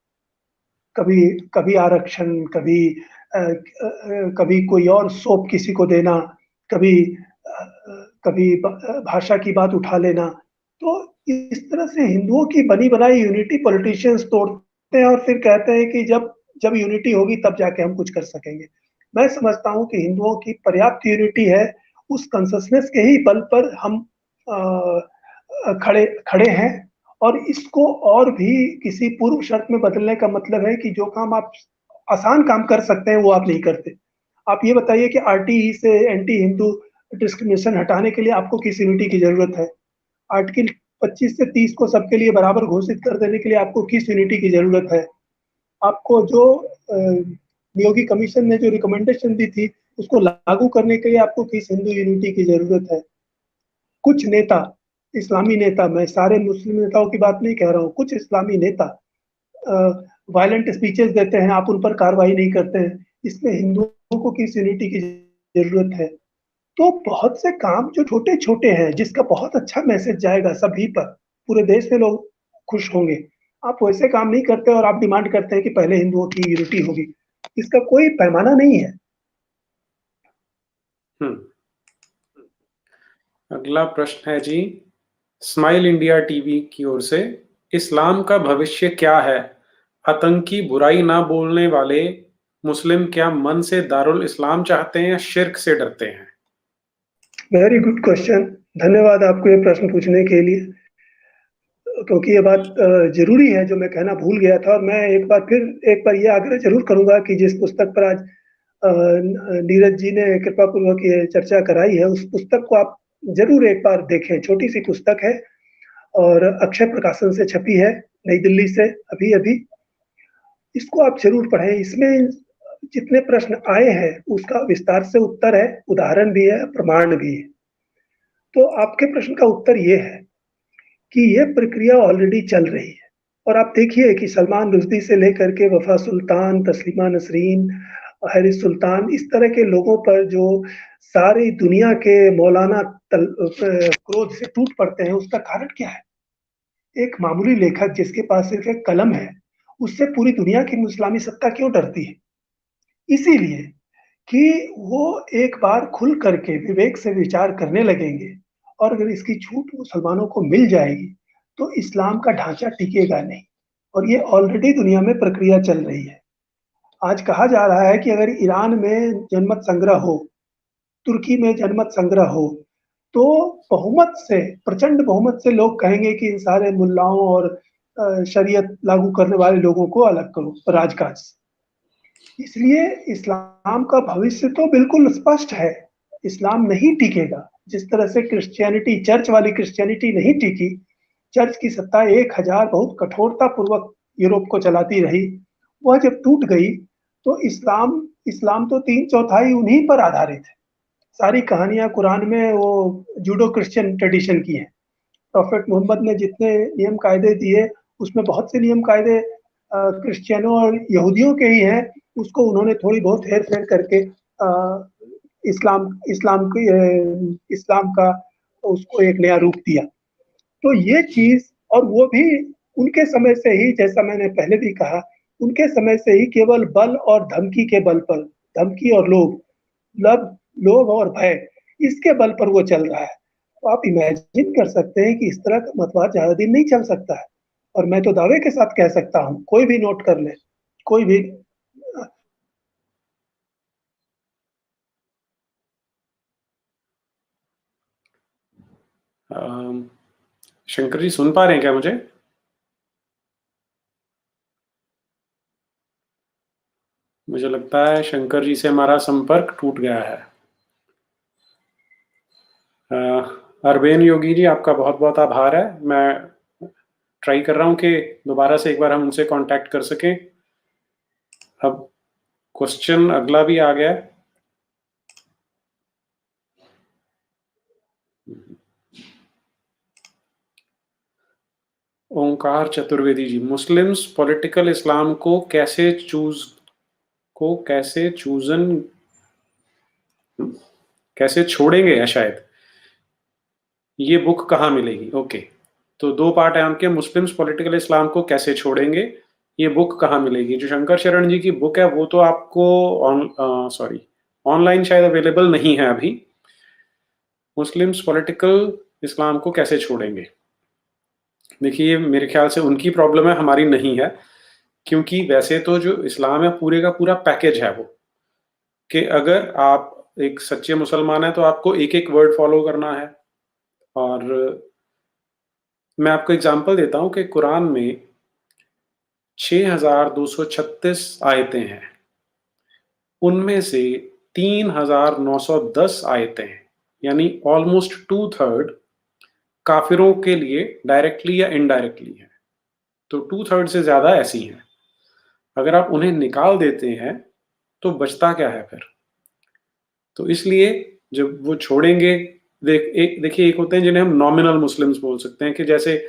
कभी कभी आरक्षण, कभी कोई और सौंप किसी को देना, कभी कभी भाषा की बात उठा लेना। तो इस तरह से हिंदुओं की बनी बनाई यूनिटी पॉलिटिशियंस तोड़ते हैं और फिर कहते हैं कि जब जब यूनिटी होगी तब जाके हम कुछ कर सकेंगे। मैं समझता हूं कि हिंदुओं की पर्याप्त यूनिटी है। उस कंसिस्टेंस के ही बल पर हम खड़े खड़े हैं, और इसको और भी किसी पूर्व शर्त में बदलने का मतलब है कि जो काम आप आसान काम कर सकते हैं वो आप नहीं करते। आप ये बताइए कि आरटीई से एंटी हिंदू डिस्क्रिमिनेशन हटाने के लिए आपको किस यूनिटी की जरूरत है? आर्टिकल 25 से 30 को सबके लिए बराबर घोषित कर देने के लिए आपको किस यूनिटी की जरूरत है? आपको जो नियोगी कमीशन ने जो रिकमेंडेशन दी थी उसको लागू करने के लिए आपको किस हिंदू यूनिटी की जरूरत है? कुछ नेता, इस्लामी नेता, मैं सारे मुस्लिम नेताओं की बात नहीं कह रहा हूँ, कुछ इस्लामी नेता वायलेंट स्पीचेस देते हैं, आप उन पर कार्रवाई नहीं करते हैं। इसमें हिंदुओं को किस यूनिटी की जरूरत है? तो बहुत से काम जो छोटे छोटे हैं जिसका बहुत अच्छा मैसेज जाएगा सभी पर, पूरे देश में लोग खुश होंगे, आप वैसे काम नहीं करते और आप डिमांड करते हैं कि पहले हिंदुओं की यूनिटी होगी। इसका कोई पैमाना नहीं है। अगला प्रश्न है जी, स्माइल इंडिया टीवी की ओर से, इस्लाम का भविष्य क्या है? आतंकी बुराई ना बोलने वाले मुस्लिम क्या मन से दारुल इस्लाम चाहते हैं या शिर्क से डरते हैं? Very good question. धन्यवाद आपको ये प्रश्न पूछने के लिए, क्योंकि ये बात जरूरी है जो मैं कहना भूल गया था। और मैं एक बार ये आग्रह जरूर करूंगा कि जिस पुस्तक पर आज नीरज जी ने कृपा पूर्वक ये चर्चा कराई है, उस पुस्तक को आप जरूर एक बार देखें। छोटी सी पुस्तक है और अक्षय प्रकाशन से छपी है, नई दिल्ली से अभी अभी। इसको आप जरूर पढ़ें। इसमें जितने प्रश्न आए हैं उसका विस्तार से उत्तर है, उदाहरण भी है, प्रमाण भी है। तो आपके प्रश्न का उत्तर ये है कि ये प्रक्रिया ऑलरेडी चल रही है। और आप देखिए कि सलमान रुश्दी से लेकर के वफा सुल्तान, तस्लीमा नसरीन, हैरिस सुल्तान, इस तरह के लोगों पर जो सारी दुनिया के मौलाना क्रोध से टूट पड़ते हैं, उसका कारण क्या है? एक मामूली लेखक जिसके पास सिर्फ एक कलम है, उससे पूरी दुनिया की इस्लामी सत्ता क्यों डरती है? इसीलिए कि वो एक बार खुल करके विवेक से विचार करने लगेंगे, और अगर इसकी छूट मुसलमानों को मिल जाएगी तो इस्लाम का ढांचा टिकेगा नहीं। और ये ऑलरेडी दुनिया में प्रक्रिया चल रही है। आज कहा जा रहा है कि अगर ईरान में जनमत संग्रह हो, तुर्की में जनमत संग्रह हो, तो बहुमत से, प्रचंड बहुमत से लोग कहेंगे कि इन सारे मुल्लाओं और शरीयत लागू करने वाले लोगों को अलग करो राजकाज से। इसलिए इस्लाम का भविष्य तो बिल्कुल स्पष्ट है, इस्लाम नहीं टिकेगा। जिस तरह से क्रिश्चियनिटी, चर्च वाली क्रिश्चियनिटी नहीं टिकी, चर्च की सत्ता 1000 बहुत कठोरता पूर्वक यूरोप को चलाती रही, वह जब टूट गई तो इस्लाम तो 3/4 उन्हीं पर आधारित है। सारी कहानियां कुरान में वो जूडो क्रिश्चियन ट्रेडिशन की है। प्रॉफेट मोहम्मद ने जितने नियम कायदे दिए, उसमें बहुत से नियम कायदे क्रिश्चियनों और यहूदियों के ही हैं। उसको उन्होंने थोड़ी बहुत हेर फेर करके इस्लाम इस्लाम की इस्लाम का उसको एक नया रूप दिया। तो ये चीज, और वो भी उनके समय से ही, जैसा मैंने पहले भी कहा, उनके समय से ही केवल बल और धमकी के बल पर, धमकी और लोभ और भय, इसके बल पर वो चल रहा है। तो आप इमेजिन कर सकते हैं कि इस तरह का मतवाद ज्यादा दिन नहीं चल सकता है। और मैं तो दावे के साथ कह सकता हूँ, कोई भी नोट कर ले, कोई भी शंकर जी सुन पा रहे हैं क्या मुझे? मुझे लगता है शंकर जी से हमारा संपर्क टूट गया है। अरबेन योगी जी, आपका बहुत बहुत आभार है। मैं ट्राई कर रहा हूँ कि दोबारा से एक बार हम उनसे कांटेक्ट कर सकें। अब क्वेश्चन अगला भी आ गया। ओंकार चतुर्वेदी जी, मुस्लिम्स पॉलिटिकल इस्लाम को कैसे छोड़ेंगे या शायद ये बुक कहाँ मिलेगी? ओके, तो 2 पार्ट है आपके। मुस्लिम्स पॉलिटिकल इस्लाम को कैसे छोड़ेंगे, ये बुक कहाँ मिलेगी? जो शंकर शरण जी की बुक है वो तो आपको ऑनलाइन शायद अवेलेबल नहीं है अभी। मुस्लिम्स पॉलिटिकल इस्लाम को कैसे छोड़ेंगे, देखिए मेरे ख्याल से उनकी प्रॉब्लम है, हमारी नहीं है। क्योंकि वैसे तो जो इस्लाम है पूरे का पूरा पैकेज है वो, कि अगर आप एक सच्चे मुसलमान हैं तो आपको एक-एक वर्ड फॉलो करना है। और मैं आपको एग्जांपल देता हूँ कि कुरान में 6236 आयतें हैं, उनमें से 3910 आयतें हैं, यानी ऑलमोस्ट 2/3 काफिरों के लिए डायरेक्टली या इनडायरेक्टली है। तो 2/3 से ज्यादा ऐसी हैं। अगर आप उन्हें निकाल देते हैं तो बचता क्या है फिर? तो इसलिए जब वो छोड़ेंगे, देखिए एक होते हैं जिन्हें हम नॉमिनल मुस्लिम्स बोल सकते हैं, कि जैसे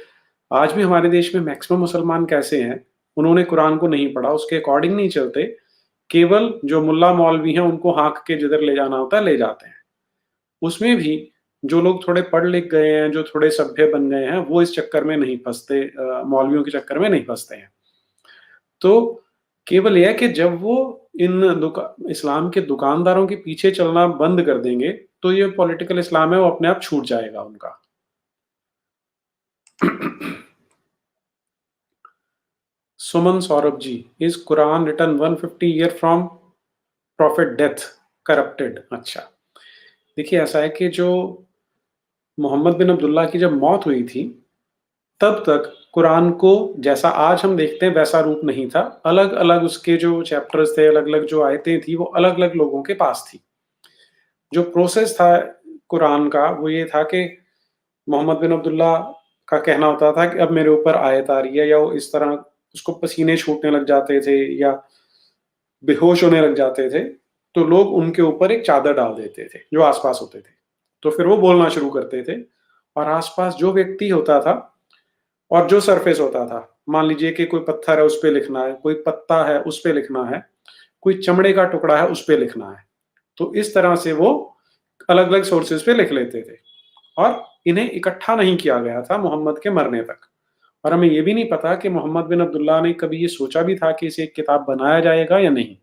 आज भी हमारे देश में मैक्सिमम मुसलमान कैसे हैं, उन्होंने कुरान को नहीं पढ़ा, उसके अकॉर्डिंग नहीं चलते, केवल जो मुल्ला मौलवी हैं उनको हाँक के जिधर ले जाना होता है ले जाते हैं। उसमें भी जो लोग थोड़े पढ़ लिख गए हैं, जो थोड़े सभ्य बन गए हैं, वो इस चक्कर में नहीं फंसते, मौलवियों के चक्कर में नहीं फंसते हैं। तो केवल यह है कि जब वो इस्लाम के दुकानदारों के पीछे चलना बंद कर देंगे तो ये पॉलिटिकल इस्लाम है वो अपने आप छूट जाएगा उनका। Suman Saurabh ji, is Quran written 150 year from prophet death corrupted? अच्छा, देखिए ऐसा है कि जो मोहम्मद बिन अब्दुल्ला की जब मौत हुई थी तब तक कुरान को जैसा आज हम देखते हैं वैसा रूप नहीं था। अलग अलग उसके जो चैप्टर्स थे, अलग अलग जो आयतें थी, वो अलग अलग लोगों के पास थी। जो प्रोसेस था कुरान का वो ये था कि मोहम्मद बिन अब्दुल्ला का कहना होता था कि अब मेरे ऊपर आयत आ रही है, या वो इस तरह उसको पसीने छूटने लग जाते थे या बेहोश होने लग जाते थे, तो लोग उनके ऊपर एक चादर डाल देते थे जो आसपास होते थे। तो फिर वो बोलना शुरू करते थे, और आसपास जो व्यक्ति होता था और जो सरफेस होता था, मान लीजिए कि कोई पत्थर है उस पे लिखना है, कोई पत्ता है उस पे लिखना है, कोई चमड़े का टुकड़ा है उस पे लिखना है। तो इस तरह से वो अलग अलग सोर्सेज पे लिख लेते थे, और इन्हें इकट्ठा नहीं किया गया था मोहम्मद के मरने तक। और हमें ये भी नहीं पता कि मोहम्मद बिन अब्दुल्ला ने कभी ये सोचा भी था कि इसे एक किताब बनाया जाएगा या नहीं।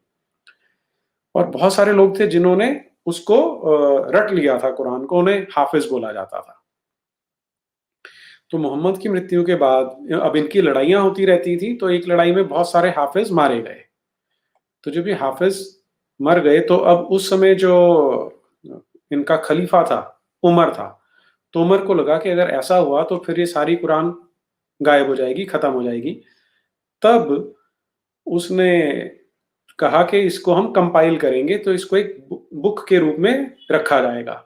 और बहुत सारे लोग थे जिन्होंने उसको रट लिया था कुरान को, उन्हें हाफिज बोला जाता था। तो मोहम्मद की मृत्यु के बाद अब इनकी लड़ाइयां होती रहती थी, तो एक लड़ाई में बहुत सारे हाफिज मारे गए। तो जब ये हाफिज मर गए तो अब उस समय जो इनका खलीफा था उमर था, तो उमर को लगा कि अगर ऐसा हुआ तो फिर ये सारी कुरान गायब हो जाएगी, खत्म हो जाएगी। तब उसने कहा कि इसको हम कंपाइल करेंगे, तो इसको एक बुक के रूप में रखा जाएगा।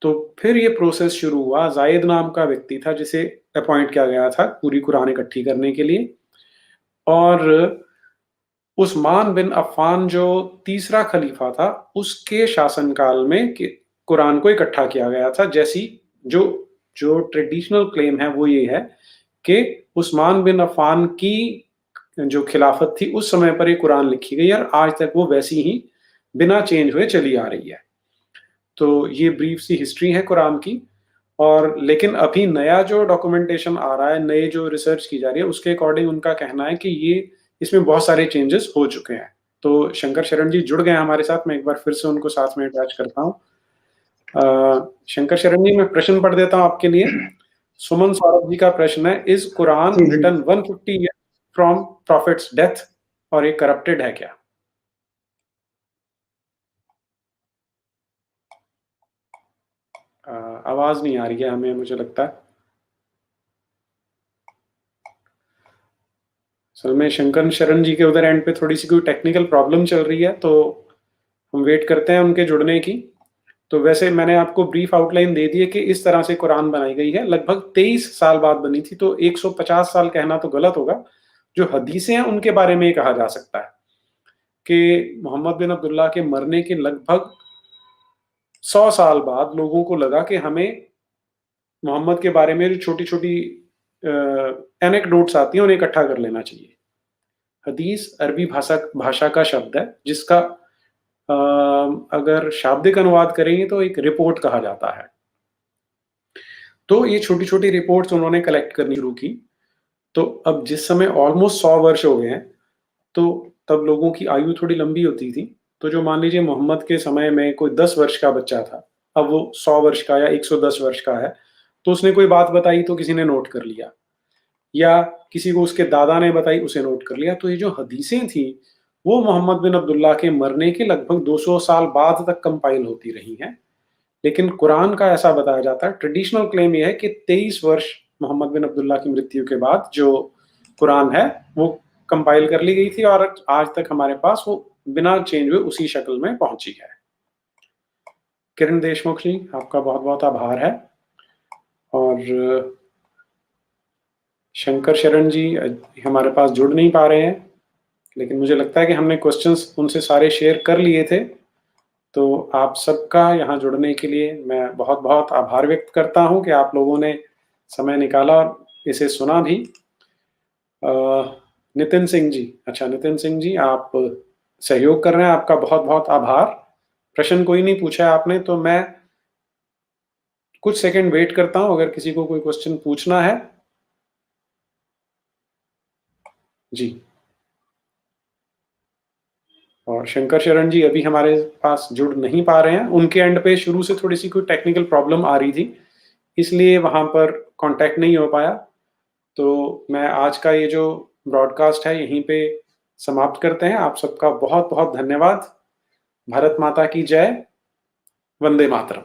तो फिर ये प्रोसेस शुरू हुआ। ज़ायद नाम का व्यक्ति था जिसे अपॉइंट किया गया था पूरी कुरान इकट्ठी करने के लिए, और उस्मान बिन अफ़्फ़ान जो तीसरा खलीफा था, उसके शासनकाल में कि कुरान को इकट्ठा किया गया था। जैसी जो जो ट्रेडिशनल क्लेम है वो ये है कि उस्मान बिन अफ़्फ़ान की जो खिलाफत थी उस समय पर ये कुरान लिखी गई और आज तक वो वैसी ही बिना चेंज हुए चली आ रही है। तो ये ब्रीफ सी हिस्ट्री है कुरान की। और लेकिन अभी नया जो डॉक्यूमेंटेशन आ रहा है, नए जो रिसर्च की जा रही है, उसके अकॉर्डिंग उनका कहना है कि ये इसमें बहुत सारे चेंजेस हो चुके हैं। तो शंकर शरण जी जुड़ गए हैं हमारे साथ, मैं एक बार फिर से उनको साथ में अटैच करता हूँ। शंकर शरण जी, मैं प्रश्न पढ़ देता हूँ आपके लिए। सुमन सौरभ जी का प्रश्न है, इज कुरान जी, जी। Written 150 year from prophet's death और ये करप्टेड है क्या? आवाज नहीं आ रही है हमें, मुझे लगता है। असल में शंकर शरण जी के उधर एंड पे थोड़ी सी कोई टेक्निकल प्रॉब्लम चल रही है, तो हम वेट करते हैं उनके जुड़ने की। तो वैसे मैंने आपको ब्रीफ आउटलाइन दे दी है कि इस तरह से कुरान बनाई गई है। लगभग 23 साल बाद बनी थी, तो 150 साल कहना तो गलत होगा। जो हदीसें हैं उनके बारे में ये कहा जा सकता है कि मोहम्मद बिन अब्दुल्ला के मरने के लगभग 100 साल बाद लोगों को लगा कि हमें मोहम्मद के बारे में जो छोटी-छोटी एनेक्डोट्स आती हैं उन्हें इकट्ठा कर लेना चाहिए। हदीस अरबी भाषा भाषा का शब्द है जिसका अगर शाब्दिक अनुवाद करेंगे तो एक रिपोर्ट कहा जाता है। तो ये छोटी-छोटी रिपोर्ट्स उन्होंने कलेक्ट करनी शुरू की। तो अब जिस समय ऑलमोस्ट 100 वर्ष हो गए हैं, तो तब लोगों की आयु थोड़ी लंबी होती थी। तो जो मान लीजिए मोहम्मद के समय में कोई 10 वर्ष का बच्चा था, अब वो 100 वर्ष का या 110 वर्ष का है, तो उसने कोई बात बताई तो किसी ने नोट कर लिया, या किसी को उसके दादा ने बताई, उसे नोट कर लिया। तो ये जो हदीसें थी, वो मोहम्मद बिन अब्दुल्ला के मरने के लगभग 200 साल बाद तक कंपाइल होती रही हैं। लेकिन कुरान का ऐसा बताया जाता है, ट्रेडिशनल क्लेम ये है कि 23 वर्ष मोहम्मद बिन अब्दुल्ला की मृत्यु के बाद जो कुरान है, वो कंपाइल कर ली गई थी और आज तक हमारे पास वो बिना चेंज हुए उसी शक्ल में पहुँची है। किरण देशमुख जी, आपका बहुत-बहुत आभार है। और शंकर शरण जी हमारे पास जुड़ नहीं पा रहे हैं, लेकिन मुझे लगता है कि हमने क्वेश्चंस उनसे सारे शेयर कर लिए थे। तो आप सबका यहाँ जुड़ने के लिए मैं बहुत-बहुत आभार व्यक्त करता हूँ कि आप लोगों ने समय निकाला और इसे सुना भी। नितिन सिंह जी, अच्छा नितिन सिंह जी आप सहयोग कर रहे हैं, आपका बहुत-बहुत आभार। प्रश्न कोई नहीं पूछा है आपने, तो मैं कुछ सेकंड वेट करता हूँ अगर किसी को कोई क्वेश्चन पूछना है। जी। और शंकर शरण जी अभी हमारे पास जुड़ नहीं पा रहे हैं। उनके एंड पे शुरू से थोड़ी-सी कोई टेक्निकल प्रॉब्लम आ रही थी, इसलिए वहाँ पर कॉन्टैक्ट नहीं हो पाया। तो मैं आज का ये जो ब्रॉडकास्ट है यहीं पे समाप्त करते हैं। आप सबका बहुत-बहुत धन्यवाद। भारत माता की जय। वंदे मातरम।